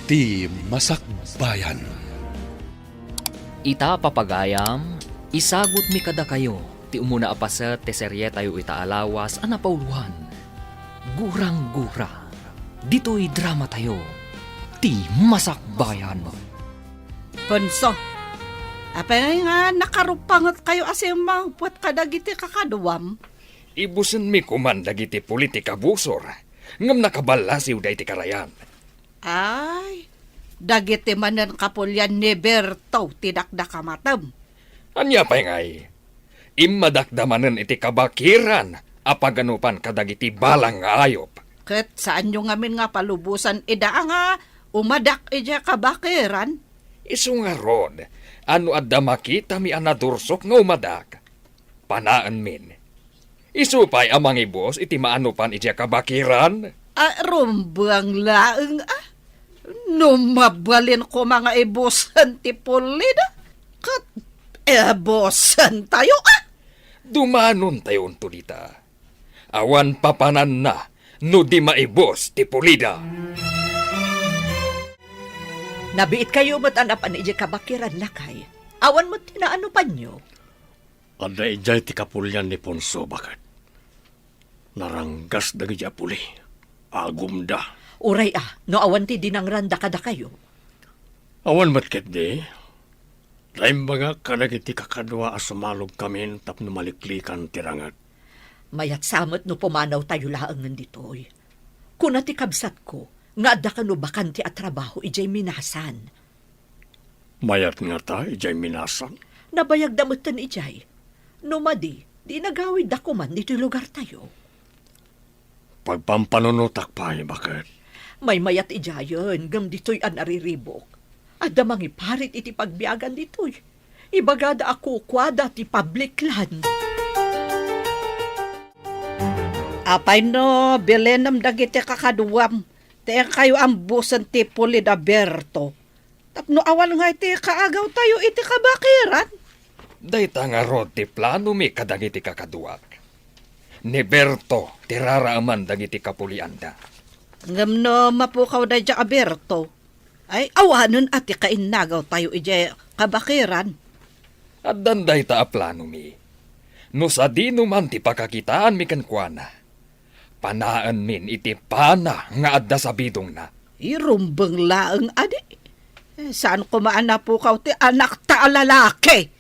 Ti Masakbayan. Ita papagayam, isagot mi kada kayo, ti umuna apaset ti serye tayo itaalawas anapauluhan. Gurang-gura, dito'y drama tayo, ti Masakbayan. Punso, apay nga nakarupangot kayo asim maupot kadagiti kakaduwam. Ibusen mi kuman dagiti politika busor. Ngam nakabalasiw day ti karayan. Ay, dagiti manen kapulyan ni Berto tidakdakamatam. Anya pa'y ngay. Immadakdamanen iti kabakiran apaganupan kadagiti balang nga ayop. Ket saan nyo ngamin nga palubusan ida nga umadak ija kabakiran? Isu nga rod, ano adda makita mi anadursok nga umadak. Panaan min. Isu pa'y amang ibos iti maanupan ija kabakiran. Rumbang laeng Numabalin ko mga ibosan ti pulida. Kat ebosan tayo Dumanon tayo unto dita. Awan papanan na, no di maibos ti pulida. Nabiit kayo mo't anapan iji kabakiran lakay. Awan mo't tinaano pa nyo. Ada ijay ti kapulyan ni Ponso bakat. Naranggas dagi puli. Agumda. Uray no awan ti dinangranda kada kayo. Awan matket di. Laim baga kadagiti kakadwa asumalog kami tapno maliklikan tirangat. Mayat samot no pumanaw tayo laang nanditoy. Kuna ti kabsat ko, nga adda ka no bakanti at trabaho ijay minasan. Mayat nga ta, ijay minasan. Nabayag damutan ijay. No madi, di nagawid da man dito lugar tayo. Pagpampanunutak pa bakit? May mayat ijayon, gam dito'y anariribok. Adda mangi parit iti pagbiagan dito'y. Ibagada ako kwada ti public land. Apay no, bilenam dagiti kakaduwam. Te kayo ambusan ti pulida Berto. Tapno awal nga iti kaagaw tayo iti kabakiran. Dayta nga rod ti plano mi kadagiti kakaduak. Ni Berto, tiraraaman dagiti kapulianda. Ngam no mapukaw da dya Berto. Ay awanon ati kainagaw tayo iti kabakiran. At danday ta a plano mi. No sa di numan ti pakakitaan mi kankwana. Panaan min iti pana nga adda sa bidong na. Irumbang laeng adi. Saan kumaan na pukaw ti anak ta lalaki?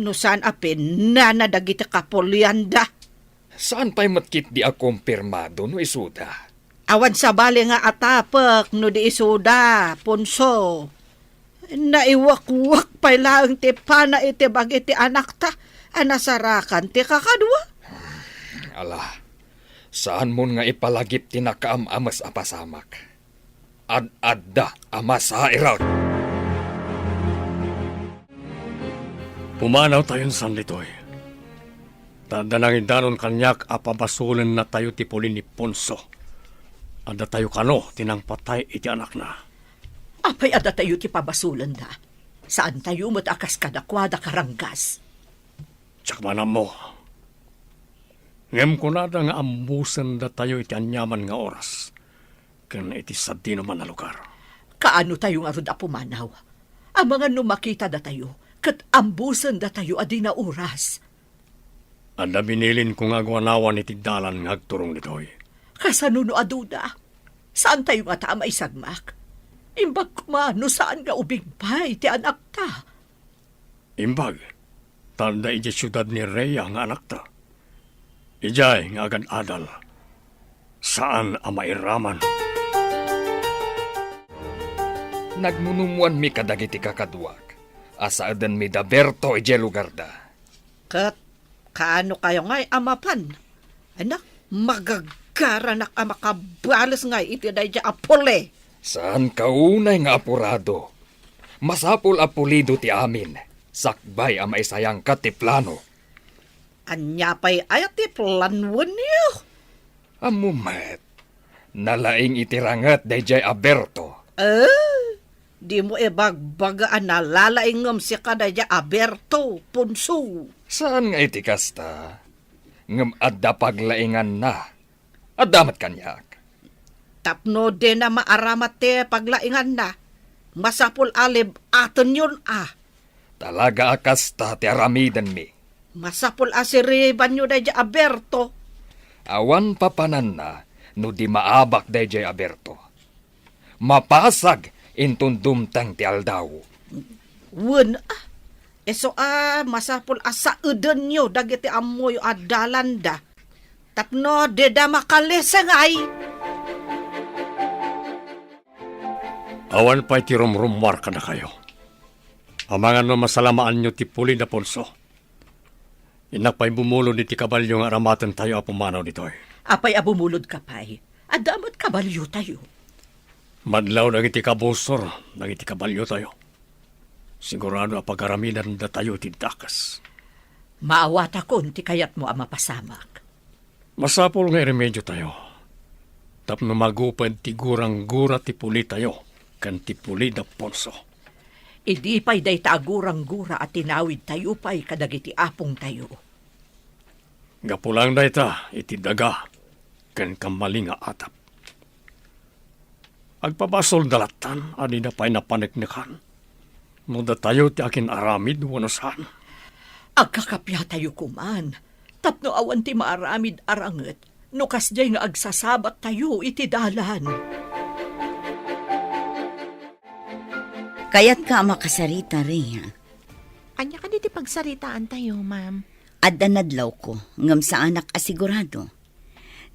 No saan apin na nadagiti kapulianda. Saan pa'y matkit di a kumpirmado no isuda? Awan sa bali nga atapak no di isuda, Punso. Naiwak-wak pa'y laeng ti pana iti bagiti anak ta, anasarakan ti kakadwa. Ala, saan mo nga ipalagip ti nakaamamas apasamak? Ad-adda amas sa irat. Pumanaw tayon san litoy. Tadanangin danon kanyak apabasulan na tayo ti puli ni Ponso. Ada tayo kano tinang patay iti anak na. Apay ada tayo ti pabasulan da. Saan tayo matakas kadakwada karanggas? Tsak manam mo. Ngem ko nada nga ambusan da tayo iti anyaman nga oras. Ken iti sadino man na lugar. Kaano tayo nga rod pumanaw? Ang mga numakita da tayo, kat ambusan da tayo adi na oras. Ada binilin kong agwanawan iti dalan nga agturong nitoy. Kasanuno aduda, saan tayo nga tamay sagmak? Imbag kumano saan nga ubigpay ti anak ta? Imbag, tanda iti syudad ni Rhea nga anak ta. Ijay nga agad adal. Saan ang mairaman? Nagmunumuan mi kadagiti kakaduak. Asaadan mi da Berto ije lugar da. Kat, kaano kayo nga'y amapan? Anak, magagaranak ang makabalas nga'y iti da dya apole. Saan kaunay nga apurado? Masapul apulido ti amin. Sakbay ang maisayang katiplano. Anya pa'y ayat ti planwan niyo. Amumet. Nalaing itirangat dayjay Aberto. Di mo ibagbagaan na lalaingam si kadaya Aberto, Punso. Saan nga itikasta? Ngam adda paglaingan na. Adamat kanyak. Tapno din na maaramat te paglaingan na. Masapul alib aton yun Talaga akas ta ti aramidan mi. Masapul asiriban nyo da Aberto. Awan papanan na no di maabak dayjay Aberto. Mapasag intun dumtang ti aldaw. Wen eso masapul asa eden nyo dagiti amoy adalanda. Tapno deda makalesangay. Awan pa'y ti rumrumwar ka na kayo. Amangan no masalamaan nyo ti Puli na Ponso. Inak pa'y bumulo ni ti kabalyo nga aramatan tayo apumanaw ditoy. Apay abumulod ka pa'y. Adamot kabalyo tayo. Madlaw nang iti kabusor, nang iti kabalyo tayo. Sigurado apag-araminan na tayo ti dakas. Maawat akon ti kayat mo ang mapasamak. Masapol nga remedyo tayo. Tapno magupad ti gurang-gura ti Puli tayo, kan ti Puli na Ponso. Idi pa'y day taagurang-gura at tinawid tayo pa'y kadagiti apong tayo. Gapulang day ta, iti daga, kan kamaling nga atap. Agpabasol dalatan, ani na pa'y napaniknikan. No da tayo ti akin aramid, wanosan. Agkakapya tayo kuman. Tapno awan ti maaramid aranget. No kasjay nga agsasabat tayo iti dalan. Kaya't ka makasarita rin, ha? Anya ka diti pagsaritaan tayo, ma'am. Adda nadlaw ko, ngam sa anak asigurado.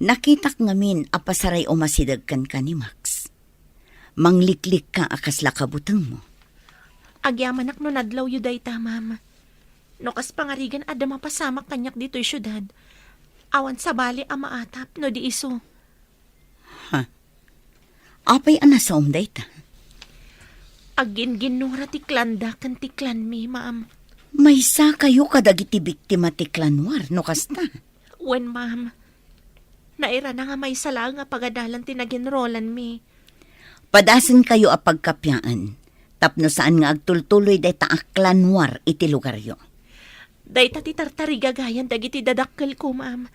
Nakitak ngamin apasaray o masidagkan ka ni Max. Mangliklik ka akas lakabutang mo. Agyamanak no nadlaw yu dayta, ma'am. No kas pangarigan adda mapasamak kanyak dito'y syudad. Awan sa bali ang maatap no di iso. Apay anasa umday ta. Agin ginura ti klanda kan ti klan mi, ma'am. May sa kayo kadagiti biktima ti klanwar, no kasta. Wen, ma'am. Naira na nga may sala nga pagadalan ti naginrolan mi. Padasin kayo a pagkapyaan. Tapno saan nga agtultuloy day taak klanwar iti lugaryo. Dayta ti tartarigagayan dagiti dadakkel ko, ma'am.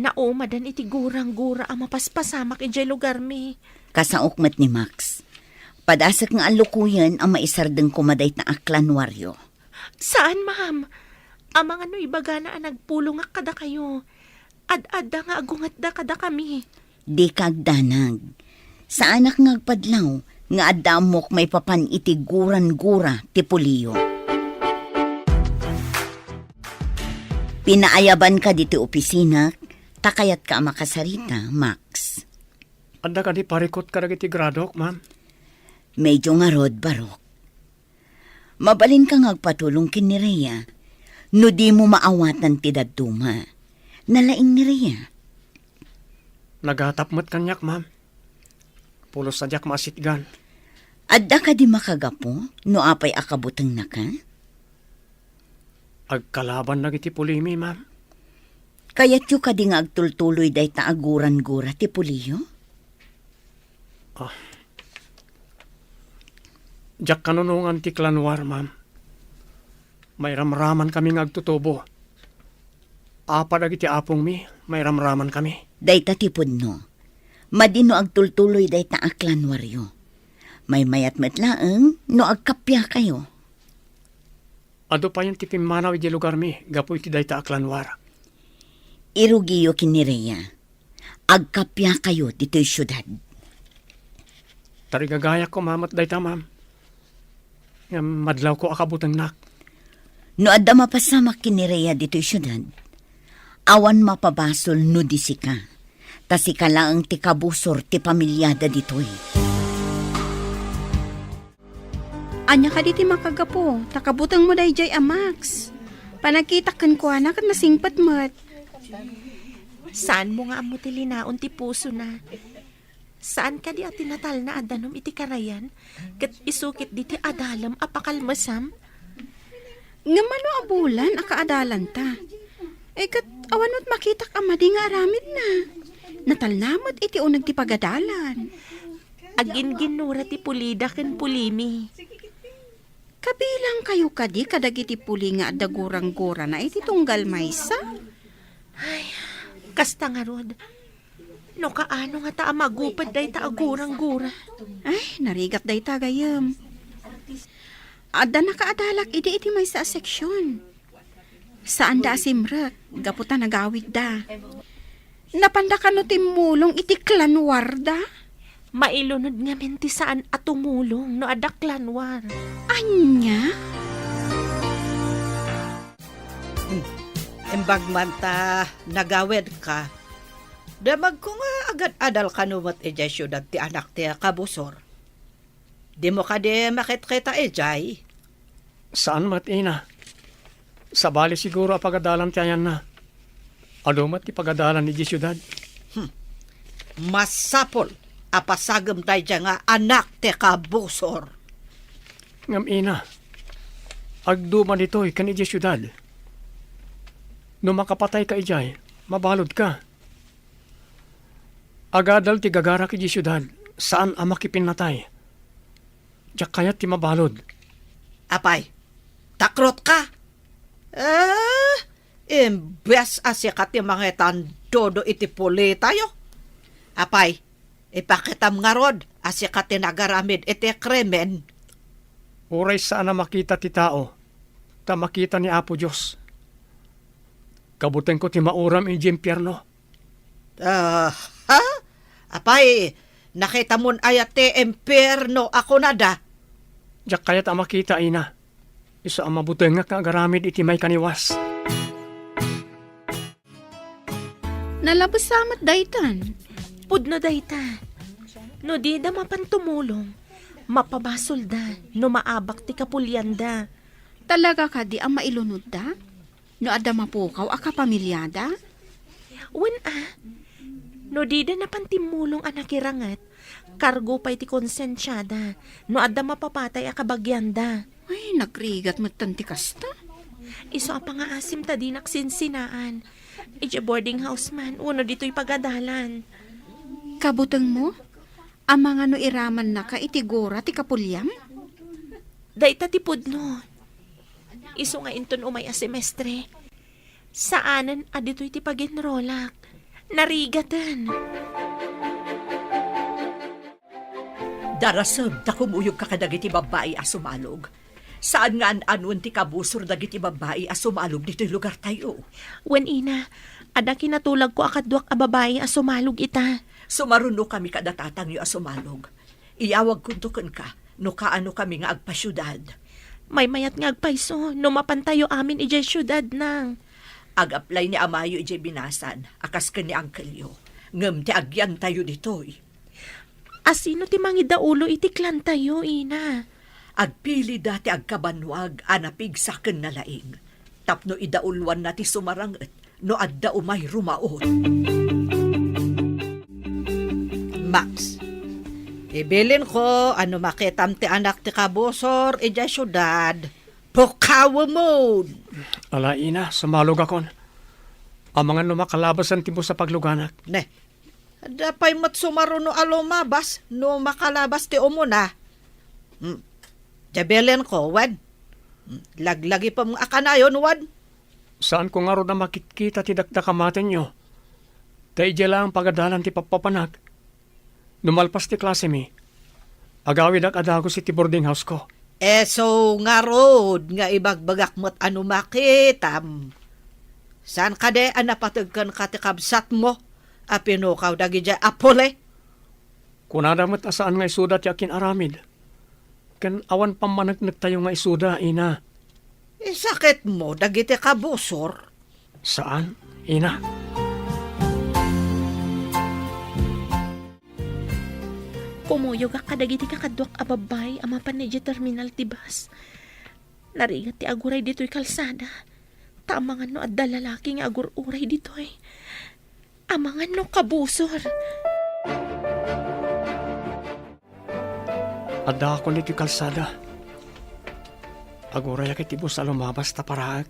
Naumadan iti gurang-gura ang mapaspasamak ijay lugar mi. Kasaokmat ni Max. Padasak nga alukuyan ang maisardeng kumaday na aklanwaryo. Saan, ma'am? Amang ano ibaga na nagpulong nga kada kayo. Ad-adda nga agungat da kada kami. Di kagdanag. Sa anak nga agpadlaw, nga adamok may papan iti guran-gura ti Puliyo. Pinaayaban ka diti opisina, takayat ka makasarita, Max. Anda ka di parikot ka nagiti gradok, ma'am? Medyo nga rod barok. Mabalin ka ngagpatulong kin ni Rhea. No di mo maawatan ti daduma. Nalaing ni Rhea. Nagatap mo't kanyak, ma'am. Pulos sadyak masitgan. Adda ka di makagapo, no apay akabutang na ka? Agkalaban na iti Pulimi, ma'am. Kaya't yu ka di nga agtultuloy day taaguran-gura ti Puliyo? Diyak kanunungan ti klanwar, ma'am. May ramraman kami agtutubo. Apa iti apong mi, may ramraman kami. Day tatipod no. Madino agtultuloy day taaklanwaryo. May mayat matlaeng no agkapya kayo. Ado pa yung tipimanaw iti lugar mi, gapu iti day taaklanwar. Irugiyo kinireya. Agkapya kayo dito'y syudad. Tarigagaya ko, mamat day ta, ma'am. Madlaw ko akabutang nak. No adda mapasamak kinireya dito'y syudad. Awan mapabasol no disi ka. Tasi ka lang ti kabusor ti pamilyada dito'y. Anya ka diti makagapo, takabutang mo day jay Max. Panagkitakan ko anak at nasingpat mo't. Saan mo nga amo ti linaon ti puso na? Saan ka di atinatal na adanom iti karayan? Kat isukit di ti adalam apakalmasam? Nga mano abulan akaadalan ta. Kat awanot makitak amadi nga aramid na. Natalnamot iti unag ti pagadalan. Agin ginura ti pulida ken pulimi. Kabilang kayo kadi kadagiti puli nga adagurang-gura na iti tunggal maysa. Kasta nga rod. No kaano nga ta magupad day ta agurang-gura. Ay, narigat day ta gayam. Ada nakaadalak iti may sa seksyon. Saan da simrak, gaputa nagawid da. Napanda ka no timulong iti klanwar da? Mailunod nga menti saan at tumulong no adaklanwar. Anya? Embag man ta nagawid ka. Damag ko nga agad adal kanumot ijay syudad ti anak ti kabusor. Di mo ka di makit-kita ijay. Saan mat, ina? Sa bali siguro apagadalan ti ayan na. Alumat ti pagadalan ni Jisudad. Masapol apasagam tayo dyan nga anak ti kabusor. Ngam ina, agduman dito'y kan iji syudad. No makapatay ka ijay, mabalod ka. Agadal ti gagara ki iji syudad, saan ang makipinatay? Diyak kayat ti mabalod. Apay, takrot ka. Imbes asikat ti mga tandodo iti puli tayo. Apay, ipakitam nga rod asikat ti nagaramid iti kremen. Uray saan na makita ti tao, ta makita ni Apo Diyos. Kabuteng ko ti mauram iji impyerno. Ha? Apay, nakita mon ayat ti impyerno ako na da. Diyak kayat ang makita, ina. Isa ang mabuteng nga kagaramid iti may kaniwas. Nalabas samat daytan. Pudno dayta. No di da mapantumulong. Mapabasol da. No maabak ti kapulyan da. Talaga ka di ang mailunod da? No ada mapukaw aka pamilyada? No di da napantimulong anakirangat. Kargo pa iti konsensyada. No ada mapapatay akabagyanda. Ay, nagrigat mo tanti kasta. Iso ang pangaasim ta di naksinsinaan. Ija boarding house man. Uno dito'y pagadalan. Kabutang mo? Ang mga no iraman na ka itigura ti kapulyam? Dayta ti pudno. Iso nga inton umay a semestre. Saanan adito'y ti paginrolak. Narigatan. Darasam, takumuyog ka kadagiti babae a sumalog. Saan nga an-anuan ti kabusor dagiti babae a sumalog dito'y lugar tayo? Wen ina, ada kinatulag ko akadwak a babae a sumalog ita. Sumaruno kami kadatatang yu a sumalog. Iyawag kuntukan ka, no kaano kami nga agpasyudad. May mayat nga agpaiso, no mapantayo amin ijay syudad nang. Ag-apply ni Amayo ijay binasan, akas ka ni Angkelyo. Ngem ti agyan tayo dito'y. Asino ti mangidaulo iti klan tayo, ina? Agpili dati agkabanwag, anapig sa ken na laing. Tapno idaulwan na ti sumaranget, no adda umay rumaot. Max, ibilin ko ano makitam ti anak ti kabusor ijay syudad. Pukawa mo. Ala, ina, sumalog akon. Ang mga lumakalabasan ti mo sa pagluganak. Ne, dapay mat sumaruno alumabas no makalabas ti umuna. Jabelen ko, wan. Laglagi pa mga akanayon, wan. Saan ko nga ro na makikita ti dakdakamaten nyo? Tay lang pagadalan ti papapanag. Numalpas ti klase mi. Agawid ak adago si ti boarding house ko. So nga rod, nga ibagbagak mo't ano makitam. Saan ka de napatagkan ka ti kabsat mo? Apinukaw dagi dya apole. Kunadamat asaan nga isuda ti akin aramid. Kan awan pamanagnak tayo nga isuda, ina. Sakit mo, dagiti kabusor. Saan, ina? Kumuyog ka kadagiti kakadwak a babay ama panedya terminal ti bus. Narigat ti aguray dito'y kalsada. Tamangan no adda lalaki nga agur-uray dito'y. Amangan no kabusor. Adda ako niti kalsada. Aguray akit ibo sa lumabas ta paraag.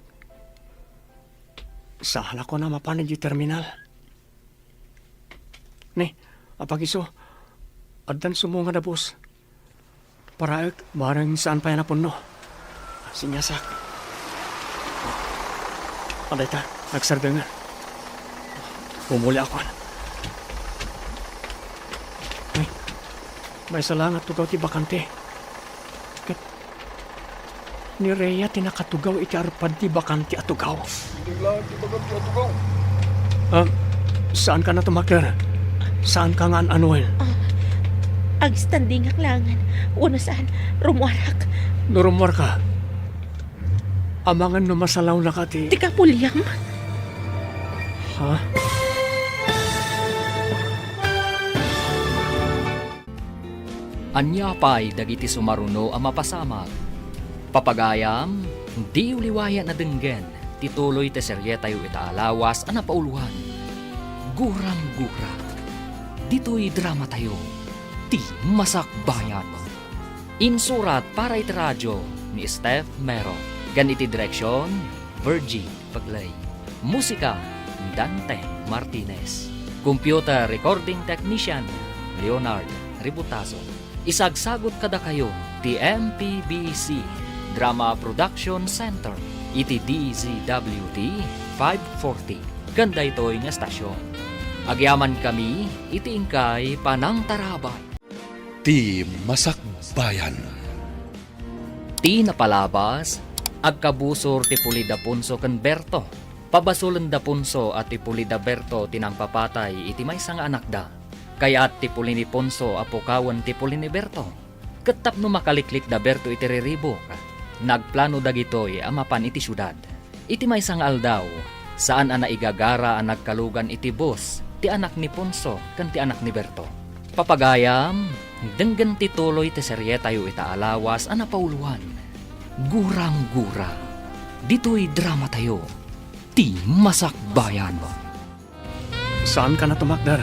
Sahala ko na mapanid yung terminal. Ne, apagiso, addan sumunga na bus. Paraag, barang saan pa yan napuno. Sinyasak. Aday ta, nagsardangan. Pumuli ako. May salangat tugaw ti bakante. Kat ni Rhea tinakatugaw iti arpad ti bakante at tugaw. Saan ka na tumakder? Saan ka nga anuin? Ag standing aklangan. Una saan, rumuarak. Nurumwar ka. Amangan no masalaw na ka ti... Tika pulyam. Ha? Anya pa'y dagiti sumaruno ang mapasamag. Papagayam, di uliwaya na denggen, tituloy te serye tayo itaalawas ang napauluhan. Gurang-gura. Dito'y drama tayo, ti masakbayan. Insurat para iti radyo ni Steph Mero. Ganiti direksyon, Virgie Paglay. Musika, Dante Martinez. Computer Recording Technician, Leonard Ributaso. Isagsagot kada kayo, ti MPBC Drama Production Center, iti DZWT 540. Ganda ito'y nga estasyon. Agyaman kami, iti ingkay panangtarabay. Ti Masakbayan. Ti napalabas, agkabusor ti Pulida Punso ken Berto. Pabasulan da Punso at ti Pulida Berto tinang papatay iti maysa nga anak da. Kaya at ti Pulini Punso apukawan ti Pulini Berto. Ketap no makaliklik da Berto iti riribok. Nagplano dagitoy amapan iti syudad. Iti maysa nga aldaw, saan ana igagara ang nagkalugan iti bus, ti anak ni Punso ken ti anak ni Berto. Papagayam, denggen ti tuloy ti serye tayo itaalawas ang napauluhan. Gurang-gura. Dito'y drama tayo. Ti Masakbayan. Saan ka na tumakder?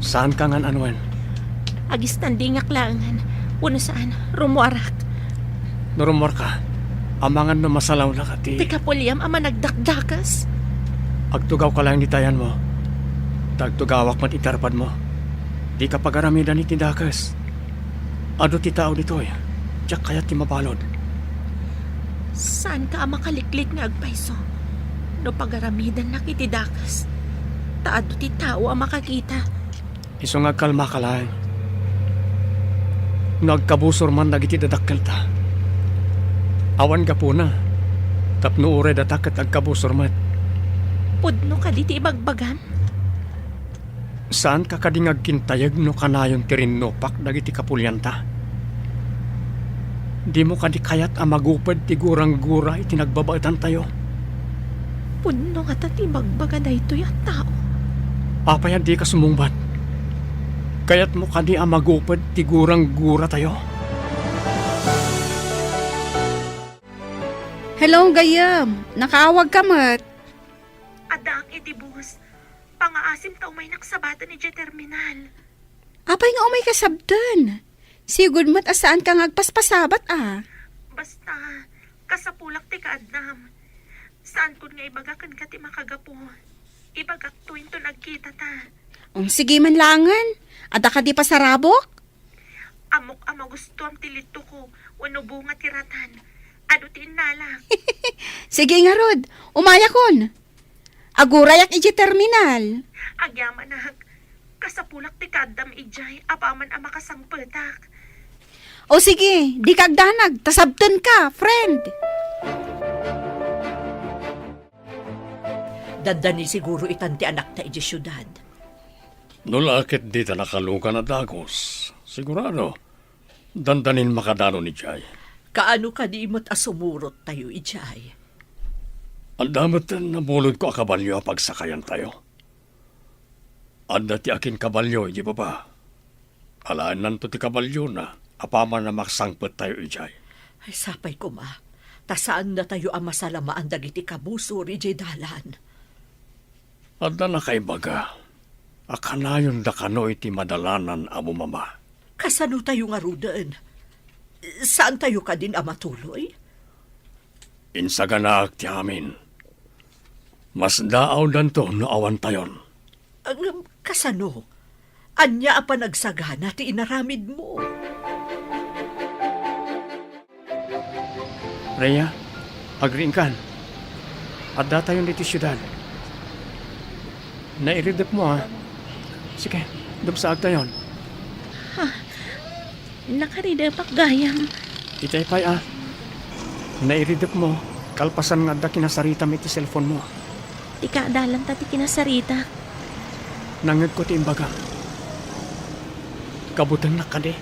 Saan ka nga anuin? Ag standing aklangan. Una saan, rumuarak. Nurumwar ka. Amangan no masalaw na ka ti... Tika pulyam ama nagdakdakas. Agtugaw ka lang nitayan mo. Tagtugawak man itarpad mo. Di ka pagaramidan iti dakas. Ado ti tao ditoy. Diyak kaya ti mapalod. Saan ka makaliklik nga agpaiso? No pagaramidan na kitidakas. Taado ti tao ang makakita. Iso nga kalma ka lang. Nagkabusor man dagiti dadakkel ta. Awan ka po na. Tapno ure dataket agkabusor man. Pudno ka di ti ibagbagan. Saan ka kadingag kintayag no kanayon tirinnopak dagiti kapulyanta? Di mo kadi kayat amagupad ti gurang-gura iti nagbabaitan tayo. Pudno nga ti ibagbaga da ito yung tao. Apayan di ka sumungbat. Kaya't mo kadi amagupad ti gurang-gura tayo. Hello, Gayam. Nakaawag ka mat. Adang iti bus. Pangaasim ta umay naksabatan ni Terminal. Apay nga umay kasabdan. Sigud mat asaan ka ngagpaspasabat Basta, kasapulak ti kaadnam. Saan kun nga ibagakan ka ti makagapo. Ibagak tuwin to nagkita ta. Sige man langan. Ada ka di pasarabok? Amok ama gusto am tilito ko. Wano bunga tiratan. Ado ti inala. Sige nga Rod. Umaya kon. Agurayak iji terminal. Agyaman na. Kasapulak ti kadam ijay. Apaman ama kasangpetak. O sige, di kagdanag. Tasabten ka, friend. Dandani siguro itan ti anak ta iji syudad. Nulakit di ta nakalukan na dagos. Sigurado, dandanin makadano ni Jay. Kaano ka di mo't asumurot tayo ijay? Ang damat na bulod ko a kabalyo pagsakayan tayo. Anda ti akin kabalyo, di ba ba? Alaan nanto ti kabalyo na, apaman na maksangpet tayo ijay. Ay sapay ko ma, tasaan na tayo ang masalamaan dagiti kabusor ijay dalan. Anda na kay baga, akanayon da kano iti madalanan amo mama. Kasano tayo nga rudan? Saan tayo ka din amatuloy? Insaganak ti amin. Mas daaw danto no awan tayon. Kasano? Anya apa nagsagana ti inaramid mo? Rhea, agriin kan. Adda tayo dito syudad. Nairidip mo ha. Sige, dumsaag tayon. Nakaridepak gayam. Itay pay nairidip mo, kalpasan nga da kinasarita mi ti cellphone mo. Ti kaadalan ta ti kinasarita. Nangag ko ti imbaga. Kabutan na kade.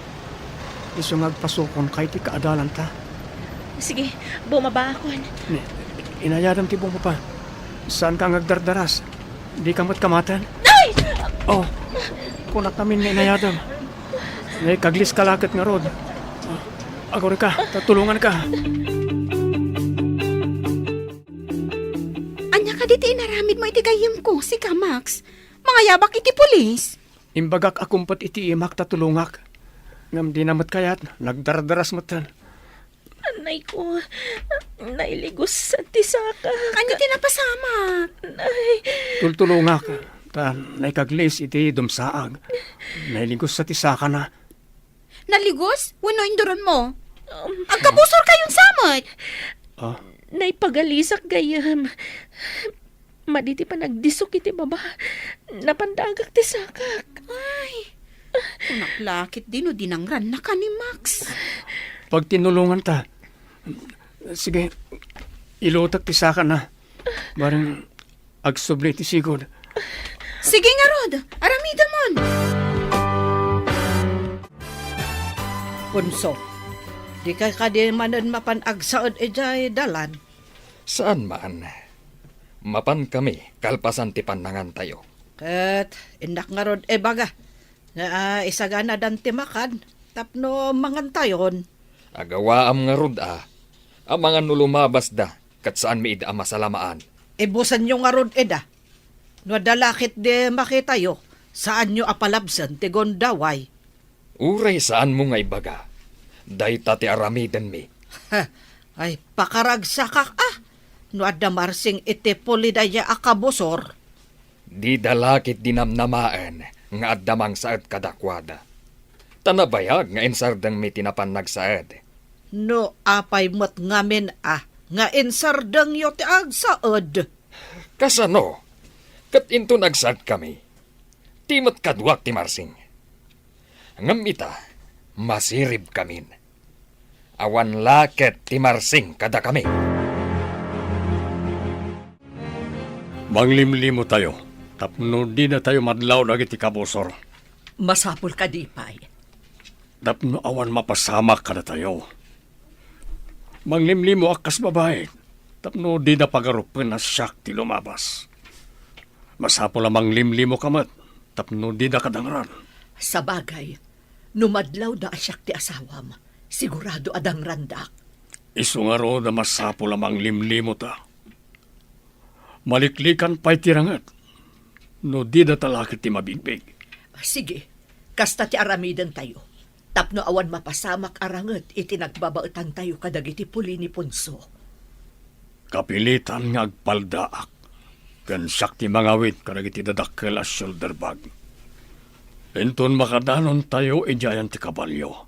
Iso ngagpasukon kay ti kaadalan ta. Sige, bumaba ako. Inayadam ti mo pa. Saan ka ngagdardaras? Di ka kamatan? Ay! Oh, kunak namin nga inayadam. May kaglis kalakit nga rod. Agore ka, tatulungan ka. Anya ka diti inaramid mo iti gayem ko, si Max. Mga yabak iti pulis. Imbagak akumpat iti imak tatulungak. Ngam di namat kayat, nagdardaras matan. Anay ko, nailigos sa tisaka. Kanya tinapasama. Ay, Tultulungak. Ta, naikaglis iti dumsaag. Nailigos sa tisaka na. Naligos? Wano induron mo? Agkabusor kayong samot. naipagalisak gayam. Maditi pa nagdisok iti baba. Napandagak ti sakak. Ay, unaklakit din o dinangran na ka ni Max. Pag tinulungan ta, sige, ilutak ti saka na. Barang agsubli ti sigod. Sige nga, Rod. Aramida mon. Punso, di kay kadi manan mapanagsaod ejay dalan. Saan man? Mapan kami, kalpasan ti panangan tayo. Ket indak nga rod baga. Na isagana dan timakan. Tapno mangantayon. Agawaam nga rod ang mga nulumabas da, kat saan mi ida masalamaan. Ibusan nyo nga rod eda. No dalakit de makitayo. Saan nyo apalabsan ti gondaway. Uray saan mo nga ibaga? Dayta ti aramiden mi. Ay pakaragsakak No adda marsing iti polidaya akabusor. Di dalakit dinamnamaan nga addamang saad kadakwada. Tanabayag nga insardang mi tinapan nagsaad. No apay mat ngamin nga insardang yo ti agsaod. Kasano? Kat into nagsad kami. Timot kadwak ti marsing. Ngam ita, masirib kamin. Awan laket ti marsing kada kami. Manglimlimo tayo. Tapno di na tayo madlaw na iti kabusor. Masapul ka di pay. Tapno awan mapasamak ka na tayo. Manglimlimo akas babae. Tapno di na pagarupan na siyak ti lumabas. Masapul ang limlimo kamat. Tapno di na kadangran. Sa bagay, numadlaw da asyak ti asawam. Sigurado adang randak. Isu nga ro na masapul ang limlimo ta. Maliklikan pa'y tirangat. No di na talakit ti mabigbig. Sige, kasta ti aramidan tayo. Tapno awan mapasamak arangat iti nagbabaetan tayo kadagiti puli ni Punso. Kapilitan nga agpaldaak. Kan siyak ti mangawit kadagiti dadakkel as shoulder bag. Enton makadanon tayo ijayan ti kabalyo.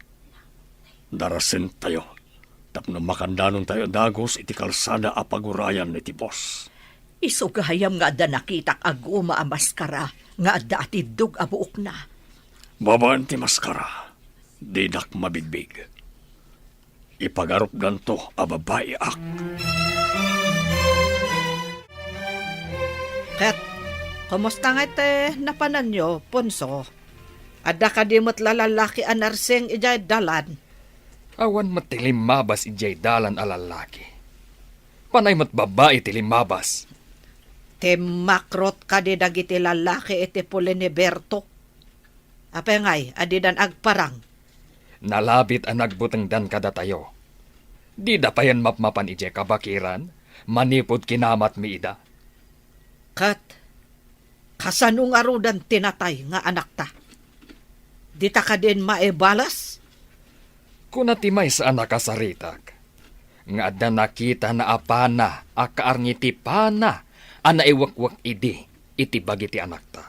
Darasin tayo. Tapno makandanon tayo dagos iti kalsada apagurayan iti boss. Isugahayam nga da nakitak aguma a maskara nga adda atidog a buok na. Babaan ti maskara. Didak mabigbig. Ipagarup ganto a babae ak. Ket, kumusta nga ite napanan nyo, Punso? Adda ka di mo't lalalaki anarseng ijay dalan. Awan matilim mabas ijay dalan alalaki. Panay mat babae tilim mabas. Makrot ka di dagiti lalaki iti puli ni Berto. Apengay, adidan agparang. Nalabit ang nagbutengdan kada tayo. Di dapayan mapmapan ije kabakiran, manipod kinamat mi ida. Kat, kasanong arudan tinatay nga anak ta. Di ta ka din maibalas? Kunatimay sa anak kasaritak. Nga adda nakita na apana, akaarngiti pana, anaiwakwak iti bagiti anak ta.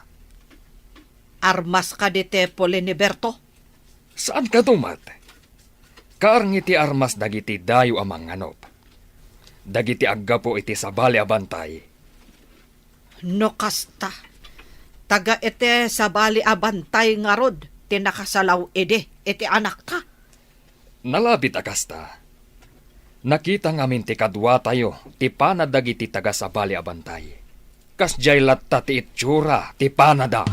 Armas ka di te puli ni Berto? Saan ka tumat? Kaarngiti armas dagiti dayo amang anop. Dagiti aggapo iti sabali abantay. No kasta. Taga ite sabali abantay nga rod, tinakasalaw iti anak ta. Nalabit akasta. Nakita ngamin ti kadwa tayo, ti panadag iti taga sa bali abantay. Kas jay latta ti itsura, ti panada.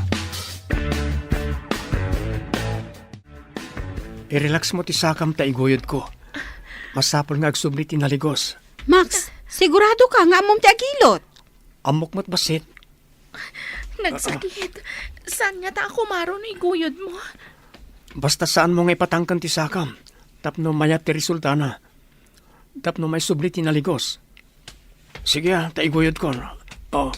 I-relax mo ti sakam ta iguyod ko. Masapol nga agsubli ti naligos. Max, sigurado ka nga amom ti agilot. Amok mo't basit. Nagsakit. Saan nga ta ako maro na iguyod mo? Basta saan mo nga ipatangkan ti sakam. Tapno mayat ti resulta na. Tapno may subli ti naligos. Sige ta iguyod ko. Oh.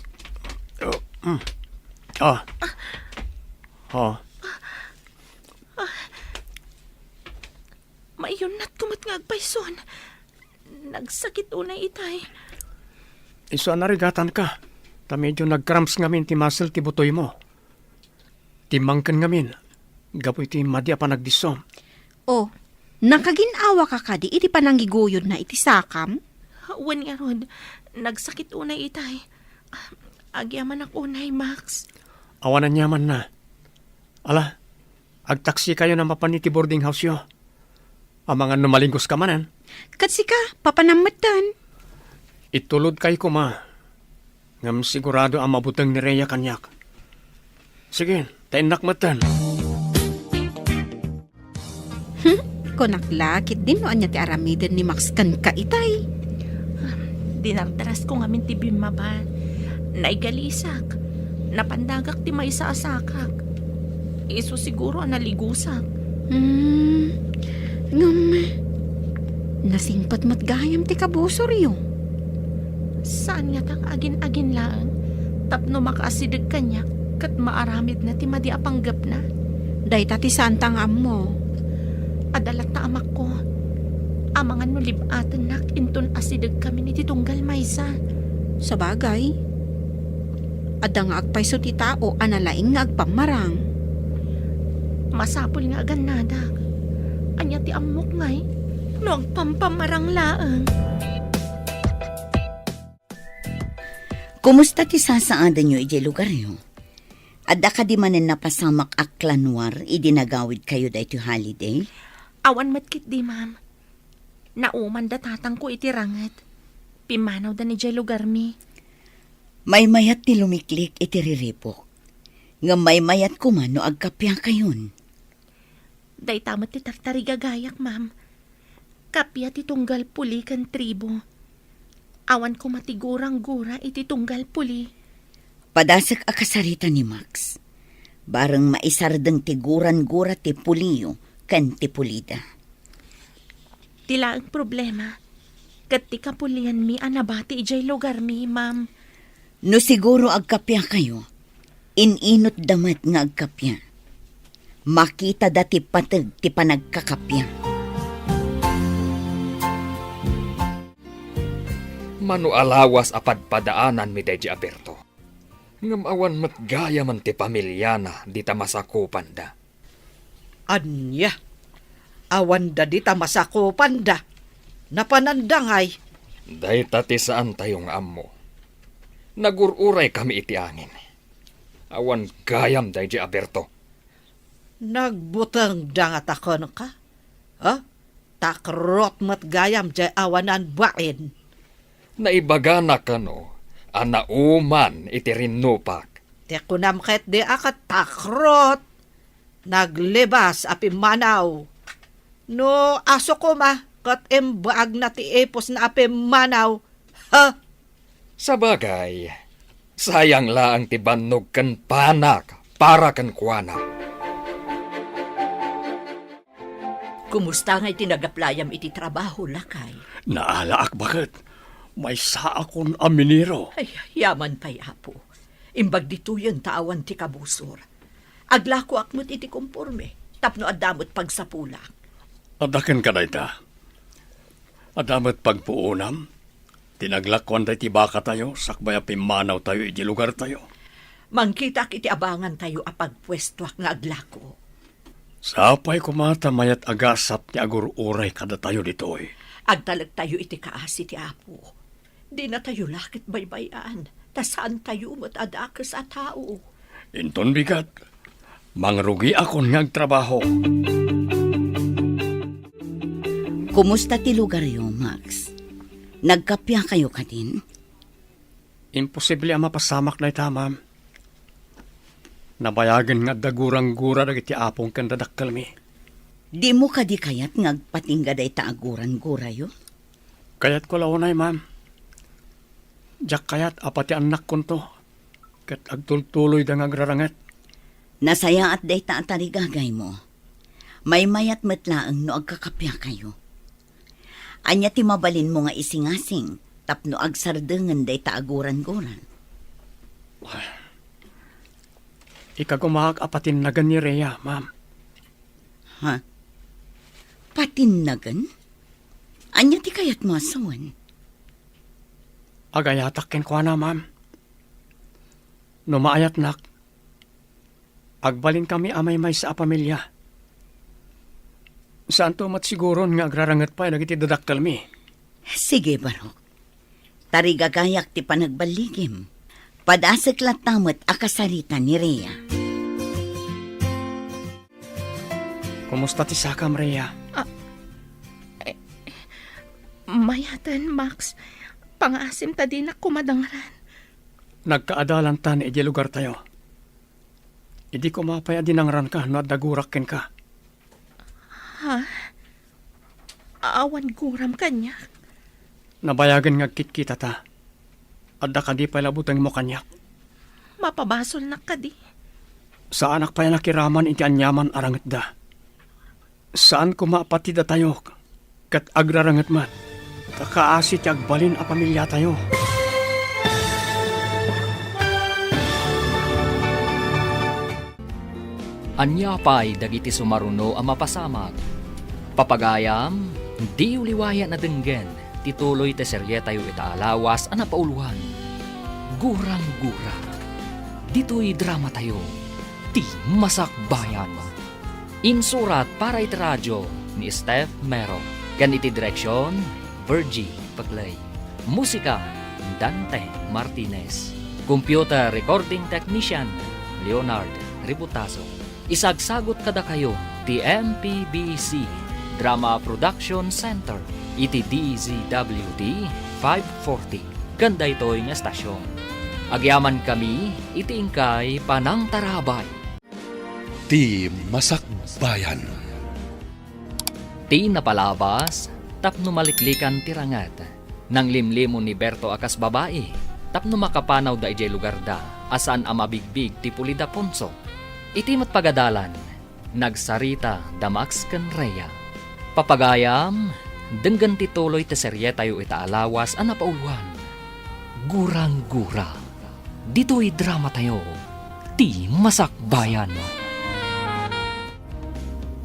Mayon na't kumat nga agpayson. Nagsakit unay itay. Iso narigatan ka. Ta medyo nagcramps ngamin ti muscle ti butoy mo. Timangkan ngamin. Gapoy ti madya pa nagdisom. Oh, nakaginawa ka kadi iti pananggiguyod na iti sakam? Wan nga rod, nagsakit unay itay. Agyaman ak unay, Max. Awanan yaman na. Ala, agtaksi kayo na mapaniti boarding house yo. Ang mga numalingkos ka manan. Katsi ka, papanamatan. Itulod kay kuma. Ngam sigurado ang mabutang ni Rhea kanyak. Sige, tainak matan. Konaklakit din no anya ti aramiden ni Max kan kaitay. Dinardaras ko ngamin ti bimma ba. Naigalisak. Napandagak ti may sa asakak. Iso siguro naligusak. Ngam, nasingpat matgayam ti kabusor yo. Saan nga tang agin-agin lang? Tapno makaasidig kanya kat maaramid na ti madi apanggap na. Dayta ti santang ammo. Adalat ta amak ko. Amangan no libatan nak inton asidig kami ni titunggal maysa. Sa bagay, adang agpayso ti tao analaing nga agpamarang. Masapol nga aganadag. Anya ti amok ngay. No agpampamarang laang. Kumusta ti sasaadan nyo iti lugar nyo? Adda ka di manen napasamak aklanwar idinagawid kayo da iti holiday? Awan matkit di, ma'am. Nauman da tatang ko iti ranget. Pimanaw da ni jay lugar mi. May mayat ti lumiklik iti riripok. Nga may mayat kuman no agkapya kayon. Day tamat ti tartari gagayak, ma'am. Kapya ti tunggal puli kan tribo. Awan ko matigurang-gura iti tunggal puli. Padasak akasarita ni Max. Barang maisardeng tiguran-gura ti puliyo kan ti pulida. Tila ang problema. Kat ti kapulian mi anabati ijay lugar mi, ma'am. No siguro agkapya kayo, ininot damat nga agkapya. Makita dati patag ti panagkakapya. Manualawas apadpadaanan mi deji aperto. Ngam awan matgaya man ti pamilyana di ta masakupan da. Anya, awan da di ta masakupan da. Napanandangay. Day tati saan tayong ammo. Nagururay kami iti angin. Awan gayam deji aperto. Nagbutang dangat ako ka? Ha? Takrot mat gayam jay awanan bain. Naibaga na kano, anauman iti rinupak. Te kunam kahit di akat takrot. Naglibas api manaw. No aso ko ma, kat embaag na ti epos na api manaw. Ha? Sabagay, sayang laang ti bannog kan panak para kan kuana. Kumusta nga'y tinagaplayam iti trabaho, lakay? Naalaak bakit? May saa akong aminiro. Ay, yaman pa'y apo. Imbag dito yung taawan ti kabusor. Aglako akmot iti kumporme. Tapno adamot pagsapulak. Adakan ka na ita. Adamot pagpuunam. Tinaglakwan tayo ti baka tayo. Sakbaya pimanaw tayo iti lugar tayo. Mangkitak iti abangan tayo apagpwestuak nga aglako. Sapay kumata mayat agasap ti agururay kada tayo ditoy. Agtalag tayo iti kaasi ti apo. Di na tayo lakit baybayan. Tasaan tayo matadakas at tao. Inton bigat. Mangrugi akon nga agtrabaho. Kumusta ti lugar yo, Max? Nagkapya kayo kadin? Imposible ang mapasamak na ita, ma'am. Nabayagan nga dagurang-gura dagiti apong kandadakkal mi. Di mo kadi kayat ngagpatingga day taaguran-gura yo? Kayat ko launay, ma'am. Diyak kayat apati anak konto. Kat agtultuloy da ngagrarangat. Nasaya at day taatarigagay mo. May mayat matlaang no agkakapya kayo. Anya ti mabalin mo nga isingasing, tapno agsardengan day taaguran-guran. Ikagumahag apatin na ni Rhea, ma'am. Ha? Patinnagan? Anya ti kayat mo asawan? Agayatak ken kwa na, ma'am. Numaayat nak. Agbalin kami amay-may sa pamilya. Saan to matsiguron nga agrarangat pa nagiti dadaktal mi? Sige, Barok. Tarigagayak ti panagbaligim. Padasag latamot akasarita ni Rhea. Kumusta ti sakam, Rhea? Mayatan, Max. Pangasim ta din na kumadangaran. Nagkaadalan ta ni iti lugar tayo. Idi ko mapaya dinangran ka no at dagurakken ka. Ha? Awan guram kanya. Nabayagan nga kitkita ta. Adda ka di pala butang mo kanyak. Mapabasol na ka di. Sa anak pa yan nakiraman iti anyaman arangat da. Saan ko maapatida tayo? Kat agrarangat mat. Kakaasi ti agbalin a pamilya tayo. Anya pa'y dagiti sumaruno ang mapasamag. Papagayam, di uliwaya na denggen, tituloy te serye tayo itaalawas ang napauluhan. Gurang-gura. Dito'y drama tayo, ti masakbayan. Insurat para iti radyo ni Steph Mero. Ganiti direksyon, Virgie Paglay. Musika, Dante Martinez. Computer recording technician, Leonard Ributaso. Isagsagot kada kayo, ti MPBC Drama Production Center, iti DZWD 540. Ganda ito'y nga stasyon. Agyaman kami, iti ingkay Panang Tarabay. Ti Masakbayan. Ti napalabas, tapno maliklikan tirangat. Nang limlimo ni Berto akas babae, tapno makapanaw da ijay lugar da, asaan amabigbig ti Pulida Ponso. Iti matpagadalan, nagsarita da Max ken Rhea. Papagayam, denggan ti tuloy ti serye tayo itaalawas ang napauluan. Gurang-gura. Dito'y drama tayo, ti masakbayan.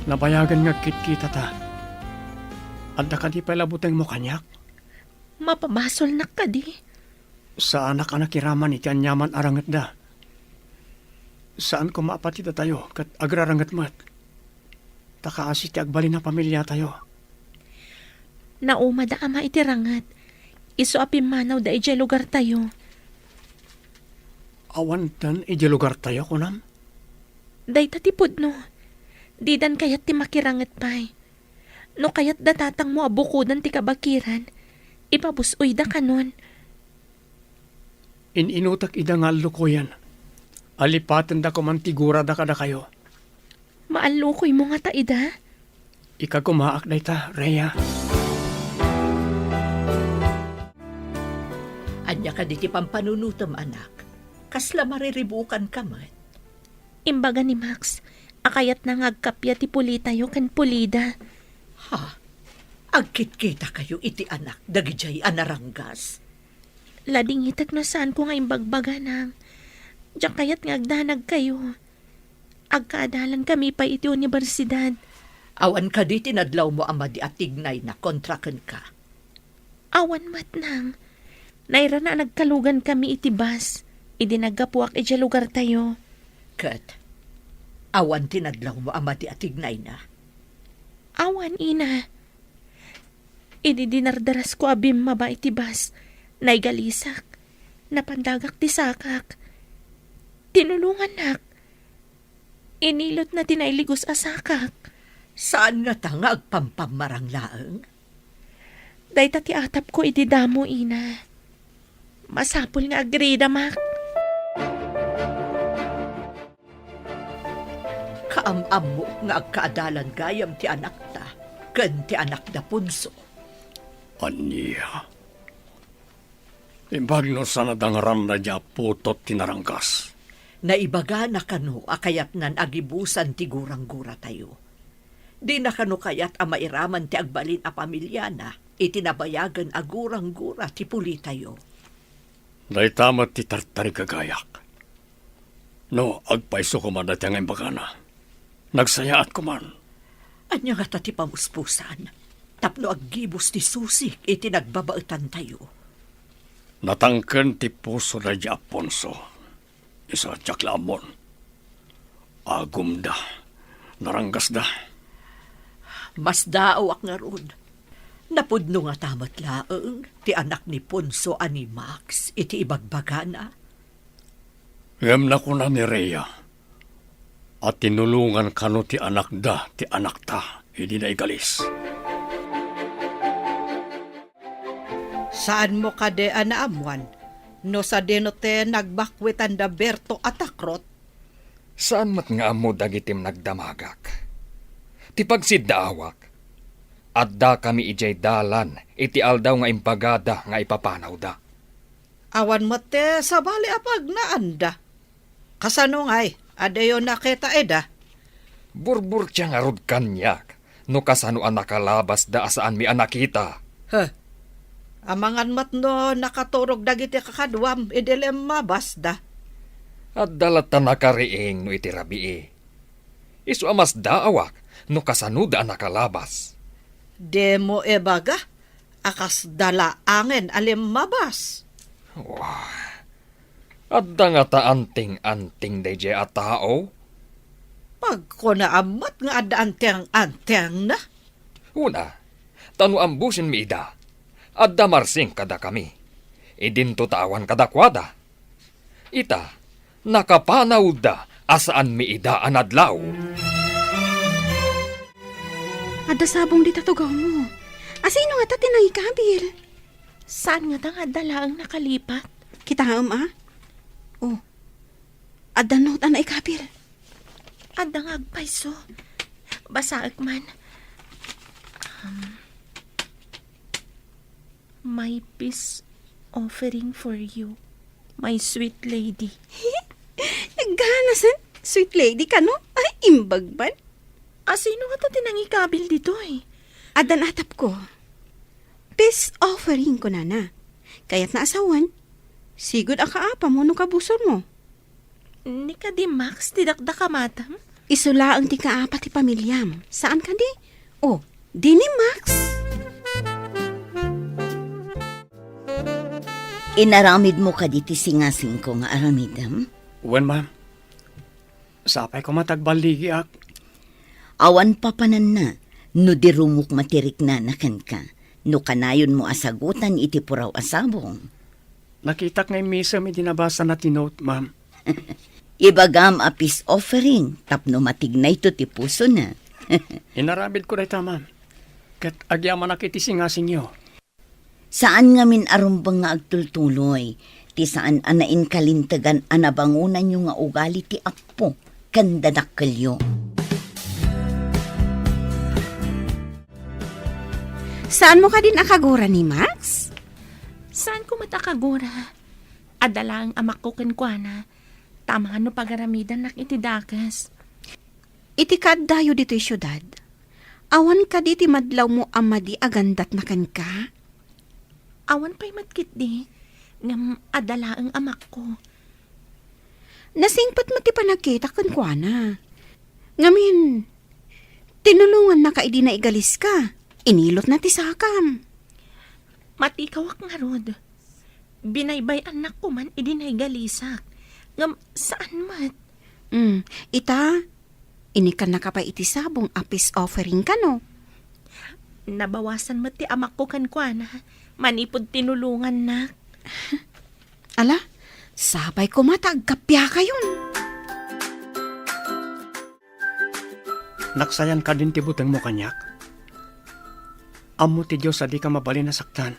Nabayagan nga kitkita ta. Adda ka di pala butang mo kanyak. Mapabasol na ka di. Sa anak-anak kiraman iti anyaman arangat da. Saan ko maapatida tayo kat agrarangat mat? Takaasi ti agbalin na pamilya tayo. Nauma da ama itirangat. Iso apimanaw da ijay lugar tayo. Awan dan iti lugar tayo kunam? Day tatipod no. Didan kayat ti makirangat pa'y. No kayat datatang mo abukudan ti kabakiran. Ipabusoy da kanon. Ininutak ida nga lukoyan. Alipatan da ko man tigura da kada kayo. Maalukoy mo nga ta ida. Ikagumaak na ita, Rhea. Anya ka di ti pampanunutom, anak. Kasla mariribukan ka man. Imbaga ni Max, akayat na ngagkapya ti pulita yo kan pulida. Ha? Agkit-kita kayo iti anak, dagijay anaranggas. Lading hitak na saan ko nga imbagbaga nang. Diyan kayat ngagdanag kayo. Agkaadalan kami pa iti universidad. Awan ka di tinadlaw mo ama di atignay na kontraken ka. Awan mat nang. Naira na nagkalugan kami iti bus. Idinagapuak iti lugar tayo. Kat, awan tinadlaw mo ama di atignay na. Awan ina. Ididinardaras ko abim maba iti bus. Naigalisak. Napandagak ti sakak. Tinulungan nak. Inilot na tinailigos asakak. Saan nga ta nga agpampamarang laeng? Dayta ti atap ko iti damo, ina. Masapul nga agrida, mak. Kaamam mo nga agkaadalan gayam ti anak ta, ken ti anak da punso. Anya. Imbagno sana dangaran na dya putot tinarangkas. Naibaga na kano akayat nan agibusan ti gurang-gura tayo. Di na kano kayat amairaman ti agbalin a pamilyana, itinabayagan a gurang-gura ti puli tayo. Daitamat ti tartari kagayak. No, agpaiso ko man dati ang imbagana. Nagsayaat ko man. Anya nga ta ti pamuspusan, tapno aggibos ti susik itinagbabautan tayo. Natangken ti puso na dya Aponso. Isa tiyaklamon. Agum da. Naranggas da. Mas daawak nga ron. Napudno nga tamat laeng ti anak ni Ponso ani Max iti ibagbagana. Yam na ko na ni Rhea. At tinulungan kano ti anak da, ti anak ta. Hindi na igalis. Saan mo kade anaamuan? No sa denote nagbakwitan da Berto atakrot? Saan mat nga amo dagitim nagdamagak? Ti pagsiddaawak. Adda kami ijay dalan, iti aldaw nga impagada nga ipapanaw da. Awan mo te sa bali apag na anda. Kasano ngay, adayo nakita eda. Burbur siya nga rod kanyak, no kasano ang nakalabas da asaan mi anakita. Huh. Amangan mat no nakaturog dagiti kakadwam, idilem mabasda. At dalata nakariing no iti rabii. Isu amas daawak, no kasano da ang nakalabas. Demo ebaga, akas dalaangen alim mabas. Adda nga ta anting-anting dayjay a tao. Pag ko naamat nga ada anteng-anteng na. Una, tanu ambusin mi ida. Adda marsing kada kami. Idin tutawan kada kwada. Ita, nakapanaw da asaan mi ida anadlaw. Ada sabong di tatugaw mo. Asino nga ta tinangikabil? Saan nga nga dala ang nakalipat? Kita Oh, ada note na ikabil. Ada nga agpaiso. Basaag man. My peace offering for you, my sweet lady. Naghanasan, sweet lady ka no? Ay, imbagban. Sino nga ta tinangikabil dito eh? Adan atap ko. Peace offering ko na. Kaya't naasawan, sigod ang kaapa mo no kabusor mo. Ni ka di Max, tidakda ka matam? Isula ang ti kaapa ti pamilyam. Saan ka di? Oh, di ni Max. Inaramid mo ka di ti singasing ko nga aramidam? Uwan, ma'am. Sapay ko matagbaligi ak. Awan papanan na, no dirumok matirik na nakan ka. No kanayon mo asagutan iti puraw asabong. Nakita ngay misa may dinabasa na tinote, ma'am. Ibagam a peace offering, tapno matignay to ti puso na. Inaramid ko dahita, ma'am. Kat agyaman na kiti singasing yo. Saan nga min arumbang nga agtultuloy, ti saan anain kalintagan anabangunan yung nga ugali ti akpo, kandadakkelyo. Saan mo ka din akagura ni Max? Saan ko matakagura? Adala ang amak ko kenkwana. Tama ano pagaramidan nak itidakas. Iti kaddayo dito syudad. Awan ka di ti madlaw mo amadi agandat na kan ka? Awan pa'y matkit di. Ngam adala ang amak ko. Nasingpat mo ti panagkita kenkwana. Ngamin, tinulungan na ka idi na igalis ka. Inilot na ti sakam. Matikawak nga rod. Binaybay anak ko man idinay galisak. Ngam saan mat? Ita, inikan na ka pa iti sabong apis offering ka no? Nabawasan mat ti amak ko kankwana. Manipod tinulungan na. Ala, sabay ko matagkapya kayon. Naksayan ka din ti buteng mo kanyak. Amo ti Diyos adi ka mabalin na saktan.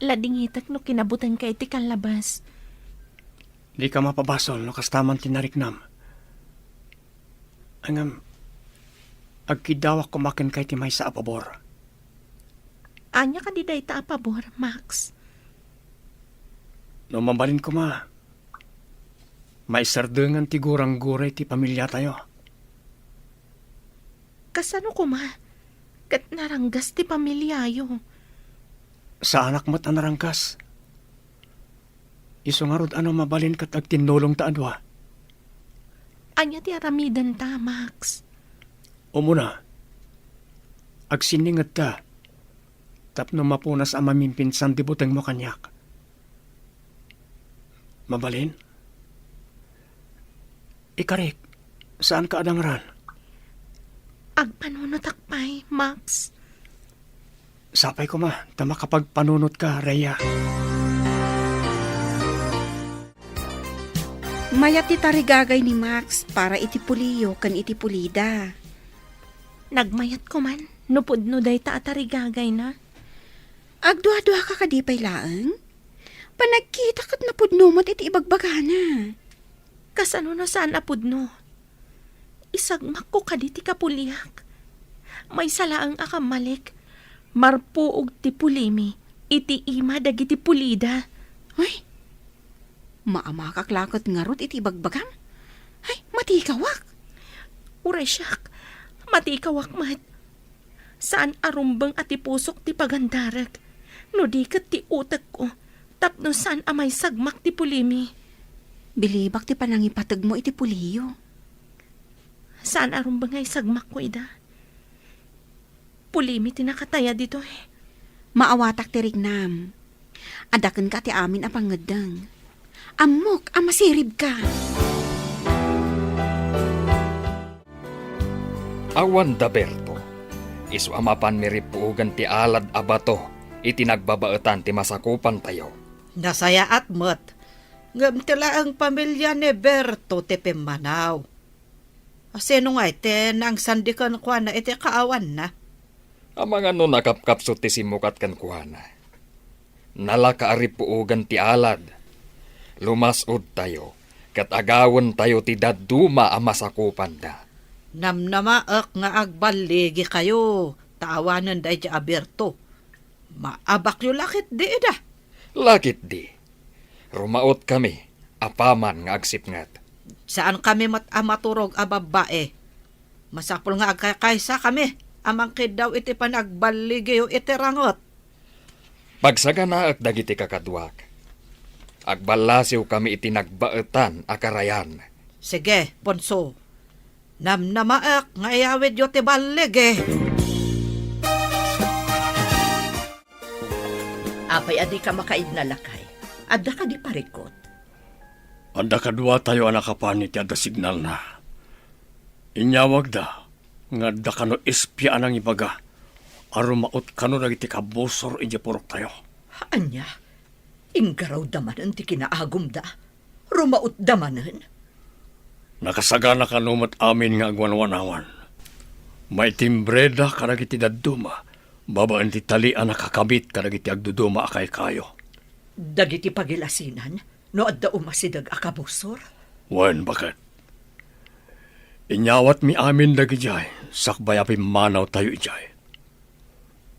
Ladingitak no kinabutan ka iti kalabas. Di ka mapabasol no kastaman tinariknam. Angam, agkidawak kumakin kay timay sa apabor. Anya ka di day ta apabor, Max. No mabalin ko ma, may sardengan ti gurang-guray ti pamilya tayo. Kasano ko ma? Kat naranggas ti pamilyayo. Sa anak mo't anarangkas. Isungarod ano mabalin kat agtinulong ta adwa. Anya ti aramidan ta, Max. Umuna, agsiningad ta, tapno mapunas ang mamimpinsan di buteng mo kanyak. Mabalin? Ikarik, saan ka adangran? Agpanunot akpay, Max. Sapay ko ma, tama kapag panunot ka, Rhea. Mayat ti tarigagay ni Max para iti puliyo kan iti pulida. Nagmayat ko man, nupudno day ta atarigagay na. Agdua-dua ka kadipay laeng? Panagkita kat napudno mo't iti ibagbagana. Kasano na saan apudno? Isagmak ko kaditi kapuliak. May salaang akamalik. Marpuog ti pulimi, iti ima dagiti pulida. Ay, maamakaklakot ngarot iti bagbagam. Ay, matikawak. Uresyak, matikawak mat. Saan arumbang ati pusok ti pagandarag? No di kat ti utak ko, tapno saan amay sagmak ti pulimi. Bilibak ti panangipatag mo iti puliyo. Saan arumbang ay sagmak ko ida? Pulimi ti nakataya dito eh. Maawatak ti rignam. Adaken ka ti amin a pangadang. Amok, amasirib ka. Awan da Berto, isu amapan miripuugan ti alad abato, iti nagbabaetan ti masakupan tayo. Nasaya at mat. Ngam tila ang pamilya ni Berto ti Pimanaw. Asino nga iti nang sandikan kwa na iti kaawan na. Ang mga no nakapkapso ti simukat kan kuhana. Nalakaaripuugan ti alad. Lumasod tayo, kat agawon tayo ti daduma ang masakupan da. Namnamaak nga agbaligi kayo. Taawanan day ti Aberto. Maabak yu lakit di ida. Lakit di. Rumaot kami, apaman nga agsipngat. Saan kami amaturog a babae? Masapul nga agkakaysa kami. Amang daw iti panagbaligi yu iti rangot. Pagsagana at dagiti kakadwak. Agbalasiw kami iti nagbaetan akarayan. Sige, Ponso. Namnamaak nga iyawid yu ti baligi. Apay adi ka makaid na lakay. Adda ka di parikot. Anda kadwa tayo anakapan iti ada signal na. Inyawag da, nga da kano espya anang ibaga. Arumaot kano nagiti kabusor iti purok tayo. Anya, inggaraw damanan ti kinaagom da. Rumaot damanan. Nakasagana kanumat amin nga agwanwanawan. May timbreda kanagiti daduma. Babaan ti talian nakakabit kanagiti agduduma akay kayo. Dagiti pagilasinan, no adda umasidag akabusor. Wan, bakit? Inyawat mi amin dagi jay, sakbay api manaw tayo ijay.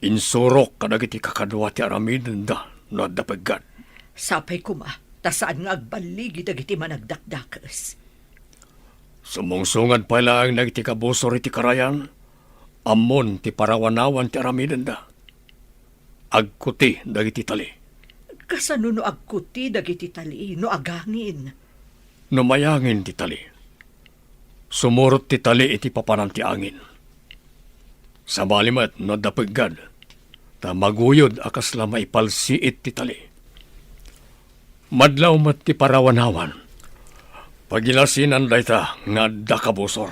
Insurok kadagiti kakadwa ti aramidin da, no adda paggan. Sapay kuma, tasaan nga agbaligi dagiti managdakdakas. Sumungsungad pala ang nagiti kabusor iti karayan, amon ti parawanawan ti aramidin da. Agkuti dagiti tali. Kasano no agkuti dagiti tali, no agangin. Numayangin ti tali. Sumurot ti tali iti papanan ti angin. Sa malimat no dapaggad, ta maguyod akas la maipalsiit ti tali. Madlaw mat ti parawanawan, pagilasinan dayta nga dakabusor.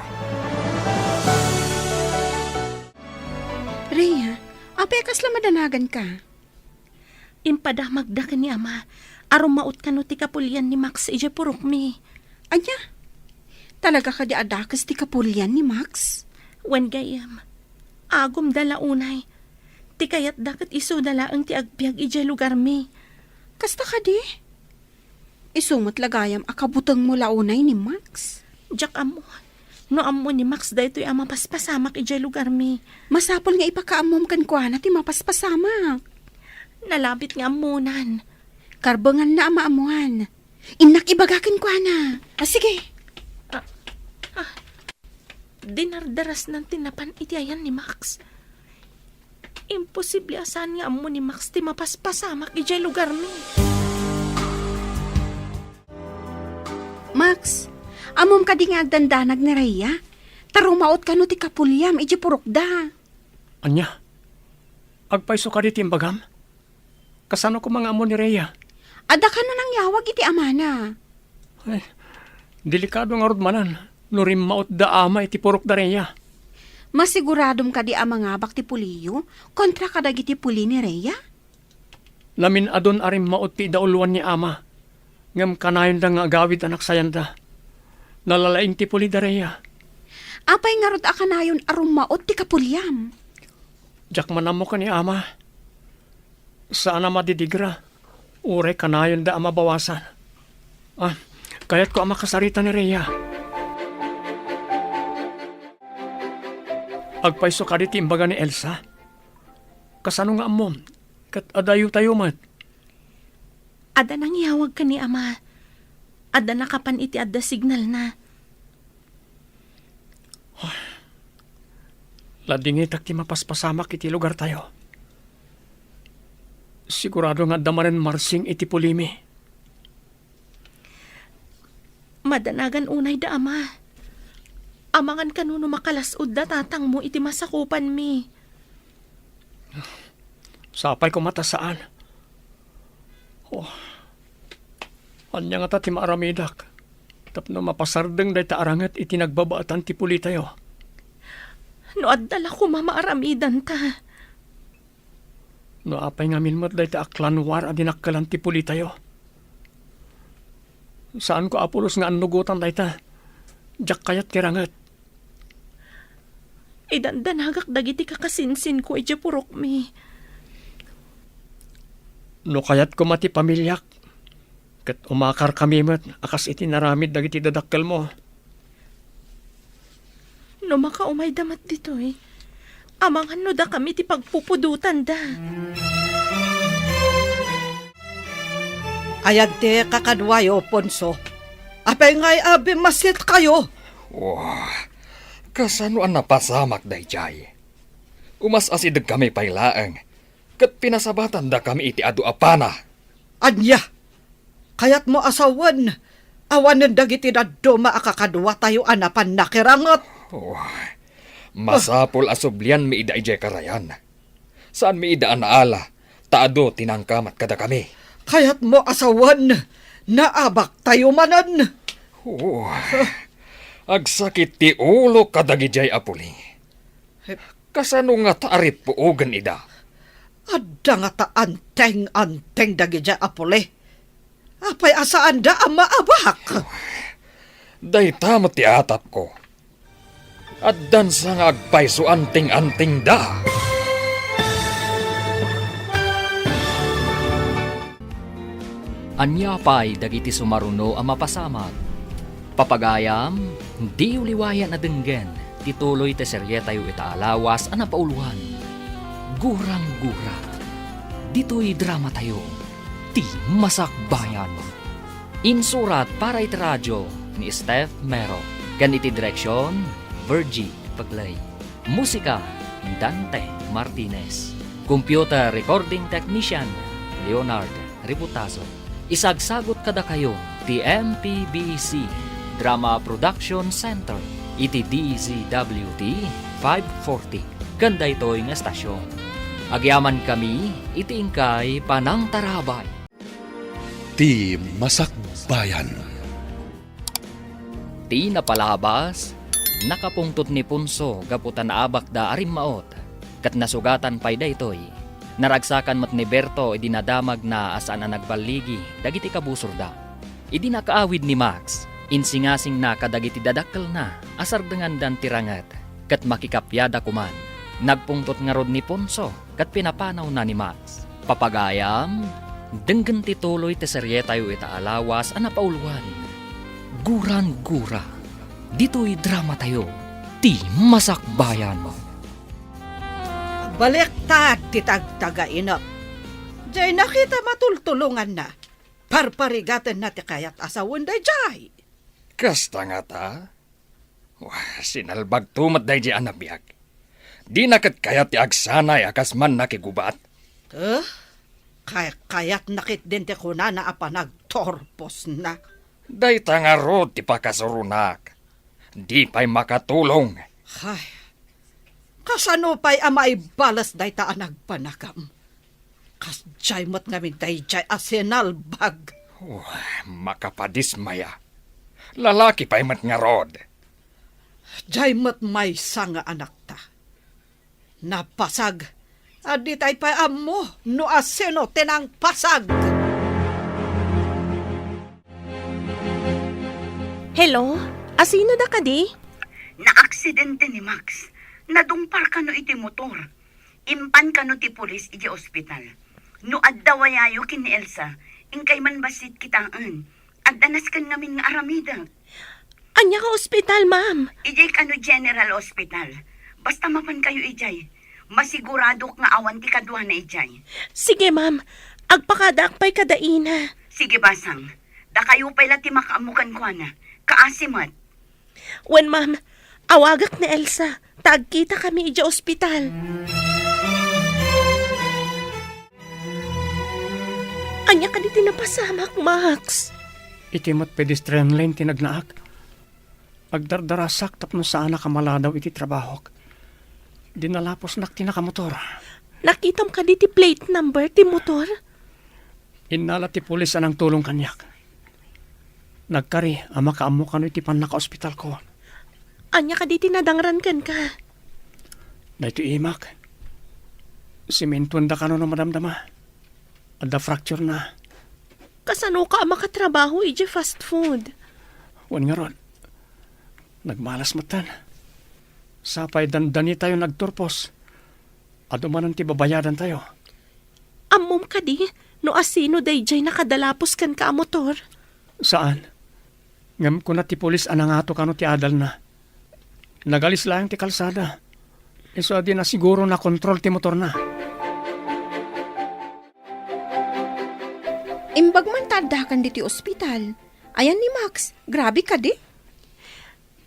Rhea, apay kasla madanagan ka. Impadamag da ka ni ama. Arum maut ka no ti kapulyan ni Max ija purok mi. Anya, talaga ka di adakas ti kapulyan ni Max? Wen gayam. Agom dala unay. Ti kayat dakat iso dalaang ti agbyag ijay lugar mi. Kasta ka di? Isumot lagayam akabutang mo launay ni Max. Jak amo. No amo ni Max daytoy ang mapaspasamak ijay lugar mi. Masapol nga ipakaamom kan kwa na ti mapaspasamak. Nalabit nga amunan. Karbangan na amaamuan. Inak ibagakan kwa na. Sige. Dinardaras ng tinapan itiayan ni Max. Imposible asan nga amo ni Max ti mapaspasamak ijay lugar mi. Max, amom ka di nga agdandanag ni Rhea. Tarumaot ka no ti kapulyam, iji purokda. Anya, agpaiso ka di timbagam? Kasano ko mga amo ni Rhea? Ada ka no nang yawag iti amana. Ay, delikado nga rod manan. Nurim maot da ama iti purok da Rhea. Masiguradom ka di amangabak ti puliyo kontra kadag iti puli ni Rhea? Lamin adon arim maot ti dauluan ni ama. Ngam kanayon da nga agawid anak sayan da. Nalalaing ti puli da Rhea. Apay nga rod akanayon arumaot ti kapulyam. Jak manamo ka ni ama. Saan ama didigra? Ure kanayon da ama bawasan. Kaya't ko ama kasarita ni Rhea. Agpaiso ka di timbaga ni Elsa. Kasano nga amom? Kat adayo tayo mat. Ada nang yawag ka ni ama. Ada nakapan iti adda signal na. Ladingit ti mapaspasamak iti lugar tayo. Sigurado nga damaren marsing iti pulimi. Madanagan unay da ama. Amangan kanuno makalasod da tatang mo iti masakupan mi. Sapay ko mata saan. Anya nga ta ti maaramidak. Tapno mapasardeng day ta arangat iti nagbabaatan ti puli tayo. No addala ko mamaaramidan ta. No apay nga minmat day ta aklanwar adinakkalan ti puli tayo. Saan ko apulos nga anugutan day ta? Jak kayat kirangat. Idandanagak dagiti kakasinsin ko iti purok mi. No kayat ko mati pamilyak. Kat umakar kami mat, akas iti naramid dagiti dadakkel mo. No makaumay damat dito amangan no da kami ti pagpupudutan da. Ayag te kakadwayo, Ponso. Apay nga'y abi masit kayo. Kasano ang napasamak dayjay? Umas asidag kami pailaang. Kat pinasabatan da kami iti adu apana. Anya, kayat mo asawan. Awanan dagiti na duma akakadwa tayo anapan nakirangot. Masapol asublian mi ida ijay karayan. Saan mi ida anaala, taado tinangkamat kada kami. Kayat mo asawan, naabak tayo manan. Agsakit ti ulo kadagijay apuli. Kasano nga taarit puugan ida? Adda nga ta anteng dagiti apole. Apay asaan da ang maabak? Day tamo ti atap ko. At dansa nga agpaiso anting-anting da. Anya pay dagiti sumaruno ang mapasamag. Papagayam, di uliwayan na denggen, tituloy te serye tayo itaalawas ang napauluhan. Gurang-gura. Dito'y drama tayo, ti masakbayan. Insurat para iti radyo ni Steph Mero. Ganiti direksyon, Virgie Paglay. Musika, Dante Martinez. Computer recording technician, Leonard Ributazo. Isagsagot kada kayo, ti MPBC Drama Production Center, iti DZWT 540. Ganda ito'y nga estasyon. Agyaman kami, iti ingkay Panang Tarabay. Ti Masakbayan. Ti napalabas, nakapungtot ni Punso gaputan abak da arimmaot, kat nasugatan pay da ito'y. Naragsakan mat ni Berto idinadamag na asaan na nagbaligi dagiti kabusor da. Idinakaawid ni Max, insingasing na kadagiti dadakkel na asar dengan dan tirangat, kat makikapyada kuman. Nagpungtot nga rod ni Ponso, kat pinapanaw na ni Max. Papagayam, denggan ti tuloy ti serye tayo itaalawas a napauluan. Gurang-gura. Dito'y drama tayo. Ti Masakbayan. Baliktad ti tagtagainap. Jay nakita matultulungan na. Parparigatan na ti kayat asawan day jay. Kasta nga ta. Wah, sinalbag tumat day di anabiyag. Di nakat kayat ti agsanay akas man nakigubat. Kayat nakit din ti kuna na apanagtorpos na. Day tangarod ti pakasurunak. Di pa'y makatulong. Ay, kasano pa'y amay balas day ta nagpanakam. Kas jay mat ngamin day jay asinalbag. Wah, makapadismaya. Lalaki pa'y matngarod. Jay mat may sanga anak ta. Napasag. Adi tay pa'y amo no asino tinang pasag. Hello? Asino da ka di? Na-aksidente ni Max. Nadumpar ka no iti motor. Impan ka no ti pulis iti ospital. No addawayayo kin ni Elsa, ingkay man basit kitaan. Addanas kan ngamin nga aramida. Anya ka ospital, ma'am. Ijay ka no General Hospital. Basta mapan kayo ijay. Masigurado nga awan ti kadwa na ijay. Sige, ma'am. Agpakadakpay kadaina. Sige basang. Da kayo pala ti makaamukan ko na. Kaasimat. Wen, ma'am. Awagak na Elsa. Tagkita kami ija ospital. Anya ka di tinapasamak, Max. Itimat pedestrian lane tinagnaak. Agdardarasak tapno saan nakamaladaw iti trabaho. Dinalapos nak tinakamotor. Nakitam ka di ti plate number ti motor? Inala ti pulis anang tulong kanyak. Nagkari, ama kaamo ka no iti pan naka-ospital ko. Anya ka di tinadangran kan ka? Na ito imak. Simentuan da ka no madamdama. Ada fracture na. Kasano ka makatrabaho ija fast food? Wan nga ron. Nagmalas matan. Sapay dandani tayo nagturpos. Adumanan ti babayadan tayo. Amom ka di, no asino dayjay nakadalapos kan ka motor? Saan? Ngam ko na ti pulis anangato ka no ti adal na. Nagalis lang ti kalsada. Iso di na siguro na kontrol ti motor na. Imbag man tardakan di ti ospital. Ayan ni Max, grabe ka di.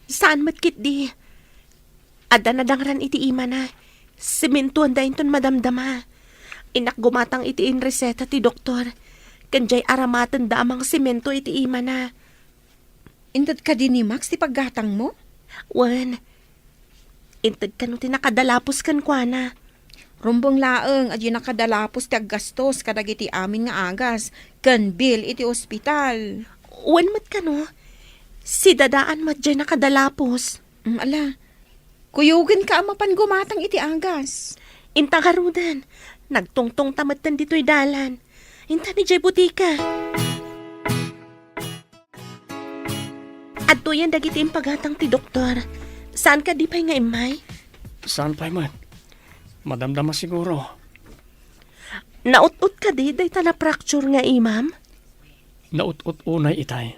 Saan matkit di? Ada na dangran iti ima na. Simentuan da inton madamdama. Inak gumatang iti in reseta ti doktor. Kanjay aramatan da amang simento iti ima na. Intad ka di ni Max ti paggatang mo? Wan, intad ka no tinakadalapos kan kwa na. Rumbong laeng adyo nakadalapos ti aggastos kadagiti amin nga agas. Kan bill iti ospital. Wan mat ka no? Si dadaan mat dyan nakadalapos. Ala, kuyugin ka amapan gumatang iti agas. Intang harudan, nagtungtong tamatan dito'y dalan. Inta ni jay butika. Adto yan dagiti impagatang ti doktor. Saan ka di pa'y nga imay? Saan pa'y man? Madamdama siguro. Naut-ut ka di, day ta na fracture nga imam? Naut-ut unay itay.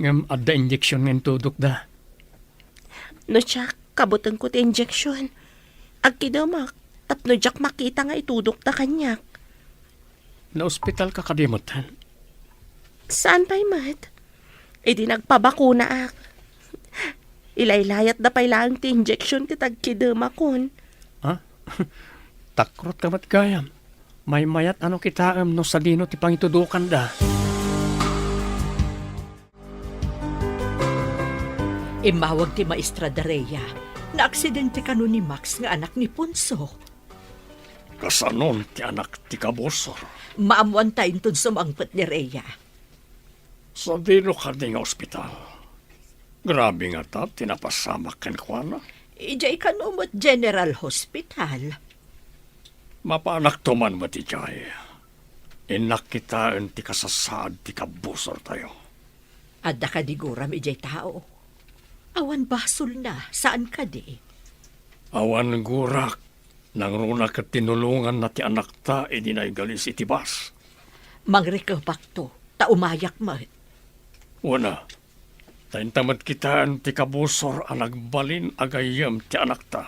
Ngam adda injection ng tudok da. No siya, kabutang ko ti injection. Agkidamak, tapno jak makita nga itudok ta kanyak. Na-ospital ka kadimutan. Saan pa'y mat? E di nagpabakuna ak. Ilaylayat da pa'y lang ti injection ti tagkidamakon. Ha? Takrot ka mat gayam. May mayat ano kitaam no sa dino ti pangitudukan da. Imawag ti Maestra Dareya na aksidente ka ni Max nga anak ni Punso. Kasanon ti anak ti kabosor. Maamuan tayo tun sumangpet ni Rhea. Sa dino ka di nga ospital. Grabe nga ta, tinapasamak ken kwa na. Ijay kanumot General Hospital. Mapanak tuman mo ti jay. Inak kitaan ti kasasad ti kabosor tayo. Adda ka diguram ijay tao. Awan basol na, saan ka di? Awan gurak, Nang runa ka tinulungan na ti anak ta, idinay galis iti bas. Mangrikabak to, ta umayak mo. Una, taintamad kitaan ti kabusor ang nagbalin agayam ti anak ta.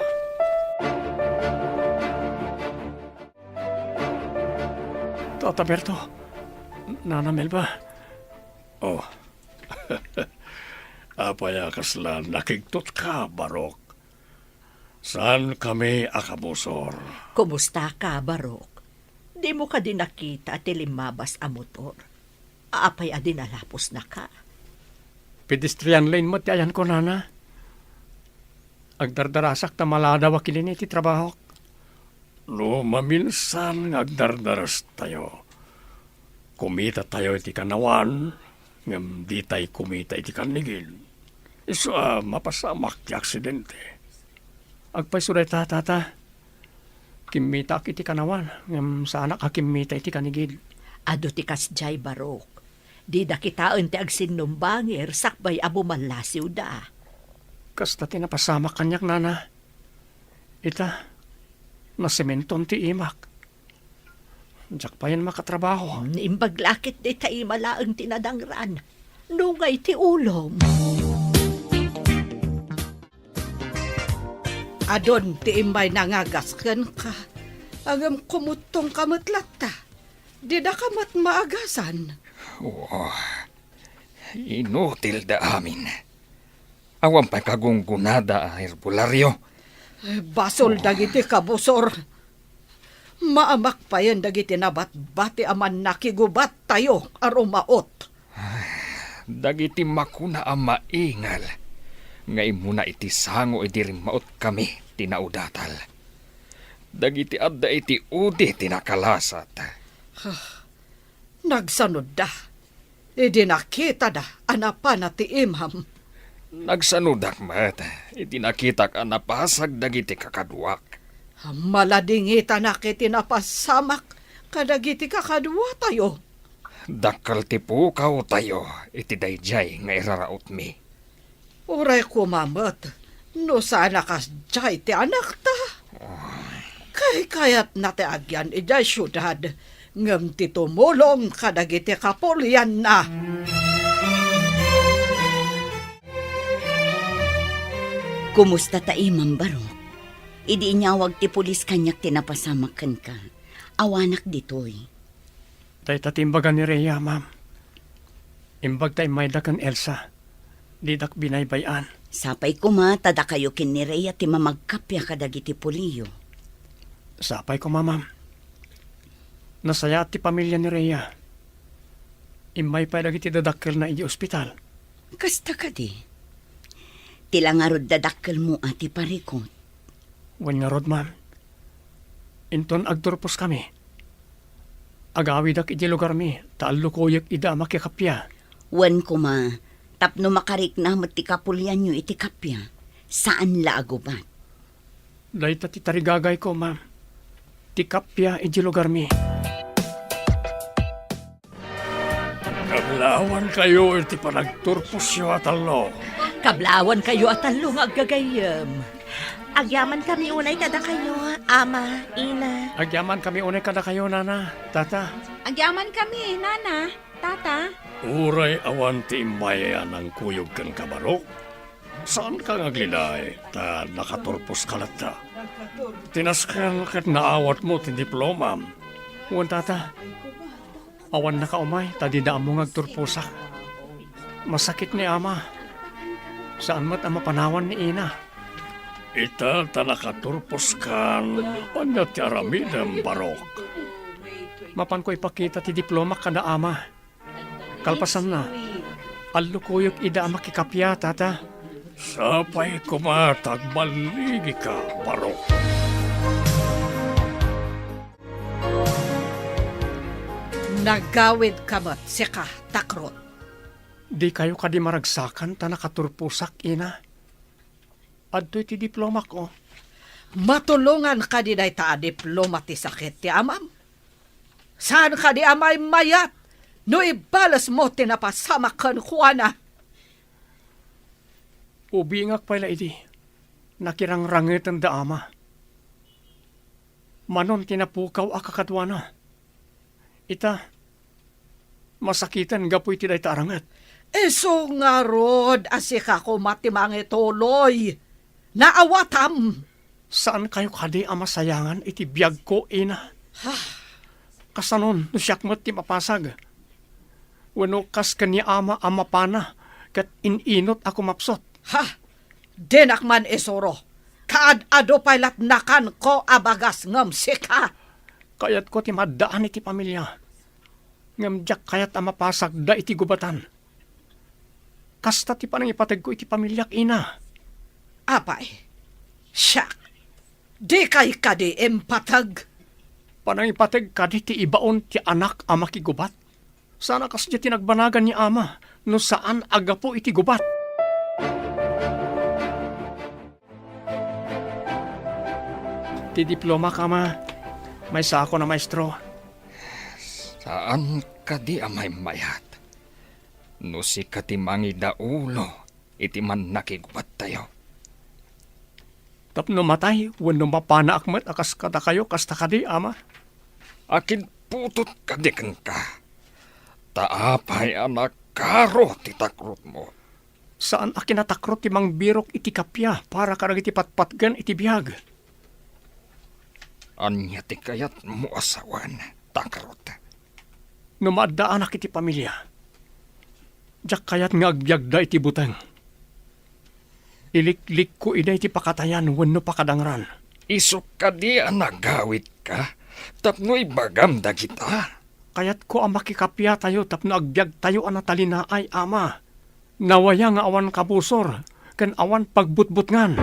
Tata Berto, Nana Melba. Oh, apaya kaslan nakigtot ka, Barok. Saan kami akabusor? Kumusta ka, Barok? Di mo ka din nakita at limabas a motor. Aapay a dinalapos na ka. Pedestrian lane mo ti ayan ko, Nana. Agdardarasak na malada wakilin iti trabaho. No, maminsan agdardaras tayo. Kumita tayo iti kanawan, ngam di tayo kumita iti kanigin. Iso mapasamak ti aksidente. Agpasuray tata, kimita iti kanawan, ngam sa anak kimita iti kanigin. Ado ti kasjay, Barok. Di da kitaan ti agsinumbangir, sakbay abo manlasiw da. Kasta tinapasamak kanyak, Nana. Ita, nasimenton ti imak. Diyak pa yan makatrabaho. Imbaglakit di tayo malaang tinadangran. Nungay ti ulom. Adon ti imbay nangagasken ka. Agam kumutong kamatlat ta. Di da kamat maagasan. Oh, inutil da amin. Awan pa kagunggunada a herbularyo. Basol dagiti kabusor. Maamak pa yan dagiti nabat-bati aman nakigubat tayo arumaot. Dagiti makuna ang maingal. Ngay muna iti sango iti rimaot kami tinaudatal. Dagiti adda iti udi tinakalasat. Nagsanod da. Idi nakita da anapa na ti imham. Nagsanudak mat, iti nakitak ang napasag dagiti kakaduak. Maladingita na kiti napasamak kadagiti kakadwa tayo. Dakal ti pukaw tayo, iti dayjay nga iraraot mi. Uray kumamat, no sana kasjay ti anak ta. Kayat na ti agyan ijay syudad, ngam ti tumulong kadagiti kapulyan na. Kumusta ta imam Barok? Idi inyawag ti pulis kanyak tinapasamakan ka. Awanak ditoy. Tay tatimbagan ni Rhea, ma'am. Imbag tay may dakan Elsa. Didak binaybayan. Sapay kuma, tada kayo kin ni Rhea ti mamagkapya kadagiti puliyo. Sapay ko, ma'am. Nasaya ti pamilya ni Rhea. Imay pa dagiti dadakkel na iji ospital. Kasta ka di. Tilangarod dadakkel mo ati parikot. Wan nga rod, ma'am. Inton agturpos kami. Agawidak iti lugar mi, taalukoyak ida makikapya. Wan kuma, tapno makarik na ti kapulyan nyo iti kapya. Saan la agubat? Dahil ti tarigagay ko, ma'am. Ti kapya iti lugar mi. Kablawan kayo iti panagturpos yo atalo. Kablawan kayo at talong aggagayam. Agyaman kami unay kada kayo, ama, ina. Agyaman kami unay kada kayo, Nana, Tata. Agyaman kami, Nana, Tata. Uray awan ti imayan ang kuyog kan kabarok. Saan ka ngaglilay? Ta nakaturpos ka lata. Tinaskan kat naawat mo ti diploma. Uwan, Tata. Awan na kaumay, tadidaan mo ngagturposak. Masakit ni ama. Saan mo't ang mapanawan ni ina? Ita tanakaturpos kan, anya ti aramidem, Barok. Mapan ko ipakita ti diploma kada ama. Kalpasan na, alukuyok ida makikapya, Tata. Sapay kumatag maligi ka, Barok. Nagawid kamat sika takrot. Di kayo kadi maragsakan ta nakaturpusak, ina. Adto'y ti diploma ko. Matulungan ka di day ta diploma ti sakit ti amam. Saan ka di amay mayat? No ibalas mo tinapasama kan kuana. Ubingak pala iti. Nakirang rangit ang daama. Manon tinapukaw akakadwa na. Ita, masakitan gapoy ti day tarangat. Eso nga rod, asika ko matimang ituloy. Naawatam. Saan kayo kadi ang masayangan iti biyag ko, ina? Kasanon, no siyak mo't ti mapasag. Wano kas kanya ama pana, kat ininot ako mapsot. Ha! Dinakman isuro. Kaad-ado pailat nakan ko abagas ngam sika. Kayat ko ti madaan iti pamilya. Ngamjak kayat ang mapasag da iti gubatan. Kasta ti panangipatag ko iti pamilyak, ina. Apay, siyak. Di kay kadi empatag. Panangipatag kadi ti ibaon ti anak ama kigubat. Sana kas di tinagbanagan ni ama, no saan agapo iti gubat. Ti diploma ka ma, may sako na maestro. Saan ka di amay mayat? No si katimangi daulo, iti man nakigubat tayo. Tapno matay, wano mapana akmat akas kada kayo, kasta kadi ama. Akin putot kadikan ka. Taapay anak karo titakrot mo. Saan akin natakrot ti mang birok iti kapya para karag iti patpatgan iti biyag. Anya ti kayat mo asawan, takrot. Numadaan ak iti pamilya. Diyak kayat nga agbyag da iti buteng. Iliklik ko ida iti pakatayan wano pakadangran. Isok ka di nagawit ka, tapno ibagam da kita. Kayat ko ang makikapya tayo tapno agbyag tayo anatalina ay ama. Nawaya nga awan kabusor, ken awan pagbutbutngan.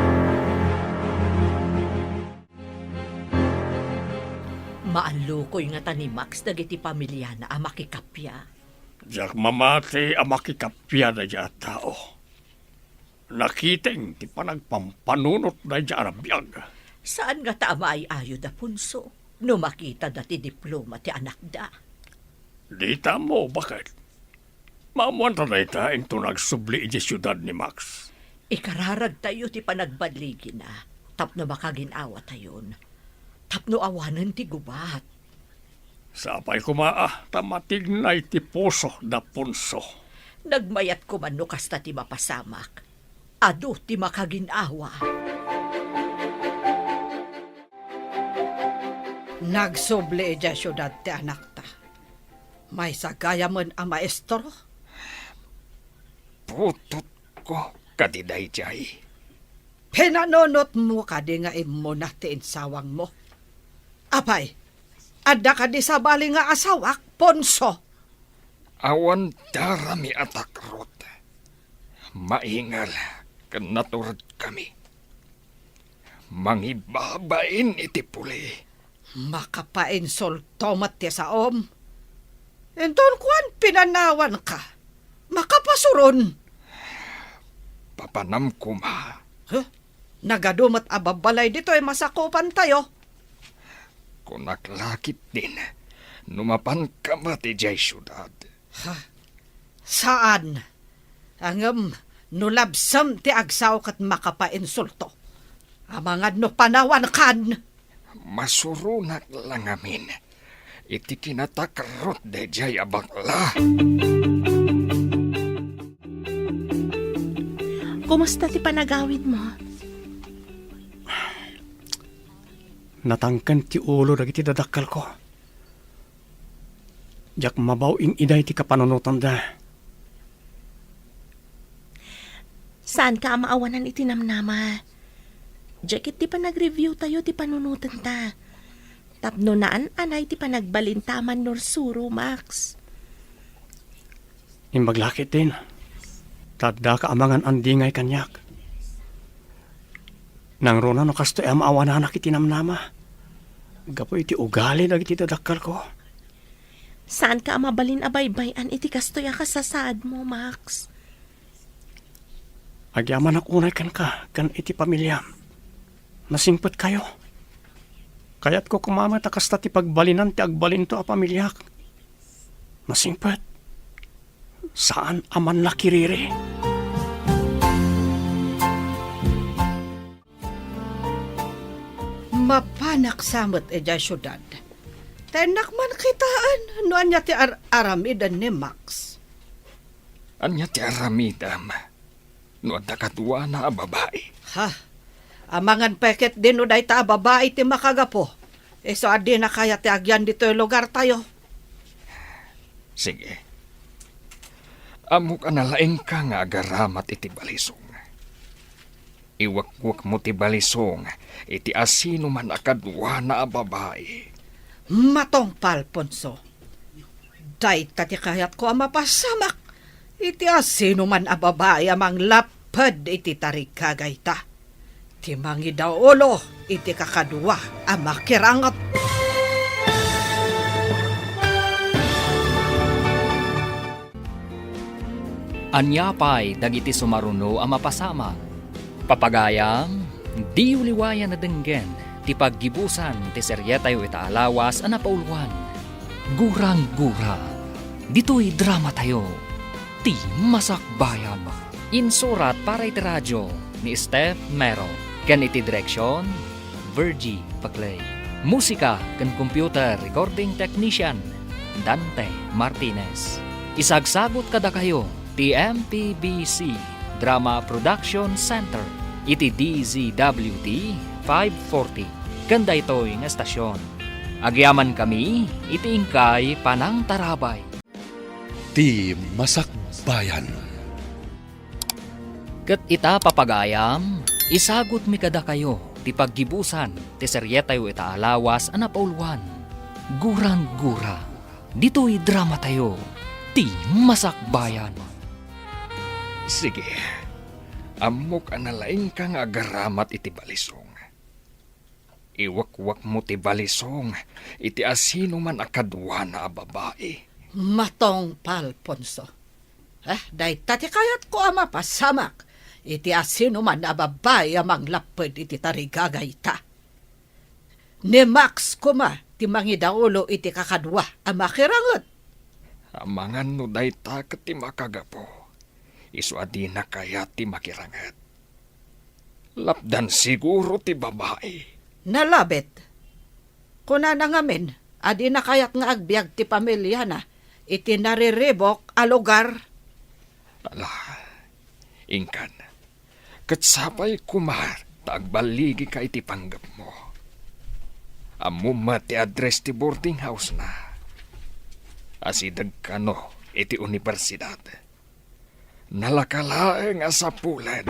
Maalukoy nga tani Max dagiti pamilya na ang makikapya. Diyak mamati ang makikapya na diya tao. Nakiteng ti panagpampanunot na diya arabiyag. Saan nga tama ay ayo da punso? No makita dati diploma ti anak da. Di mo, bakit? Mamuan tanay ta ito nagsubli iti syudad ni Max. Ikararag tayo ti panagbadligi na. Tapno makaginawa tayon. Tapno awanan ti gubat. Sapay kumaa, tamatig na iti puso da punso. Nagmayat ko man no kasta ti mapasamak. Ado ti makaginawa. Nagsuble dya syudad ti anak ta. May sagaya man ang maestro. Putot ko kadiday jay. Pinanonot mo kadi nga imo na ti insawang mo. Apay, adda kadi sa bali nga asawak, Ponso. Awan darami atakrot. Maingal kan naturad kami. Mangibabain iti puli. Makapainsul tomat ti saom. Enton kuan pinanawan ka. Makapasuron. Papanam ko ma. Huh? Nagadumat ababalay dito ay masakupan tayo. Kunaklakit din. Numapan ka mati jay syudad. Saan? Angam, nulabsam ti agsaw kat makapainsulto. Amangad no panawan kan. Masurunak lang amin. Iti kinatakrot de jay abakla. Kumusta ti panagawid mo? Natangkan ti ulo dagiti dadakkel ko. Jak mabaw ing iday ti kapanunutan da. Saan ka maawanan iti namnama? Jakit ti pa nag-review tayo ti panunutan ta. Tapno naan anay ti pa nagbalintaman nor suro, Max. Imbaglakit din. Tadda ka amangan andingay kanyak. Nang rona no kasto am awanan iti namnama. Gapo iti ugali dagiti dadakkel ko. Saan ka mabalin abaybayan iti kastoy kasasaad mo, Max? Agyaman akunay kan ka, kan iti pamilya. Nasingpet kayo. Kayat ko kumamat akasta ti pagbalinan ti agbalin to a pamilyak. Nasingpet. Saan aman nakiriri? mapanak samot ejay syudad. Tenak man kitaan, no anya ti aramidan ni Max. Anya ti aramidam. No adda kadua na a babae. Ha, amangan peket din no day ta babae ti makagapo. So adi na kaya ti agyan dito yung lugar tayo. Sige. Amok analaing ka nga agaramat iti balisong. Iwakwak mo ti balisong, iti asino man akadwa na a babae. Matong Palponso. Day tati kayat ko ang mapasamak. Iti asino man a babae amang lapad iti tarikagay ta. Timangi daw ulo, iti kakadwa ang makirangat. Anyapay dagiti sumaruno ang mapasama. Papagayam, di uliwayan na denggen, ti paggibusan ti seryetayo itaalawas ang napauluan. Gurang-gura, dito'y drama tayo, ti masakbayam. Insurat para iti radyo ni Steph Mero, ken iti direksyon, Virgie Paclay. Musika ken computer recording technician, Dante Martinez. Isagsagot kada kayo, ti MPBC Drama Production Center, iti DZWT 540. Ganda ito'y nga estasyon. Agyaman kami, iti ingkay Panang Tarabay. Ti Masakbayan. Ket ita papagayam, isagot mi kada kayo, ti paggibusan, ti seryetayo itaalawas ang napauluan. Gurang-gura, dito'y drama tayo, ti Masakbayan. Sige. Amok analaing ka nga agaramat iti balisong. Iwakwak mo ti balisong, iti asino man akadwa na a babae. Matong Palponso. Day tati kayat ko ang mapasamak. Iti asino man a babae amang lapad iti tarigagay ta. Ni Max kuma, ti mangidaulo iti kakadwa ang makirangat. Amangan no day ta ket ti makagapo. Isu adi na kaya ti makirangat. Lapdan siguro ti babae. Nalabit. Kuna na ngamin, adi na kayat nga agbyag ti pamilya na, iti nariribok a lugar. Ala, ingkan. Katsapay kumar, tagbaligi ka iti panggap mo. Amuma ti address ti boarding house na. Asidag ka no, iti universidad. Nalakalaeng asapulan.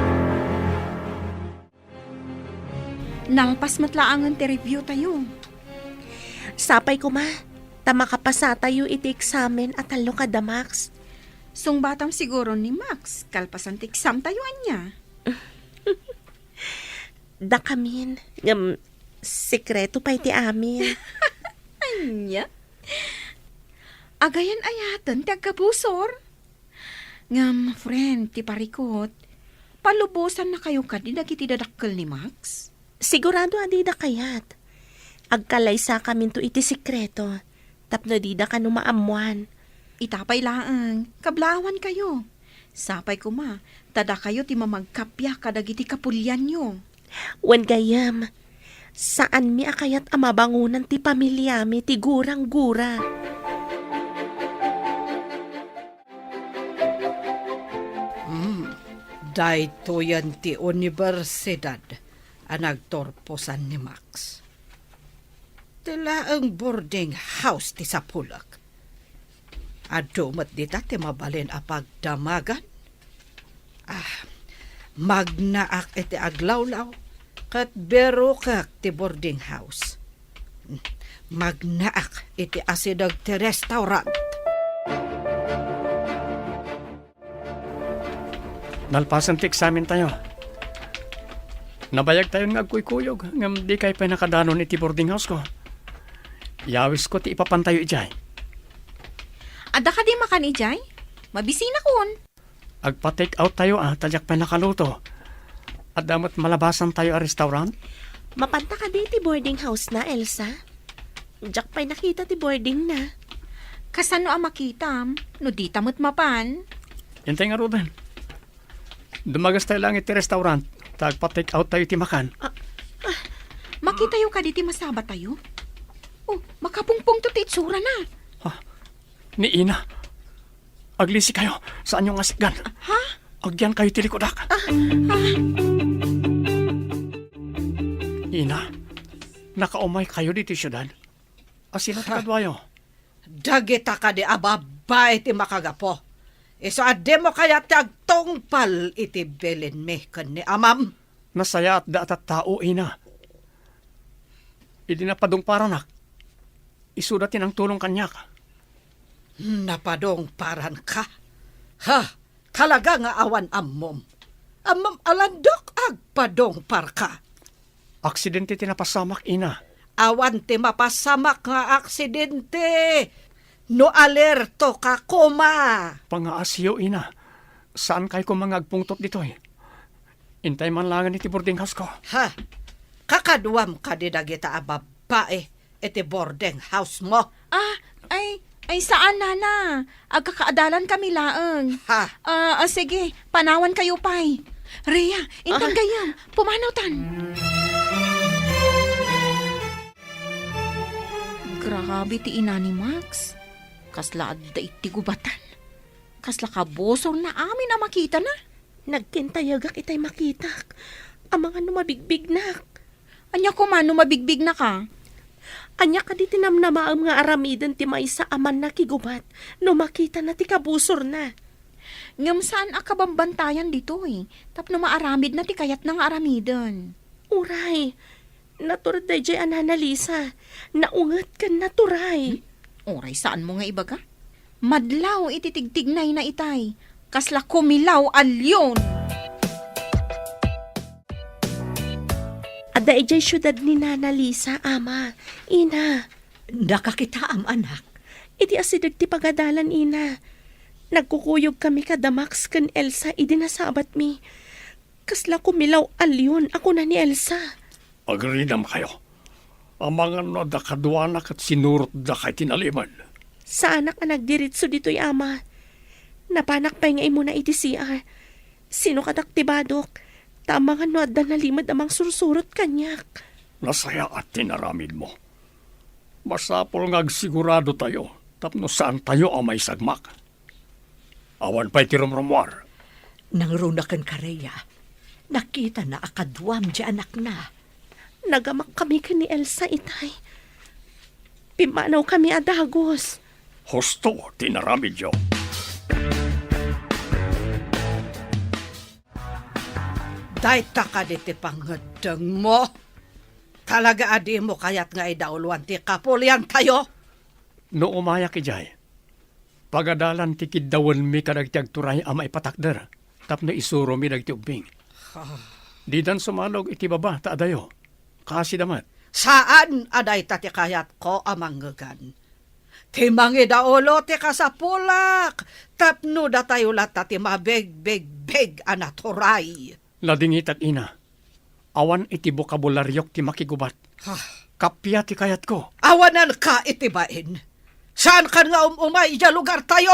Nalpas matlaang ti review tayo. Sapay ko ma, tama kapasa tayo iti eksamen at talo ka da Max. Sungbatam siguro ni Max, kalpasan ti exam tayo anya. Da kamin, sekreto pa iti amin. Anya? Agayan ayatan ti agkabusor. Ngam, friend, ti parikot, palubusan na kayo ka di dagiti dadakkel ni Max? Sigurado adi da kayat. Agkalaysa kamin to iti sekreto, tapno di da ka numaamuan. Itapay laang, kablawan kayo. Sapay ko ma, tada kayo ti mamagkapya kadagiti kapulyan nyo. Wan gayam, saan mi akayat amabangunan ti pamilya mi ti gurang-gura. Dayto yan ti universidad ang nagtorposan ni Max. Tila ang boarding house ti Sapulak. Adumat dita ti mabalin a pagdamagan. Magnaak iti aglawlaw kat berukak ti boarding house. Magnaak iti asidag ti restaurant. Nalpasan ti eksamen tayo. Nabayag tayo nga agkuykuyog, ngam di kay pa nakadanon iti boarding house ko. Yawis ko ti ipapantayo ijay. Ada ka di makan ijay? Mabisina kun. Agpa-take out tayo tadyak pa nakaluto. At damat malabasan tayo a restaurant. Mapanta ka di ti boarding house na, Elsa? Diyak pa'y nakita ti boarding na. Kasano ang makitam? No di tamot mapan. Yantay nga Ruben. Dumagas tayo lang iti restaurant. Tagpa-take out tayo iti makan. makita yung kaditi masaba tayo. Oh, makapungpong to ti itsura na. Ni Ina. Aglisi kayo sa anyong asikgan. Ha? Agyan kayo tilikodak. Ina, nakaumay kayo dito syudad. Asino takadwayo. Dagita ka di ababay ti makagapo. Iso ade mo kaya ti agtongpal iti belin me kan ni amam. Nasaya at daat at tao, Ina. Idi na padungparan nak. Isudatin ang tulong kanyak. Napadong paran ka. Ha, talaga nga awan ammom. Ammom alandok agpadong par ka. Aksidente tinapasamak, Ina. Awan ti mapasamak nga aksidente. No alerto ka kuma. Pangaasiyo, Ina. Saan kayo kung mga agpungtot dito eh? Intay man langan iti boarding house ko. Ha, kakaduam ka di dagita ababae iti boarding house mo. Ay saan nana? Agkakaadalan kami laeng. Ha, Sige, panawan kayo pay. Rhea, intang gayam, pumanaw tan. Grabe ti ina ni Max. Kasla da iti gubatan. Kasla kabosor na amin na makita na. Nagkintayagak itay makitak. Ang mga numabigbig nak. Anya ko man, mabigbig na ka. Anya ka di tinamnamaam nga aramidan ti may sa aman na kigubat. No makita na ti kabusor na. Ngam saan akabambantayan dito eh. Tapno maaramid na ti kayat ng aramidan. Uray, naturad da jay anana Lisa. Naungat ka naturay. Oray, saan mo nga ibaga? Madlaw ititigtignay na itay. Kasla kumilaw alyon. Ada ijay syudad ni Nana Lisa, ama. Ina, Nakakitaam, anak. iti asidag ti pagadalan, ina. Nagkukuyog kami kada Max kan Elsa, idi nasabat mi. Kasla kumilaw alyon, ako na ni Elsa. Agrinam kayo. Ang mga da kadwanak at sinurot da kay tinaliman. Sa anak na nagdiritso dito'y ama. Napanak pa nga imo na iti CR. Sino kadaktibadok? Tama nga no adda nalimad amang sursurot kanyak. Nasaya at tinaramid mo. Masapol nga sigurado tayo. Tapno saan tayo ang may sagmak. Awan pa'y tirumrumwar. Nang runakan ka, Rhea. Nakita na akadwam di anak na. Nagamak kami ka ni Elsa itay. Pimanaw kami adagos. Husto, tinaramid yo. Dayta ka di ti pangadang mo. Talaga adi mo kayat nga idauluan ti kapulyan tayo. No umaya kijay. Pagadalan ti kiddawan mi kadagtiag turay ama ipatakder. Tapno isuro mi dagti ubing. Di dan sumalog iti baba taadayo. Kasi damat. Saan aday ta ti kayat ko amanggagan? Ti mangidaulo ti kasapulak. Tapno da tayo lata ti mabeg-beg-beg anaturay. Lading itak ina. Awan iti bokabularyok ti makigubat. Kapya ti kayat ko. Awanan ka itibain. Saan ka nga umay iya lugar tayo?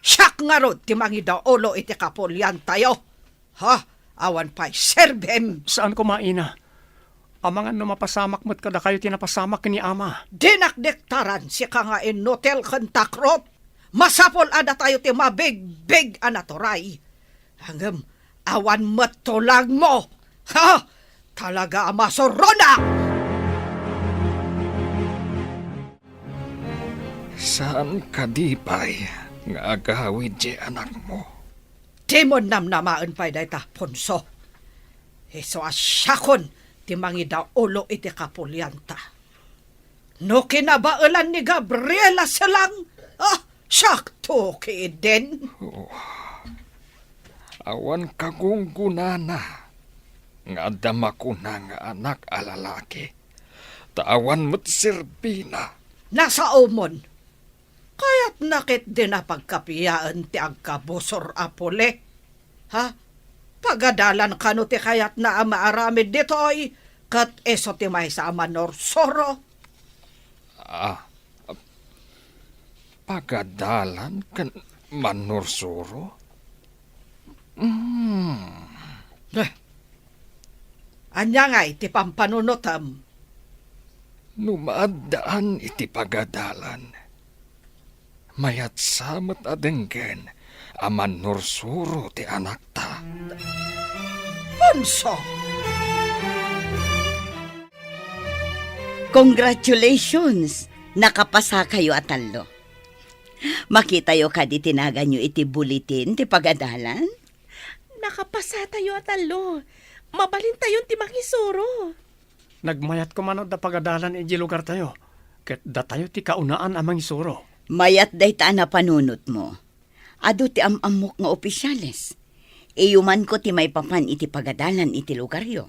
Siyak nga rod ti mangidaulo iti kapulyan tayo. Ha? Awan pa'y serbem. Saan ko maina? Amangan no mapasamak mo't kada kayo tinapasamak ni ama. Dinakdektaran si ka nga inotel kantakrop. Masapol ada tayo ti mabig-big anaturay. Hanggang awan matulag mo. Ha? Talaga amasorona! Saan ka di pa'y nga agawid di anak mo? Timon namnamaan pa'y dayta, Ponso. Iso asyakon, ti mangida ulo iti kapulyanta. No kinabaalan ni Gabriela salang, syakto kiiden. Awan kagunggunana. Nga dama ko na nga anak alalaki. Tawan mo't sirbina. Nasa umon. Kaya't nakit din na pagkapiyaan ti agkabusor apole. Ha? Pagadalan ka no ti kayat na maaramid ditoy, kat eso ti may sa amanor soro. Pagadalan kan manursuro? Anya nga iti pampanunutam. Numaddaan iti pagadalan. Mayat samet adenggen aman nursuro ti anak ta. Ponso! Congratulations! Nakapasa kayo atalo. Makita yo kadi tinagan nyo iti bulitin ti pagadalan? Nakapasa tayo at alo. Mabalin tayo ti mangisuro. Nagmayat ko manod da pagadalan iji lugar tayo. Ket da tayo ti kaunaan amang isuro. Mayat day ta na panunot mo. Ado ti amamok nga opisyales. Iyuman ko ti may papan iti pagadalan iti lugaryo.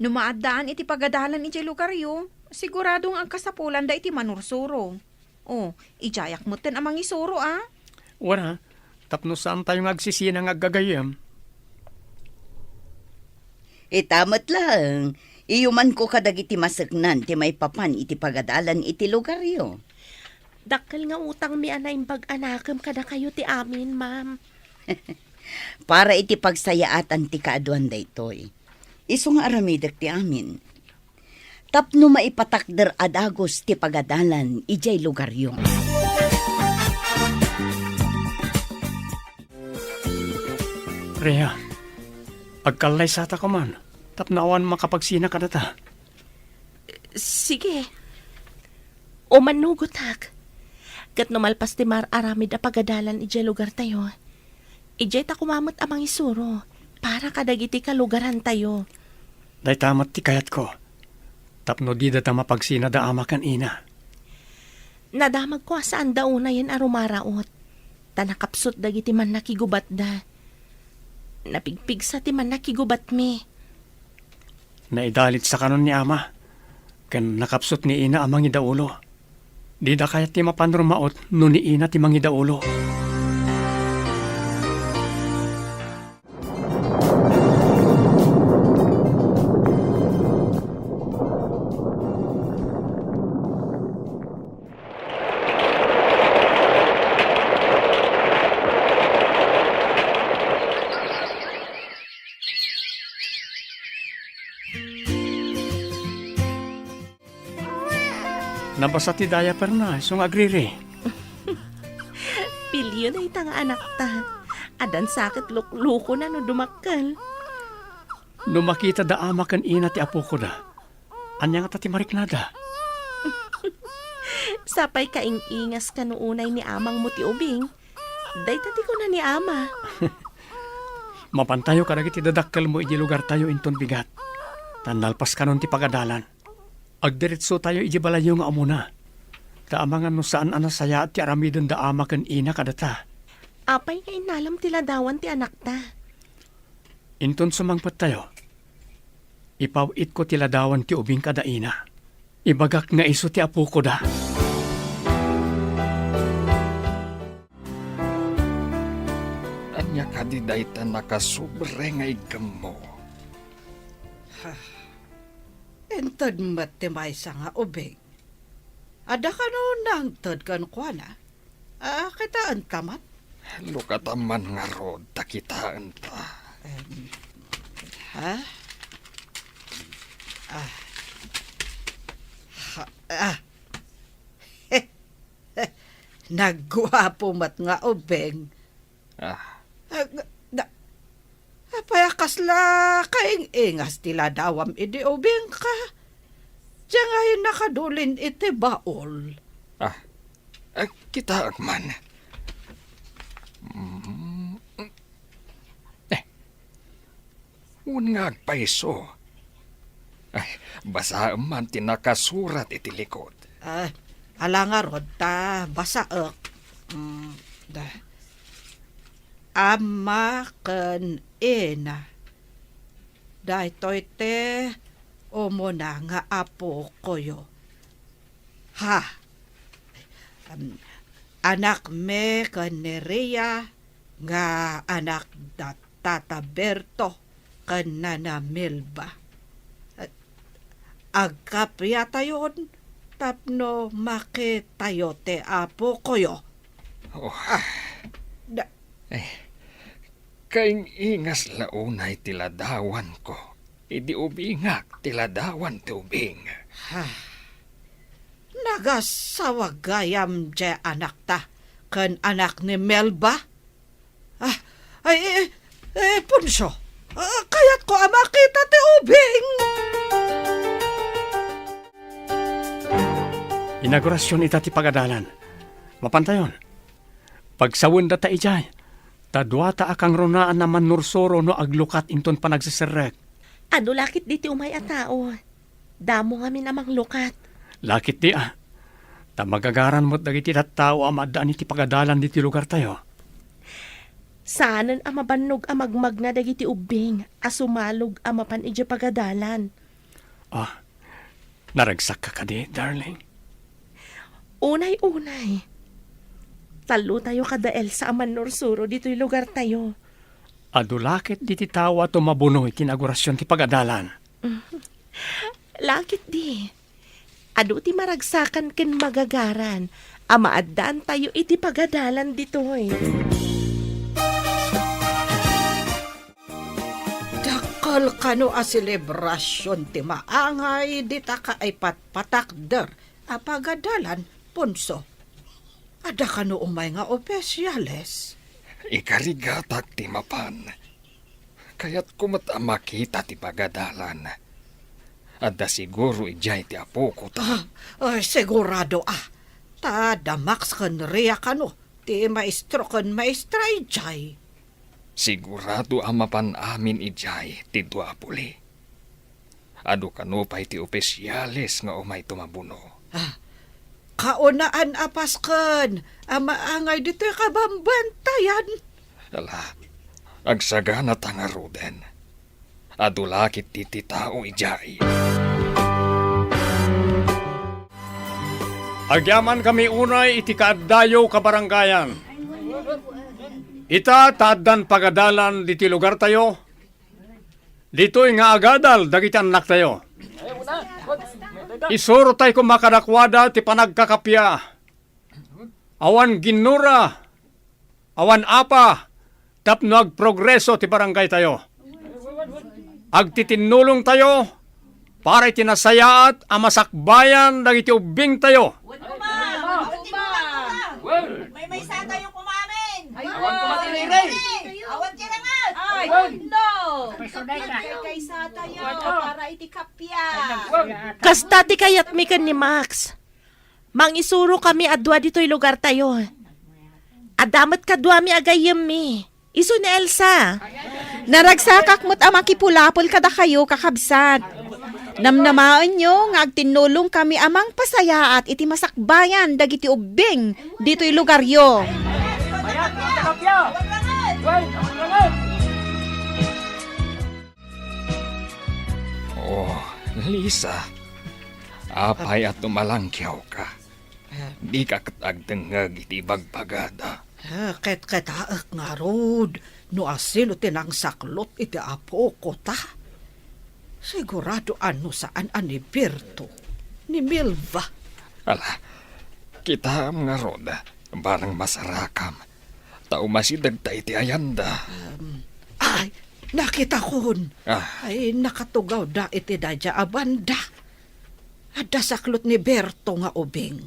Numaadaan iti pagadalan iti lugaryo, siguradong ang kasapulan da iti manursuro. Oh, ijayak mo ten amang isuro ah. Wala, tapno saan tayo ngagsisina nga gagayam. Itamat lang. Iyuman ko kadag iti masagnan ti may papan iti pagadalan iti lugaryo. Dakkel nga utang mi anay pag-anakam kada kayo ti amin, ma'am. Para iti pagsayaatan ti kaaduan daytoy. Isu nga aramidek ti amin. Tapno maipatakder adagos ti pagadalan ijay lugaryo. Rhea, agkalay sata ko man. Tapnawan makapagsina ka data. Sige. O manugot hak. Kat numalpas ti mar aramid a pagadalan ijay lugar tayo. Ijay ta kumamot amang isuro. Para kadagiti kalugaran tayo. Day tamat ti kayat ko. Tapno di data mapagsina da amakan ina. Nadamag ko saan dauna yan arumaraot. Tanakapsot dagiti man nakigubat da. Napigpig sa ti man nakigubat mi. Naidalit sa kanon ni ama. Ken nakapsot ni ina amang idaulo. Di da kayat ti mapanrumaot no ni ina ti mangidaulo. Nabasa ti diaper na, isong agriri. Pilyo na itang anak ta. Adan sakit lukluko na no dumakal. No makita da amakan ina ti apo ko da. Anya nga ti mariknada. Sapay kaing-ingas ka noonay ni amang mo ti ubing. Day tati ko na ni ama. Mapantayo ka ti dadakkel mo iji lugar tayo inton bigat. Tandalpas kanon ti pagadalan. Agdiritso tayo iji balayo nga amuna. Taamangan no saan anasaya at ti aramidon da amakan ina kadata. Apay nga inalam tila dawan ti anak ta. Inton sumangpat tayo. Ipawit ko tila dawan ti ubing kada ina. Ibagak nga iso ti apo ko da. Anya kadiday ta nakasubre nga igam mo. Entod matimay sa nga ubing. Ada ka no nang tod kan kwa na. Kitaan tamat. Lukataman nga rod takitaan ta. Ha? Nagguwapo mat nga ubeng. Payakas la kaing ingas tila dawam idi ubeng ka. Diyan ngayon nakadulin iti baol. Kita agman. Nga agpaiso. Basa man tinakasurat iti likod. Ala nga rod ta basaek. Ama ken ina. Daytoy te umuna nga apo koyo. Ha. Anak me ken ni Rhea nga anak da Tata Berto ken Nana Milba. Agkapya tayon tapno makitayo te apo koyo. Kaing ingas launay tiladawan ko. Idi ubingak tiladawan ti ubing. Nagasawagayam je anak ta, kan anak ni Melba. Punso, kayat ko makita ti ubing. Inaugurasyon ita ti pagadalan. Mapantayon. Pagsawon da ta ijay. Tadwa ta akang runaan naman nursoro no aglukat inton panagsiserek. Ano lakit diti umay a tao? Damo nga namang lukat. Lakit di Ta magagaran mo't dagiti tattao amadaan iti pagadalan diti lugar tayo. Saanan ang mabannog ang magmag na dagiti ubing, asumalog ang mapan iti pagadalan. Naragsak ka kadi, darling. Unay-unay. Talo tayo kada Elsa aman nursuro dito'y lugar tayo. Adulakit diti tawa tumabunoy kinagurasyon ti pagadalan. Lakit di. Ado ti maragsakan ken magagaran. Amaadaan tayo iti pagadalan dito'y. Dakal kano a selebrasyon ti maangay dita ka ay patpatakder a pagadalan, Punso. Ada kano umay nga opesyales. Ikarigatak ti mapan. Kaya't kumat makita ti pagadalan. Adda siguro ijay ti apo ko ta. Sigurado Tadamaks kan riya kano, ti maestro kan maestra ijay. Sigurado ang mapan amin ijay ti duapuli. Ado kano pa'y ti opesyales nga umay tumabuno. Kaunaan apas kan, amaangay dito kabambantayan. Ala, agsagana tanga roden. Ado lakit ti tao ijay. Agyaman kami unay iti kaaddayo kabaranggayan. Ita taadan pagadalan diti lugar tayo. Dito'y nga agadal dagiti anak tayo. Isuro tayo kung makadakwada ti panagkakapya. Awan ginura. Awan apa. Tapno agprogreso ti barangay tayo. Agtitinulong tayo para itinasayaat ang masakbayan dagiti ubing tayo. May sa tayo kumamin! Awan kumatin! Awan tirangat! Ay, no! Kaysa tayo para itikapya. Kasta ti kayat mi kan ni Max. Mangisuro kami adwa dito'y lugar tayo. Adamat kadwa mi agayem mi. Iso ni Elsa. Naragsakak mo't amakipulapol kada kayo kakabsat. Namnamaan nyo nga agtinulong kami amang pasaya at iti masakbayan dagiti ubing dito'y lugar yo. Oh, Lisa. Apay at tumalangkyaw ka. Di ka katagdengag iti bagbagada. Ket-ketaak nga rod, no asin tinang saklot iti apo ko ta. Sigurado ano saan ani Berto, ni Milva. Ala, kita nga roda, barang masarakam. Tao masidag ta iti ayanda. Ay, nakita kon. Ay, nakatugaw da iti dadya abanda. Ada saklot ni Berto nga ubing.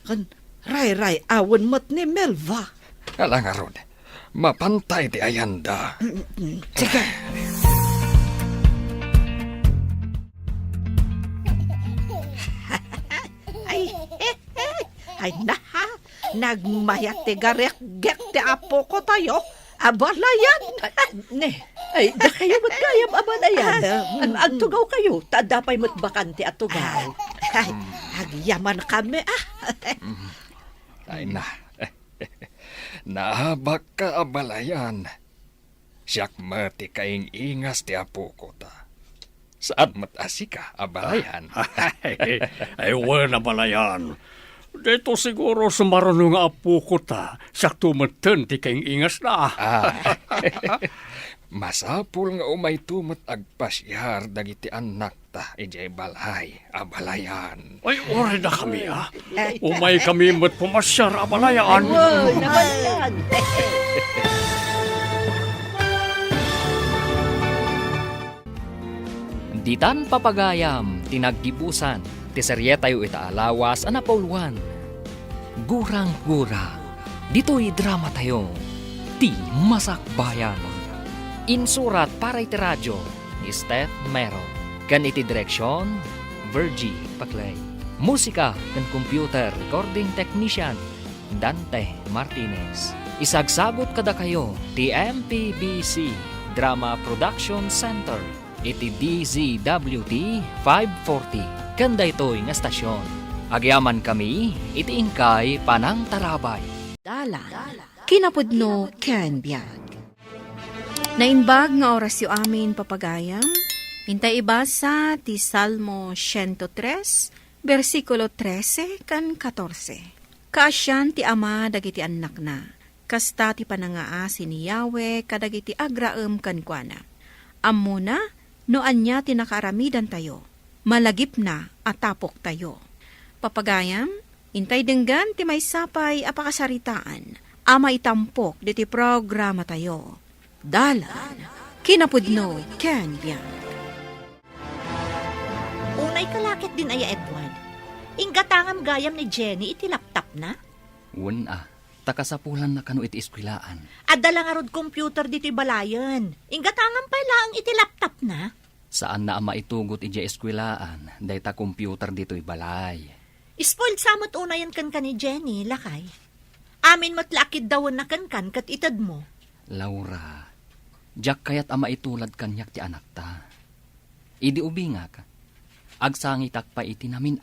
Kan, ray-ray awan mat ni Milva. Ala nga roda, mapantay iti ayanda. Sige. Ay naha, nagmayat ti garek-gek ti apo ko tayo. Abalayan. Ay, da kayo matgayam abalayan. Agtugaw kayo, tadapay mo't bakante at tugaw. Ay, agyaman kami Ay na, nahabak ka abalayan. Siyak mati kaing ingas ti apo ko ta. Saan matasi ka abalayan? Ay, wala balayan. Dito siguro sumarunong nga apo ko ta. Siyak tumatan ti kaing ingas na. Masapul nga umay tumat agpasyar dagiti anak ta ijay balay abalayan. Ay, oray na kami Umay kami mat pumasyar abalayan. Ay, nabalayan. Ditan papagayam, tinaggibusan, ti serye tayo itaalawas, anapawluan. Gurang-gura, dito'y drama tayo, ti masakbayan. Insurat para iti radyo, ni Steph Mero. Kan iti direksyon, Virgie Paclay. Musika kan computer recording technician, Dante Martinez. Isagsagot kada kayo, ti MPBC Drama Production Center. Iti DZWT 540. Kanda ito'y nga stasyon. Agyaman kami, iti ingkay panang tarabay. Dala, kinapudno ken biag. Nainbag nga oras yu amin papagayam, hintay ibasa ti Salmo 103, versikulo 13 kan 14. Kaasyan ti ama dagiti anak na, kasta ti panangaasi ni Yahweh kadagiti agraem kankwana. Ammo na, no anya ti nakaaramidan tayo, malagip na atapok tayo. Papagayam, intay denggan ti may sapay apakasaritaan, ama itampok diti programa tayo. Dala, kinapudno, ken biyan. Unay kalakit din aya Edward. Inggatangam gayam ni Jenny iti laptop na. Takasapulan na kano iti eskwilaan. Adala nga rod computer dito balayan. Inggatangam pa lang iti laptop na. Saan na ama itugot iti eskwilaan, dahil ta computer dito'y balay. Spoiled samot unayan kan ni Jenny, lakay. Amin matlakid dawon na kan kat itad mo. Laura, jak kayat ama itulad kanyak ti anak ta. Idi ubinga ka. Agsangitak pa iti namin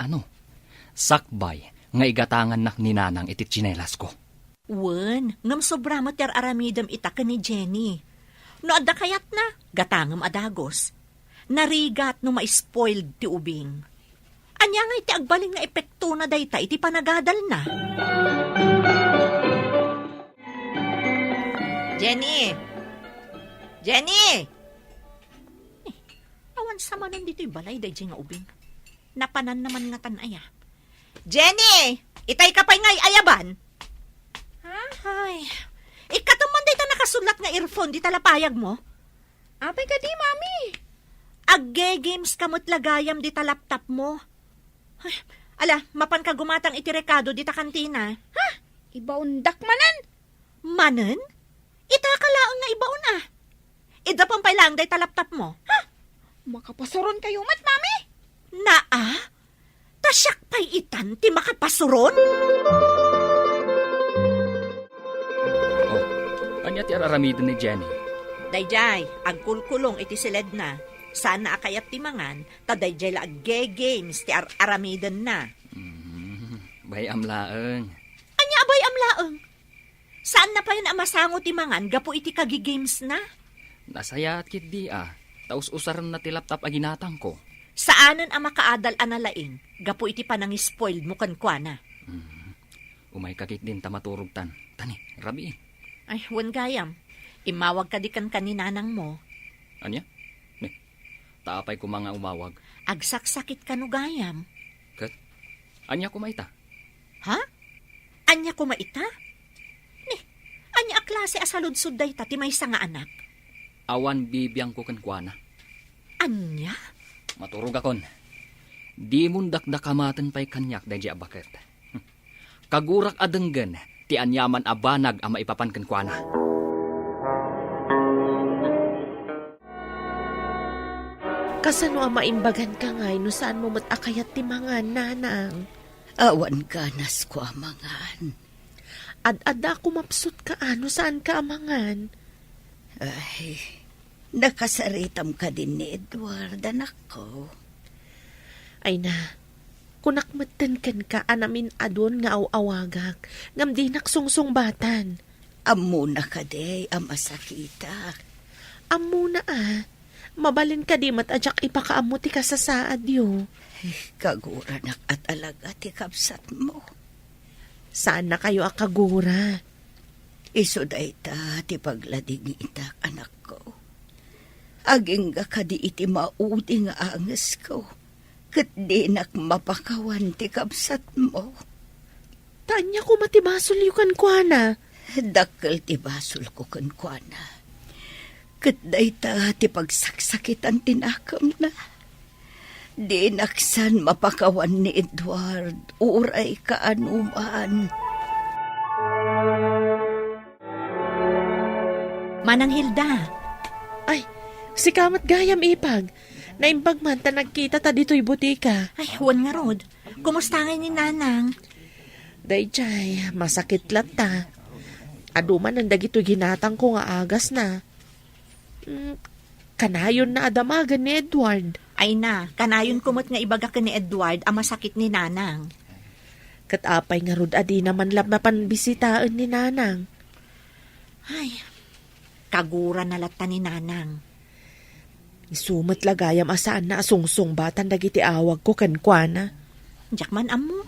sakbay nga igatangan nak ninanang iti tsinelas ko. Wen, ngam sobra mater aramidam ita ni Jenny. No adda kayat na, gatangam adagos. Narigat no ma-spoiled ti ubing. Anya nga iti agbaling nga epekto na dayta iti panagadal na. Jenny! Jenny! Awan sama nun dito'y balay day nga ubing. Napanan naman nga tanaya. Jenny! Itay ka pa'y ngay ayaban? Ha? Ay, ikatuman day ta nakasulat nga earphone di talapayag mo? Apay ka di, mami. Agge-games kamot lagayam di ta laptop mo. Ay, ala, mapan ka gumatang iti rekado di ta kantina. Ha? Ibaundak manan. Manan? Itakalaang nga ibaon ah. Ida pampay lang day ta laptop mo. Ha? Makapasuron kayo mat, mami. Naa? Tasyak pa'y itan ti makapasuron? Anya ti araramidin ni Jenny. Dayjay, agkulkulong iti siled na. Saan na akayat ti mangan, ta dayjay la agge-games ti aramidan na. Bay amlaeng. Anya abay amlaeng? Saan na pa yun amasango ti mangan, gapo iti kagi-games na? Nasayat kit di taus usaran na ti laptop aginatang ko. Saanan ang makaadal analaing, gapo iti panang-spoiled mo kankwana. Umay kakit din tamaturog tan. Tani, rabiin. Ay, wan gayam. Imawag ka di kan kaninanang mo. Anya? Taapay ko mga umawag. Agsaksakit ka no gayam. Kat? Anya kumaita? Ha? Anya kumaita? Anya aklase asaludsud day ta ti may nga anak. Awan bibiyang ko kankwana. Anya? Maturog akon. Di mundak kamatan pa'y kanyak day bakit. Kagurak adenggen ti anyaman abanag ang maipapan kankwana. Kasano ang maimbagan ka ngay no saan mo matakayat ti mga nanang? Awan ganas ko amangan. Ad-ada kumapsot ka ano saan ka amangan? Ay, nakasaritam ka din ni Edward, anak ko. Ay na, kunakmatan kan ka anamin adon nga awawagak, ngam di naksungsong batan. Amo na ka day, amasakita. Amo na mabalin ka di matadyak ipakaamo ti kasasaad yo. Kaguranak at alaga ti kapsat mo. Saan na kayo akagura? Iso day ta ti pagladig itak anak ko. Aging ka di iti maudi nga anges ko. Kat di nak mapakawan ti kapsat mo. Tanya ko matibasol yukan kwa na. Dakkel ti basol ko kan kwa na. Kat day ta ti pagsaksakitan tinakam na. Di naksan mapakawan ni Edward. Uray kaanuman. Manang Hilda, Ay, si kamat gayam ipag. Naimbag man ta nagkita ta dito'y butika. ay, huwan nga rod. Kumusta nga ni Nanang? Dayjay, masakit lat ta. Aduman ang dagito'y ginatang ko nga agas na. Kanayon na adamagan ni Edward. Ay na, kanayon kumot nga ibaga ka ni Edward ang masakit ni Nanang. Katapay nga rod adi naman lab mapanbisitaan ni Nanang. Ay, kagura na lata ni Nanang. Isumat lagayam asaan na asungsong batan dagiti awag ko kankwana. Jakman amo,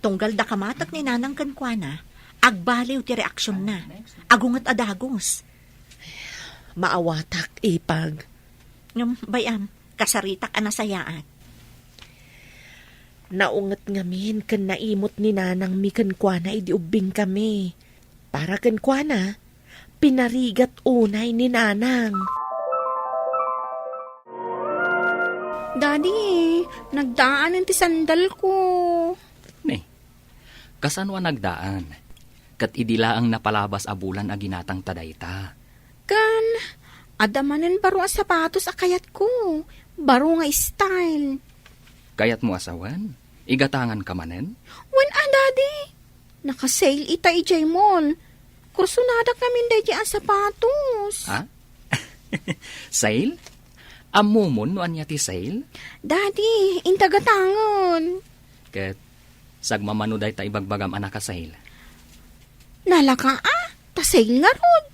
tunggal da kamatak ni Nanang kankwana, agbaliw ti reaksyon na, agungat adagos. Maawatak ipag. Bayam, kasaritak anasayaan. Naungat ngamin kan naimot ni Nanang mi kankwana idi ubing kami. Para kankwana, pinarigat unay ni Nanang. Daddy, nagdaanan ti sandal ko. Ni, kasanwa nagdaan. Kat idila ang napalabas a bulan a ginatang tadayta. Kan, adamanan baro ang sapatos akayat ko. Baro nga style. Kayat mo asawan? Igatangan ka manen? Wan Daddy. Naka-sale ita ijay mall. Kursunadak namin dahi ang sapatos. Ha? Sale? Amumon no anya ti sale? Daddy, intagatangon. Kat sagmamano day ta ibagbagam anak ka sale. Nalaka ta sale nga rod.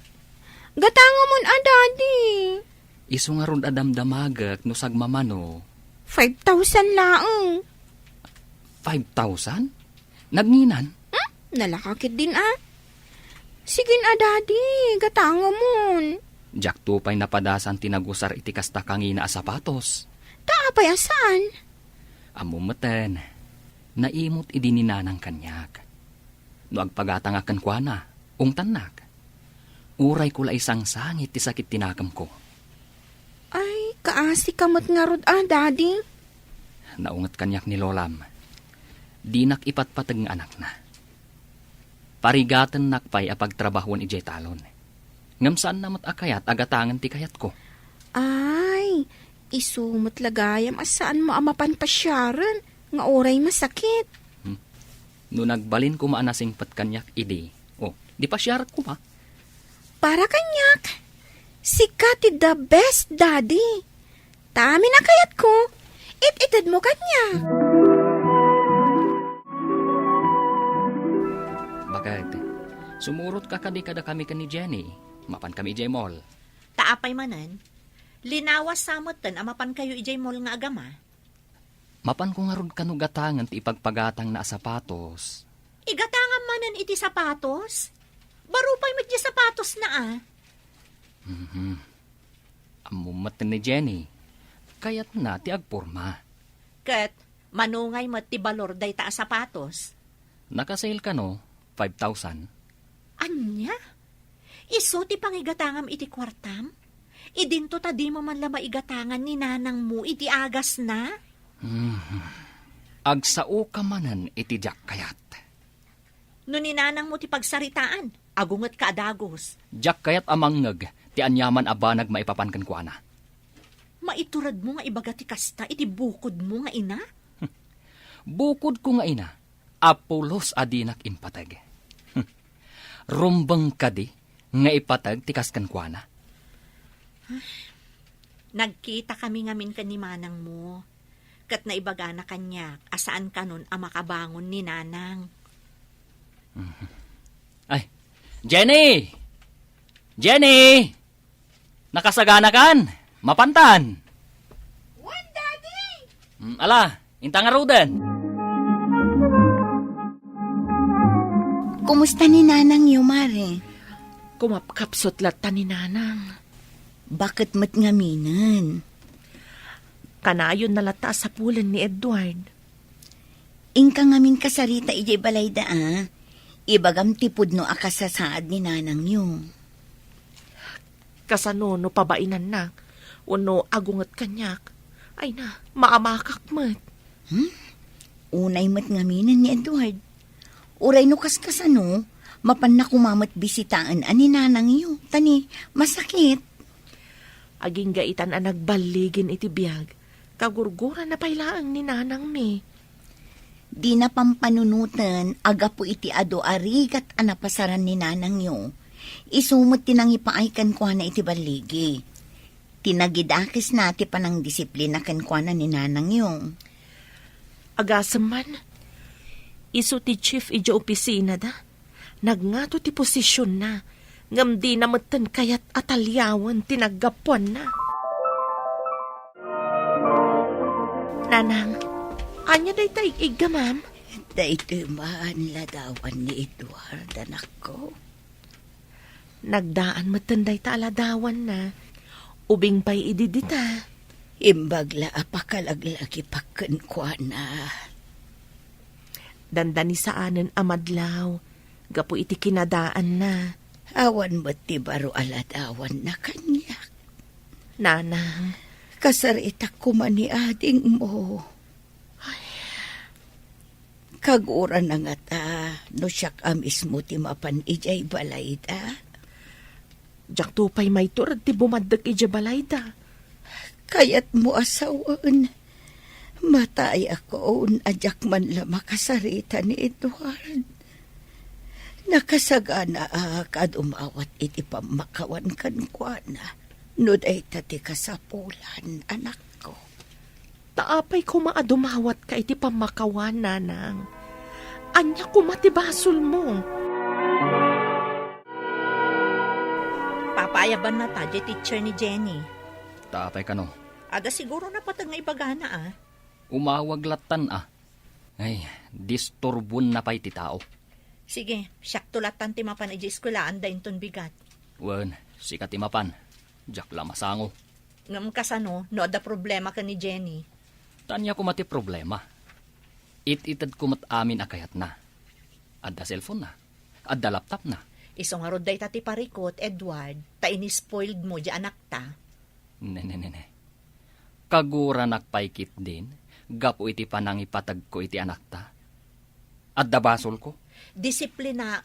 Gatangamon Daddy. Isu nga ron adamdamagak no sagmamano. 5,000 laang. 5,000? Nagninan? Nalakakit din Sige Daddy, gatangamon. Jak tupay napadasan tinagusar iti kasta kangina a sapatos. Taapay asan? Amumeten, naimot idininanang kanyak. No agpagatang akan kwa na, ungtanak. Uray ko la isang sangit ti sakit tinakam ko. Ay, kaasi kamot nga rod Daddy. Naungat kanyak ni Lolam. Dinak ipatpatag nga anak na. Parigatan nakpay apagtrabahon ijay talon. Ngamsaan namat akayat agatangan ti kayat ko. Ay, isumot lagayam asaan mo amapanpasyaran nga oray masakit. No nagbalin ko maanasing patkanyak idi. Di pa syarat ko pa. Para kanyak, sikat ti the best Daddy. Tami na kayat ko, it-itid mo kanya. Bakit? Sumurot ka kada kami ka ni Jenny. Mapan kami ijay mall. Taapay manan, linawas samotan amapan kayo ijay mall nga agama. Mapan ko nga ron kanugatangan ti ipagpagatang na sapatos. Igatangan manan iti sapatos? Barupay medya sapatos na Amumat ni Jenny. Kayat na ti agporma. Kat, manungay mat ti balor day ta sapatos. Nakasale ka no? 5,000. Anya? Iso ti pangigatangam iti kwartam? Idinto ta di mo man la maigatangan ni Nanang mo iti agas na? Agsao ka manan iti jak kayat. No ni Nanang mo ti pagsaritaan, agungat ka adagos. Jak kayat amangag, ti anyaman abanag maipapankan ko ana. Maiturad mo nga ibaga ti kasta iti bukod mo nga ina? Bukod ko nga ina, apulos adinak impatag. Rumbang kadi, nga ipatag ti kaskan ko ana. Nagkita kami ngamin ka ni Manang mo. Kat na ibaga na kanyak, asaan ka nun ang makabangon ni Nanang. Ay, Jenny! Jenny! Nakasagana kan? Mapantan! What, Daddy? Ala, intang arudan. Kumusta ni Nanang Yumare? Kumapkapsot lata ni Nanang. Bakit mat ngaminan? Kanayon na lata sa pulan ni Edward. Ingka ngamin kasarita ijay balay da Ibagam tipod no akasasaad ni Nanang yung. Kasano no pabainan na, uno agungat kanyak. Ay na, maamakak mat. Unay mat ngaminan ni Edward. Uray no kaskasano, mapan na kumamat bisitaan ani nanang iyo. Tani, masakit. Aging gaitan ang nagbaligin iti biyag. Kagurguran na pailaang ni nanang mi. Di na pampanunutan, aga po iti ado arigat anapasaran ni nanang yo. Isumot tinang ipaaykan ko na iti baligi. Tinagidakis na ti panang disiplina kan ko na ni nanang yo. Agasaman, iso ti chief ija opisina da. Nagngato ti posisyon na. Ngam di namatan kayat atalyawan tinagapuan na. Nanang, anya day taig ka, ma'am? Dahito man ladawan ni Edward, anak ko. Nagdaan matanday taladawan na. Ubing pa'y ididita. Imbagla apakalaglagi paken ko na. Dandani saanen amadlaw. Gapo iti kinadaan na. Awan mo't ti baro aladawan na kanya. Nanang, Kasaritak ko man ni ading mo. Kagura na nga ta, no siyak amis mo ti mapan ijay balay da. jak tupay may turad ti bumaddag ija balay da. Kayat mo asawan. Matay ako ajak man la makasarita ni Edward. Nakasagana kad umawat iti pamakawan kan kwa na. Nuday tati kasapulan, anak ko. Taapay ko maadumawat ka iti pamakawan, nanang. Anya ko matibasol mo. Papayaban na ta, teacher ni Jenny. Taapay ka no. Aga siguro na patag nga ibagana Umawag latan Ay, disturbon na pa'y ti tao. Sige, siyak tulatan ti mapan iji eskulaan da inton bigat. Wen, sikat imapan. Jak lamasango. Ngam kasano, no ada problema ka ni Jenny. Tanya ko mati problema. It-itad ko mat amin akayat na. Adda cellphone na. Adda laptop na. Isong harod day tati parikot, Edward, ta inispoiled mo di anak ta. Ne. Kagura nakpaikit din. Gapo iti panang ipatag ko iti anak ta. Adda basol ko. Disiplina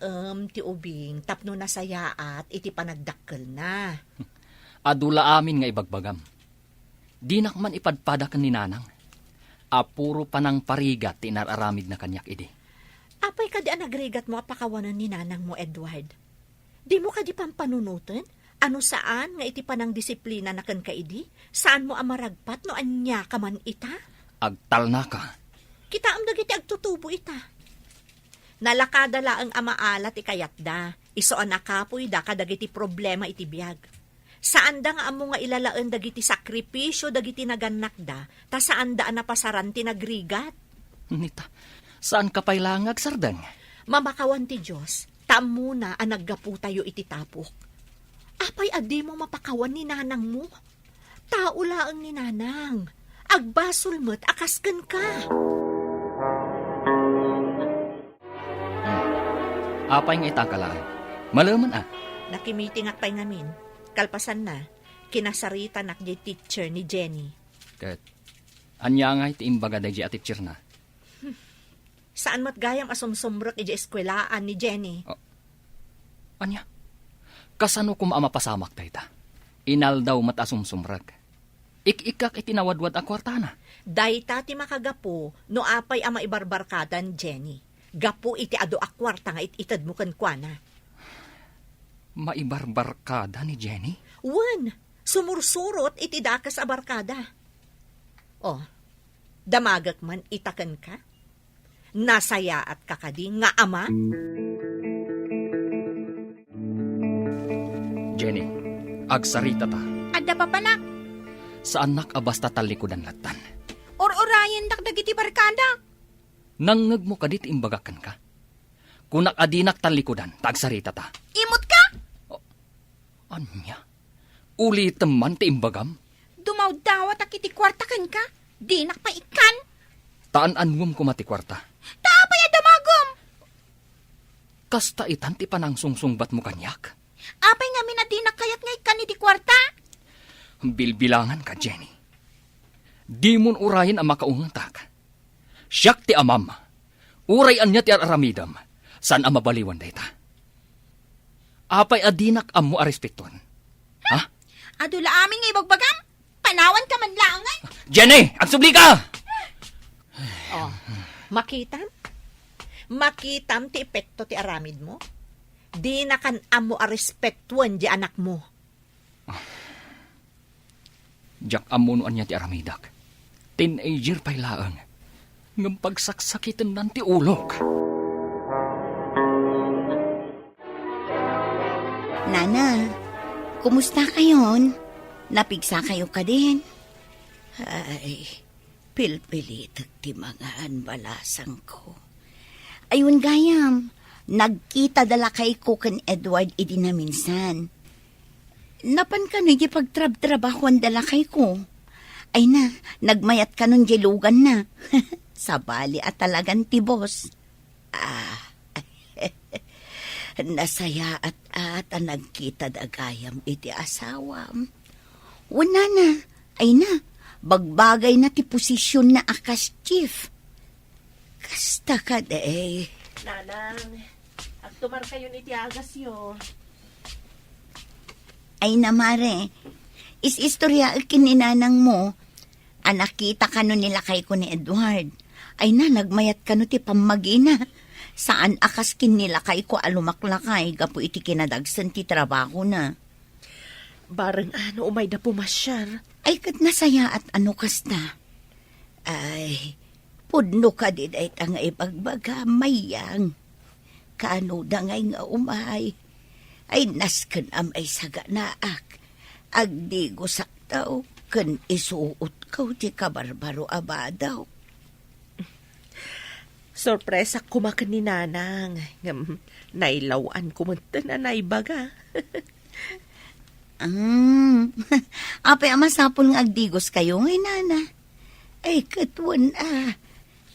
ti ubing, tapno na sayaat, iti panagdakkel na. Adula amin nga ibagbagam. Di nakman ipadpadakan ni nanang. Apuro panang parigat tinararamid na kanyak idi. Apay ka di nagrigat mo apakawanan ni nanang mo, Edward. Di mo ka di pampanunutan? Ano saan nga iti panang disiplina na kan kaidi? Saan mo amaragpat no anya ka man ita? Agtal na ka. Kita am dagiti agtutubo ita. Nalakada laang amaalat ikayat da. Iso anakapoy da kadagiti problema iti biyag. Saan da nga amo nga ilalaan dagiti sakripisyo dagiti naganak da, ta saan da napasaran ti nagrigat? Nita, saan ka pailangag sardang? Mamakawan ti Diyos, tamo na ang naggapu tayo iti tapok. Apay adi mo mapakawan ni nanang mo? Tao laang ni nanang. Agbasol mo't akasken ka. Apay nga itakalaan. Malaman Nakimiting at pay ngamin. Kalpasan na, kinasarita nak di teacher ni Jenny. Kat, anya nga iti imbaga da di teacher na. Saan mat gayam asumsumrok iji eskwelaan ni Jenny? Anya? Kasano kung maamapasamak tayo ta? Inal daw mat asumsumrag. Ik-ikak itinawadwad ang kwartana. Dayta ti makagapo, no apay ama ibarbarkadan Jenny. Gapo iti ado akwarta nga ititad mo kankwana. Maibarbarkada ni Jenny? Wan, sumursurot iti dakas a barkada. Oh, damagak man itakan ka? Nasaya at kakadi nga ama? Jenny, agsarita ta. Adda pa panak. Saan nakabasta talikudan latan? Or-orayan dagiti barkada. Nangag mo kadit imbagakan ka. Kunak adinak talikudan, tagsarita ta. Imot ka? Anya? Uli teman ti imbagam? Dumaw-dawat ak iti kwarta kan ka. Di nakpaikan. Taan anwam ko mati kwarta. Tapay adamagom. Kasta itan ti panang sungsungbat mo kanyak. Apay nga minadinak kayat nga ikan iti kwarta. Bilbilangan ka, Jenny. Di mon urayin ang makauntak. Siyak ti amam. Urayan niya ti aramidam. San ang mabaliwan dayta? Apay adinak amo arespekton. Ha? Adula aming ibagbagam. Panawan ka man lang ay. Jenny! Agsubli ka! Oh, makitam? Makitam ti epekto ti aramid mo? Di na kan amo a respektuan di anak mo. Jak amunuan niya ti aramidak. Teenager pa'y laang. Ngam pagsaksakitan nan ti ulok. Nana, kumusta kayon? Napigsa kayo ka din? Ay, pilpilitak ti mga anbalasang ko. Ayun gayam, nagkita dala kay ko kan Edward idi na minsan. Napan ka nun pagtrab-trabahuan dala kay ko. Ay na, nagmayat ka nun lugan na. Sa bali at talagang tibos. Nasaya at nagkita dagayam iti asawam. Wala na, ay na, bagbagay na ti posisyon na akas chief. Kasta ka de. Nanang, agtumar kayo ni Tiagas yo. Ay na mare, istorya kininanang mo. Anakita ka no nila kay ko ni Edward. Ay na, nagmayat ka no ti pamagina. Saan akas kinilakay ko alumaklakay, gapo iti kinadagsan ti trabaho na. Barang umay da pumasyar. Ay kat nasaya at ano kasta. Ay, pudno ka di day nga ipagbaga mayang. Kaano da ngay nga umay. Ay nasken ay saga naak. Agdigo saktaw, kan isuot kaw ti kabarbaro abadaw. Sorpresa kumakan ni Nanang. Nailawan kumunta na naibaga. Apay amasapon nga agdigos kayo ngay nana. Ay katwan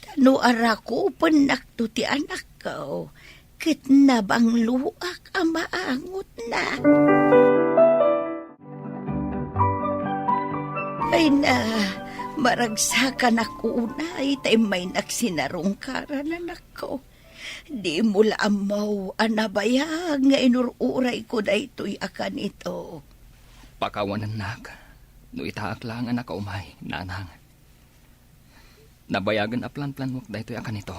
tano ara ko panakto ti anak ko. Ket nabang luak ang maangot na. Ay na, maragsakan ako unay, tay may nagsinarong karanan ako. Di mula amaw, anabayag nga inururay ko na ito'y akan ito. Pakawanan nak. No itaak lang anak umay, nanang. Nabayagan a plan-plan mo dahito akan ito.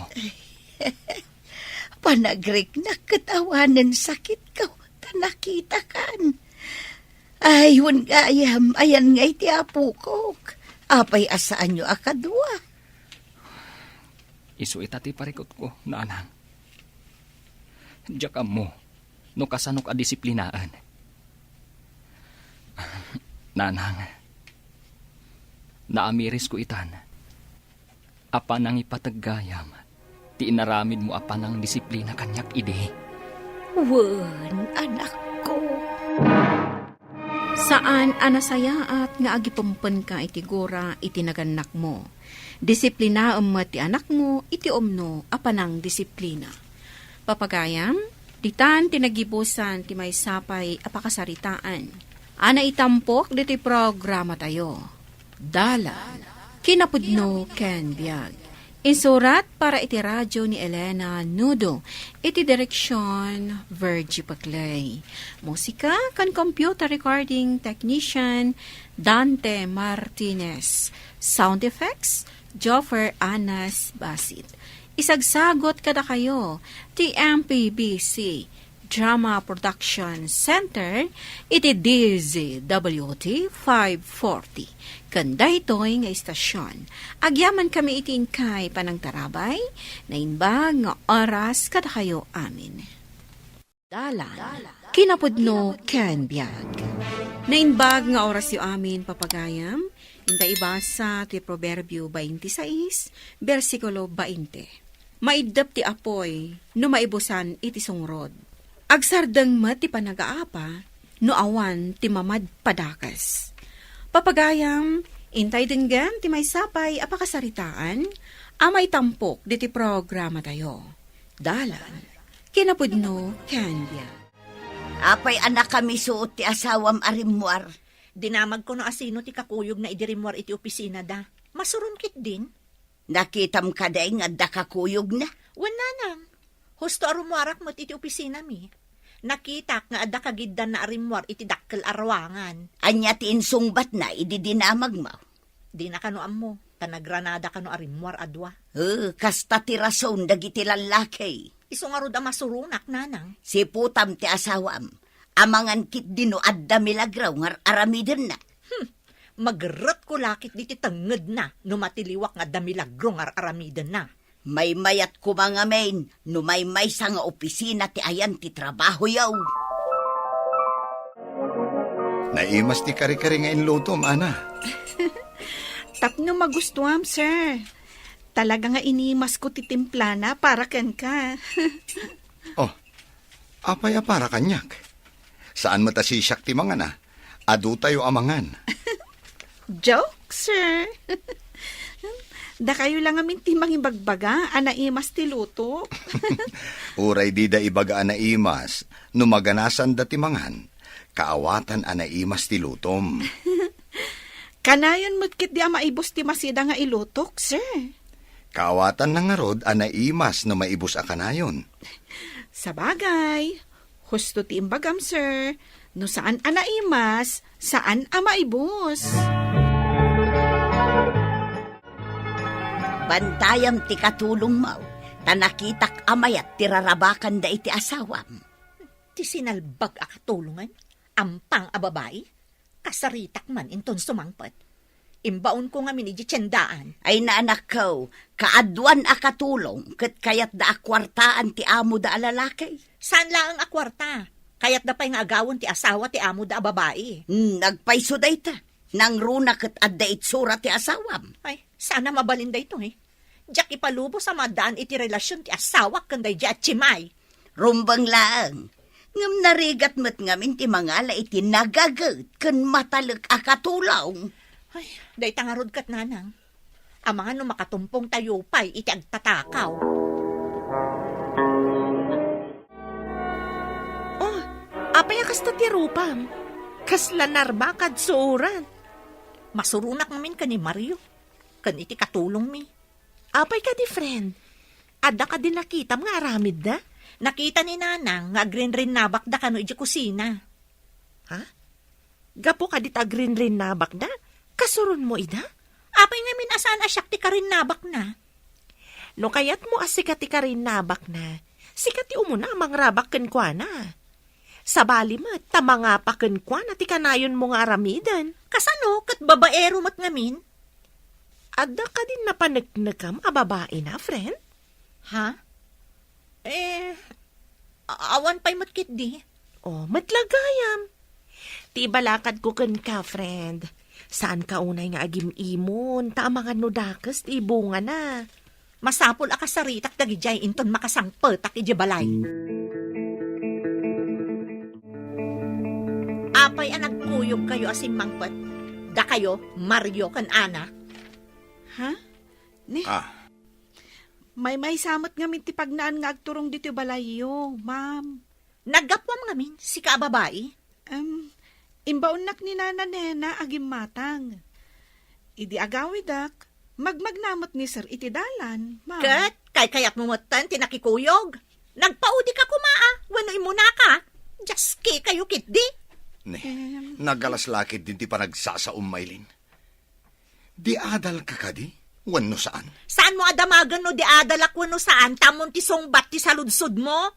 Panagrik na katawanan sakit ka, tanakita kan. Ayun gayam, ayan nga iti apo ko. Apay asaan nyo akadwa. Isu itati parikot ko, nanang. Diyak mo, no kasanok a disiplinaan. Nanang, naamiris ko itan. Apa nang ipataggayam, ti inaramid mo apa nang disiplina kanyak ide. Wan, anak ko. Saan anasayaat nga agipumpen ka iti gura iti naganak mo. Disiplina mo ti anak mo iti omno apanang disiplina. Papagayam, ditan tinagibusan ti may sapay apakasaritaan. Ana itampok diti programa tayo. Dalan, kinapudno ken biag. Insurat para iti radyo ni Elena Nudo, iti direksyon Virgie Paclay. Musika kan computer recording technician Dante Martinez. Sound effects Joffer Anas Basit. Isagsagot kada kayo ti MPBC Drama Production Center iti DZWT 540. Kanda ito'y nga istasyon. Agyaman kami itin kay panang tarabay, na inbag nga oras kada kayo amin. Dalan, kinapudno ken biag. Na inbag nga oras yu amin papagayam, inda ibasa ti Proverbio 26, versikulo 20. Maidap ti apoy, no maibusan iti sungrod. Agsardeng met ti panagaapa, no awan ti mamad padakas. Papagayam, intay denggan ti may sapay apakasaritaan, amay tampok diti programa tayo. Dalan, kinapudno kanya. Apay anak kami suot ti asawam arimwar. Dinamag ko no asino ti kakuyog na idirimuar iti opisina da. Masurunkit din. Nakitam ka day nga dakakuyog na. Wala nang. Husto arumarak mo't iti opisina mi. Nakitak nga adda kagiddan na arimwar iti dakkel arwangan. Anya ti insungbat na ididinamag mo. Di na kano ammo. Tanagranada kano arimwar adwa. Kasta ti rason dagiti lalaki. Iso nga rod masurunak, nanang. Si putam ti asawam. Amangan kit dino adda milagraw ngar aramiden na. Magrot ko lakit diti tanged na. Numatiliwak nga damilagro ngar aramiden na. May mayat ko mga main, numay sa nga opisina ti ayan ti trabaho yaw. Naimas ti kari-kari nga inlutom, ana. Tapno magustuham, sir. Talaga nga inimas ko ti timplana para ken ka. Oh, apay para kanyak. Saan matasisyak ti mga na? Adu tayo amangan. Joke, sir. Da kayo lang amin ti mangibagbaga, anaimas ti luto. Uray di da ibaga anaimas, numaganasan da ti mangan, kaawatan anaimas ti lutom. Kanayon mo't kit di maibos ti masida nga ilutok, sir. Kaawatan na nga rod anaimas no maibus a kanayon. Sa bagay, husto ti imbagam, sir. No saan anaimas, saan maibos. Bantayam ti katulong mau, tanakitak amayat ti rarabakan da iti asawam. Ti sinalbag a katulungan, ampang a babae, kasaritak man inton sumangpet. Imbaon ko nga miniji tiyandaan. Ay naanak ko, kaadwan a katulong, kat kayat da akwartaan ti amo da alalaki. Saan lang ang akwarta? Kayat da pa'y nga agawon ti asawa ti amo da a babae. Nagpaiso day ta, nang runa kat adda itsura ti asawam. Ay, sana mabalinda ito Diyak ipalubo sa madaan iti relasyon ti asawa kanday di at chimay. Rumbang laang. Ngam narigat met ngamin ti mga iti nagagat kan matalag akatulong. Ay, day tangarod kat nanang. Amangan no makatumpong tayo pa'y iti agtatakaw. Oh, apay akas na ti rupam. Kaslanarba kad suran. Masurunak namin ka ni Mario. Kan iti katulong mi. Apay ka di friend. Ada ka din nakita mga aramid da? Nakita ni nanang nga green-rin nabak da kano iti kusina. Ha? Gapo ka dit green-rin nabak da? Kasurun mo ida? Apay nga minasaan asyak ti karin nabak na. No kayat mo asikat ti karin nabak na. Sikat ti umuna amang rabak ken kwa na. Sa bali mat, tamanga pa ken kwa na ti kanayon mo nga aramidan. Kasano kat babaero mat ngamin? Ada ka din napanagnagam a babae na, friend? Ha? Awan pa'y matkit di. Oh, matlagayam. Ti balakad ko ken ka, friend. Saan ka unay nga agim-imon, ta mga nudakas, ti bunga na. Masapol akasaritak dagijay inton makasangpetak iji balay. Apay ang nagkuyog kayo asim mangpet. Da kayo, Mario kan Ana. Ha? Ne? May samot ngamin ti pagnaan nga agturong dito balayo, ma'am. Naggapwam ngamin, si ka babae. Imbaunak ni Nana Nena agim matang. Idi agawidak, magmagnamot ni Sir iti dalan, ma'am. Kat, kayat mo matan, tinakikuyog. Nagpaudi ka kumaa, wano imuna ka. Jaske kayo kitdi. Ne, nagalaslakit din ti panagsasaum maylin. Di adal ka kadi? Wano saan? Saan mo adamagan no di adalak wano saan? Tamon ti songbat ti saludsod mo?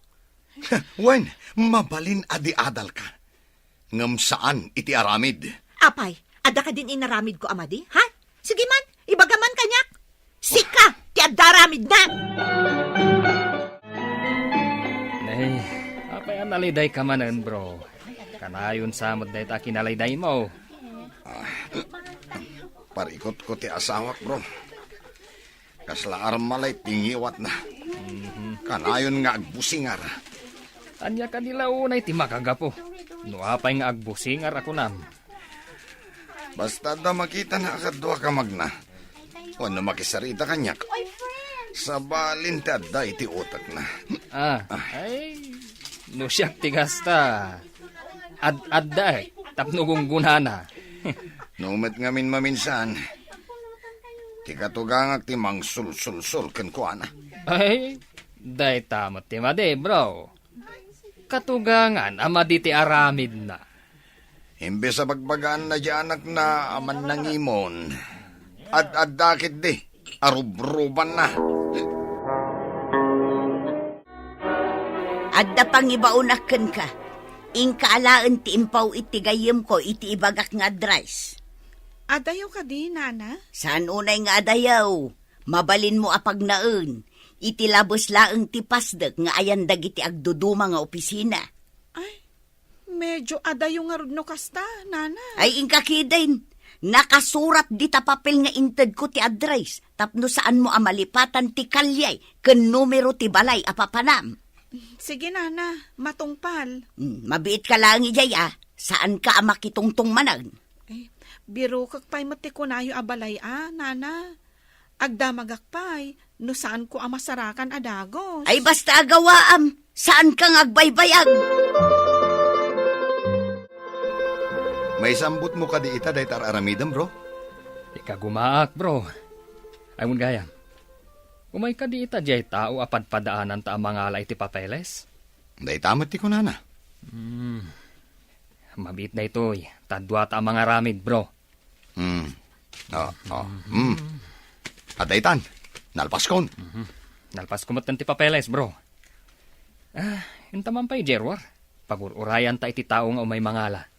Wen, mabalin adi adal ka. Ngam saan iti aramid? Apay, ada ka din inaramid ko amadi, ha? Sige man, ibagaman kanyak. Sika, ti adaramid na! Nay, apay ang naliday ka manan, bro. Kanayon sa moday ta kinaliday mo. Parikot ko ti asawak, bro. Kaslaar malay tingiwat na. Kanayon nga agbusingar. Anya kanila unay ti makagapo. No apay nga agbusingar ako nam. Basta da makita na akadwa ka magna. O na makisarita kanyak. Sa balin ti adda iti utak na. Ay, no siyak ti gasta. Adda tapno gungguna na. Numet ngamin maminsan. Ti katugangak ti mang sul-sul-sul ken kuana. Ay, day tamot ti madi, bro. Katugangan, ama di ti aramid na. Imbes sa bagbagaan na di anak na aman nangimon. Ad dakit di, arubruban na. Adda pang ibaunaken ka. Ingkaalaan ti impaw iti gayem ko iti ibagak nga adres. Adayo ka di, nana? Saan unay nga adayaw? Mabalin mo apag naen. Iti labos laeng ti pasdek nga ayan dagiti agduduma nga opisina. Ay, medyo adayo nga rudno kasta, nana. Ay ingkakidain. Nakasurat di ta papel nga inted ko ti address. Tapno saan mo amalipatan ti kalyay ken numero ti balay apapanam. Sige, nana, matungpal. Mabiit ka lang ijay Saan ka makitungtong manag? Biro kag pa'y matikunayo abalay nana. Agdamagak pa'y, no saan ko amasarakan adagos. Ay basta agawaam, saan kang agbaybayag? May sambut mo ka di ita day tar aramidam, bro? Ikagumaak, bro. Ay mun gayam. Umay ka di ita jay tao apad padaanan ta ang mga alay ti papeles? Day tamat ti kunana. Mabit na ito'y tadwa ta ang mga ramid, bro. Adaytan, nalpas kon. Nalpas kumatan ti papeles, bro. Intaman pa'y Jerwar. Pagururayan ta iti tao nga umay mangala.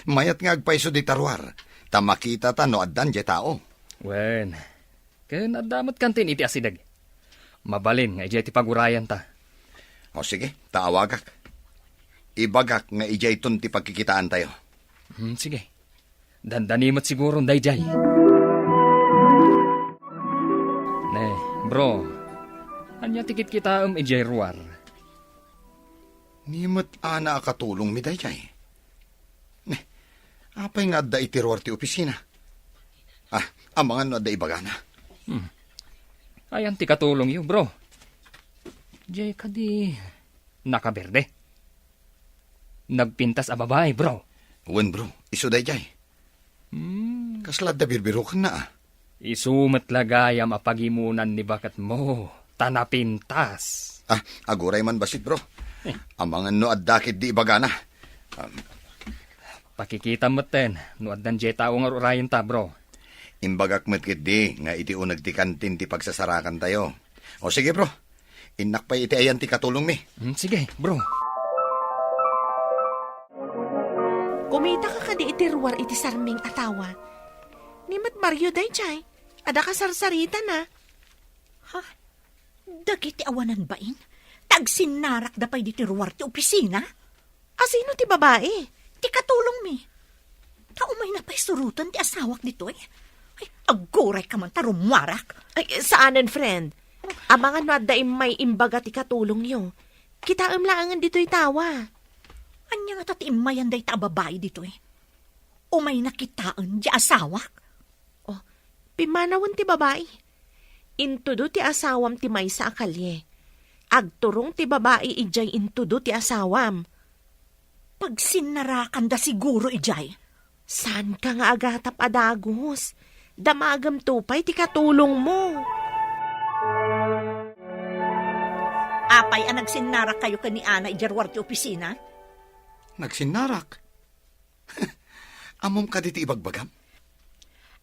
Mayat nga agpaiso di tarwar. Tamakita ta no addan di tao. Wen, ken adamot kantin iti asidag. Mabalin nga iti pagurayan ta. O sige, taawagak. Ibagak nga ijay ton ti pagkikitaan tayo. Sige. Dandanimot siguro dayjay. Ne, bro. Anya tikit kita ijay ruar. Nimot ana akatulong mi dayjay. Ne, apay nga adda iti ruar ti opisina. Amangan no adda ibagana. Ayan ti katulong yu, bro. Jay kadi nakaberde. Nagpintas a babae, bro. Wen, bro, iso dayjay. Kaslad da birbiro ka na Isumet lagayam apagimunan ni bakat mo. Tanapintas. Aguray man basit, bro. Amangan no addakit di ibagana. Pakikita moten, no addan jay tao nga rurayan ta, bro. Imbagak metkit di, nga iti unag ti kantin ti pagsasarakan tayo. O sige, bro. Inak pa iti ayan ti katulong mi. Sige, bro. Kumita ka kadi iti ruwar iti sarming atawa. Nimat Mario day chay. Ada ka sarsarita na. Dagiti awanan bain? Tagsinnarak da pa'y di ti ruwar ti opisina? Asino ti babae? Ti katulong mi. Taumay na pa'y surutan ti asawak dito Ay, aguray ka man tarumwarak. Ay, saanan, friend? Amangan no adda may imbaga ti katulong niyo. Kita laangan dito'y tawa. Anya nga tatimayan day ta babae dito Umay nakitaan di asawak. Pimanawan ti babae. Intudo ti asawam ti may sa akalye. Agturong ti babae ijay intudo ti asawam. Pag sinarakan da siguro ijay. San ka nga agatap adagos? Damagam tupay ti katulong mo. Apay nagsinnarak kayo ka ni Ana ijarwar ti opisina? Nagsinarak? Amom ka di ti ibagbagam?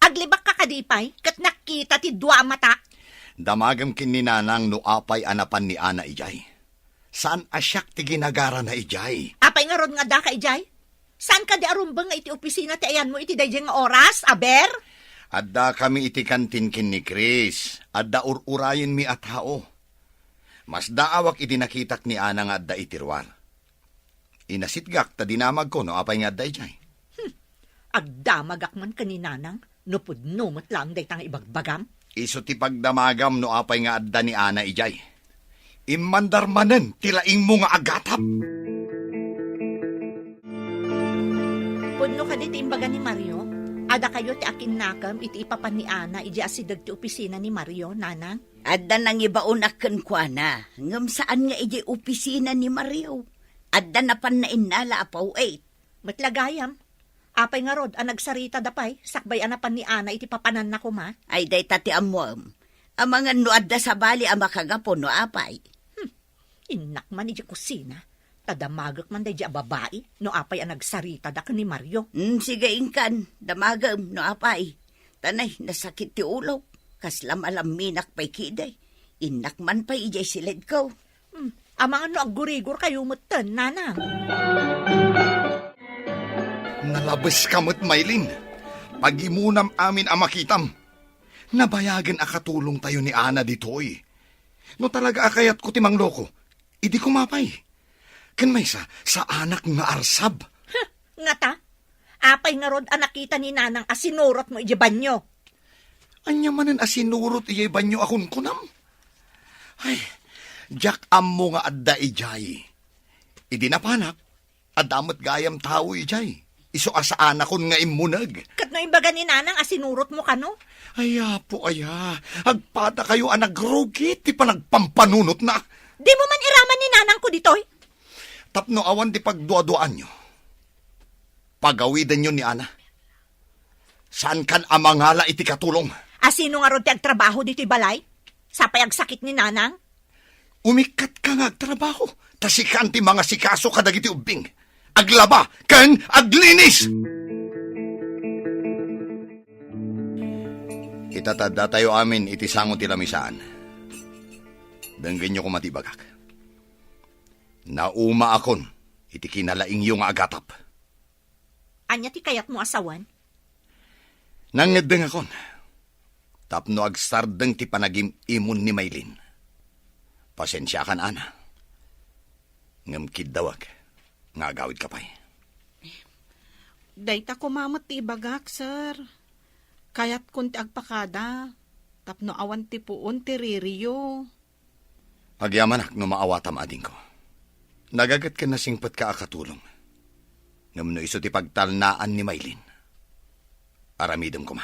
Aglibak ka kadipay, kat nakita ti dua mata. Damagam kininanang no apay anapan ni Ana ijay. Saan asyak ti ginagara na ijay? Apay nga ron nga da ka ijay? Saan ka di arumbang nga iti opisina ti ayan mo iti dayjay nga oras, aber? Adda kami iti kantin kin ni Chris. Adda ururayin mi at hao. Mas daawak iti nakitak ni Ana nga adda itirwar. Inasitgak ta dinamag ko no apay nga adda ijay. Agdamagak man kaninanang. Nupudno matlang day tang ibagbagam. Iso ti pagdamagam no apay nga adda ni Ana ijay. Imandarmanen tilaing mo nga agatap. Pudno ka di ti imbaga ni Mario. Ada kayo ti akin nakam iti ipapan ni Ana iji asidag ti opisina ni Mario, nanang. Adda nang ibaon aken kuana. Ngam saan nga iji opisina ni Mario. Adda na pan na inala apaw 8. Matlagayam. Apay nga rod, ang nagsarita dapay, sakbay anapan ni Ana iti papanan na ko ma. Ay dayta ti amuam. Ang mga nuad da sa bali ang makagapon no apay. Inak man iti kusina. Tadamagak man day di babae, no apay ang nagsarita da ni Mario. Sige inkan, damagam no apay. Tanay, nasakit ti ulo. Kaslam alam minak pa'y kiday. Inak man pa'y ijay silid ko. Amang ano aggurigor kayo mutan, nanang. Nalabas kamot, Maylin. Pagimunam amin ang makitam. Nabayagan a katulong tayo ni Ana ditoy. No talaga akayat ko timang loko, idi kumapay. Kan may sa anak nga arsab. Nga ta, apay nga rod ang nakita ni nanang asinurot mo iti banyo. Anya manen asinurot iyay banyo akon kunam. Ay, jak ammo nga adda ijay. Idi napanak, adamot gayam tao ijay. Iso asaan akon nga imunag. Kat na imbaga ni nanang asinurot mo kano? Aya po aya, agpada kayo ang nagrugit, ti pa nagpampanunot na. Di mo man iraman ni nanang ko ditoy? Tapno awan di pagduaduan nyo. Pagawidan nyo ni Ana. Saan kan amangala iti katulong? Asino nga rod ti agtrabaho dito'y balay? Sapay agsakit ni nanang? Umikat ka nga agtrabaho. Tasikan ti mga sikaso kadagiti ubing. Aglaba, kan aglinis! Itatada tayo amin iti sango ti lamisaan. Danggin nyo kumatibagak. Nauma akon, iti kinalaing yung agatap. Anya ti kayat mo asawan? Nangedeng akon. Tapno agsardeng ti panagim imun ni Maylin. Pasensya kan, Ana. Ngamkid dawag, nga agawid ka pa'y. Dayta kumamot ti ibagak, sir. Kayat kun ti agpakada. Tapno awan ti puon ti ririyo. Pagyamanak no maawatam ading ko. Nagagat ka na singpat ka akatulong. Ngam no iso ti pagtalnaan ni Maylin. Aramidem ko ma.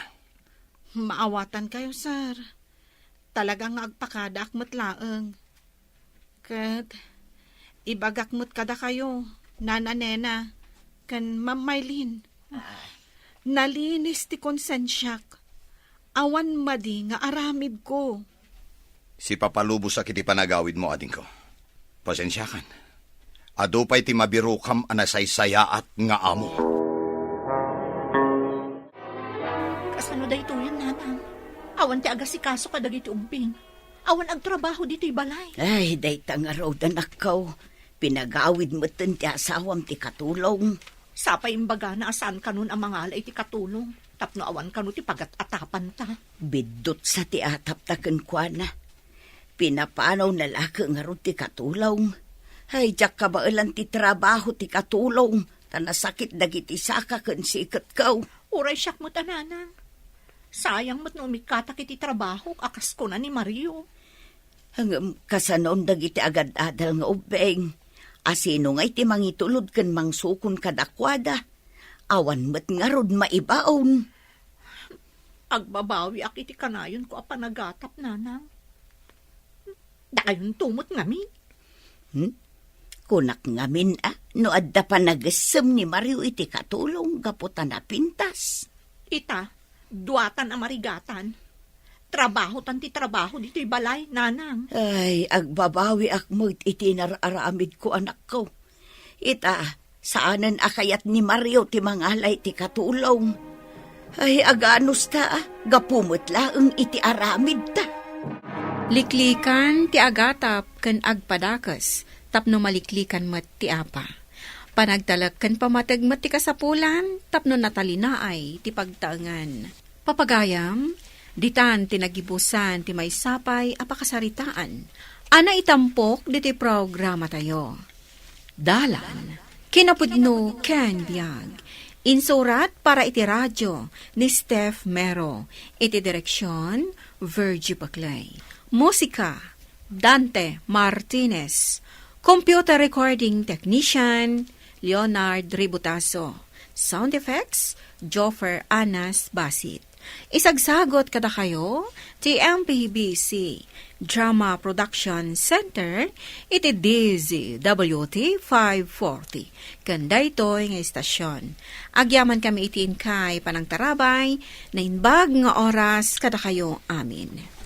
Maawatan kayo, sir. Talagang nga agpakada akmat laeng. Kat, ibagakmut kada kayo, nana-nena, kan Ma'am Maylin. Nalinis ti konsensyak. Awan madi nga aramid ko. Si papalubos sa kiti panagawid mo ading ko. Pasensya kan. Adupay ti mabirukam anasaysayaat nga amo. Kasano da ito yan, nanang? Awan ti agasikaso ka dagiti umbing. Awan agtrabaho dito'y balay. Ay, dayta nga raw danakaw. Pinagawid mo ti asawam ti katulong. Sapay imbaga na asan kanun ang mga alay ti katulong. Tapno awan kanu ti pagat-atapan ta. Bidot sa ti atap taken kwa na. Pinapanaw na laki nga ro ti katulong. Ay, jak kabailan ti trabaho ti katulong. Tanasakit dagiti saka ken sikat kaw. Uray siyak mo tananang. Sayang mo't no umikatak iti trabaho, akas ko na ni Mario. Hanggang kasanon dagiti agad-adal nga ubeng. Asino nga iti mangitulod ken mangsukon kadakwada. Awan met nga rod maibaon. Agbabawi ak iti kanayon ko a panagatap, nanang. Dakayon tumot ngamin. Kunak ngamin no adda pa nagasem ni Mario iti katulong gaputan na pintas. Ita, duatan a marigatan. Trabaho tanti trabaho dito'y balay, nanang. Ay, agbabawi akmo't iti nararamid ko anak ko. Ita, saanan akayat ni Mario ti mangalay ti katulong. Ay, aganos ta, gapumot laeng iti aramid ta. Liklikan ti agatap ken agpadakas, tapno maliklikan met ti apa. Panagtalak ken pamatag met ti kasapulan, tapno natalinaay ti pagtaengan. Papagayam, ditan tinagibusan ti may sapay apakasaritaan. Ana itampok diti programa tayo. Dalan, kinapudno ken biag. Insurat para iti radyo ni Steph Mero. Iti direksyon, Virgie Baclay. Musika, Dante Martinez. Computer recording technician, Leonard Ributaso. Sound effects, Joffer Anas Basit. Isagsagot kada kayo, ti MPBC Drama Production Center, iti DZWT 540. Kanda ito'y nga istasyon. Agyaman kami itiin kay panangtarabay, na inbag nga oras kada kayo amin.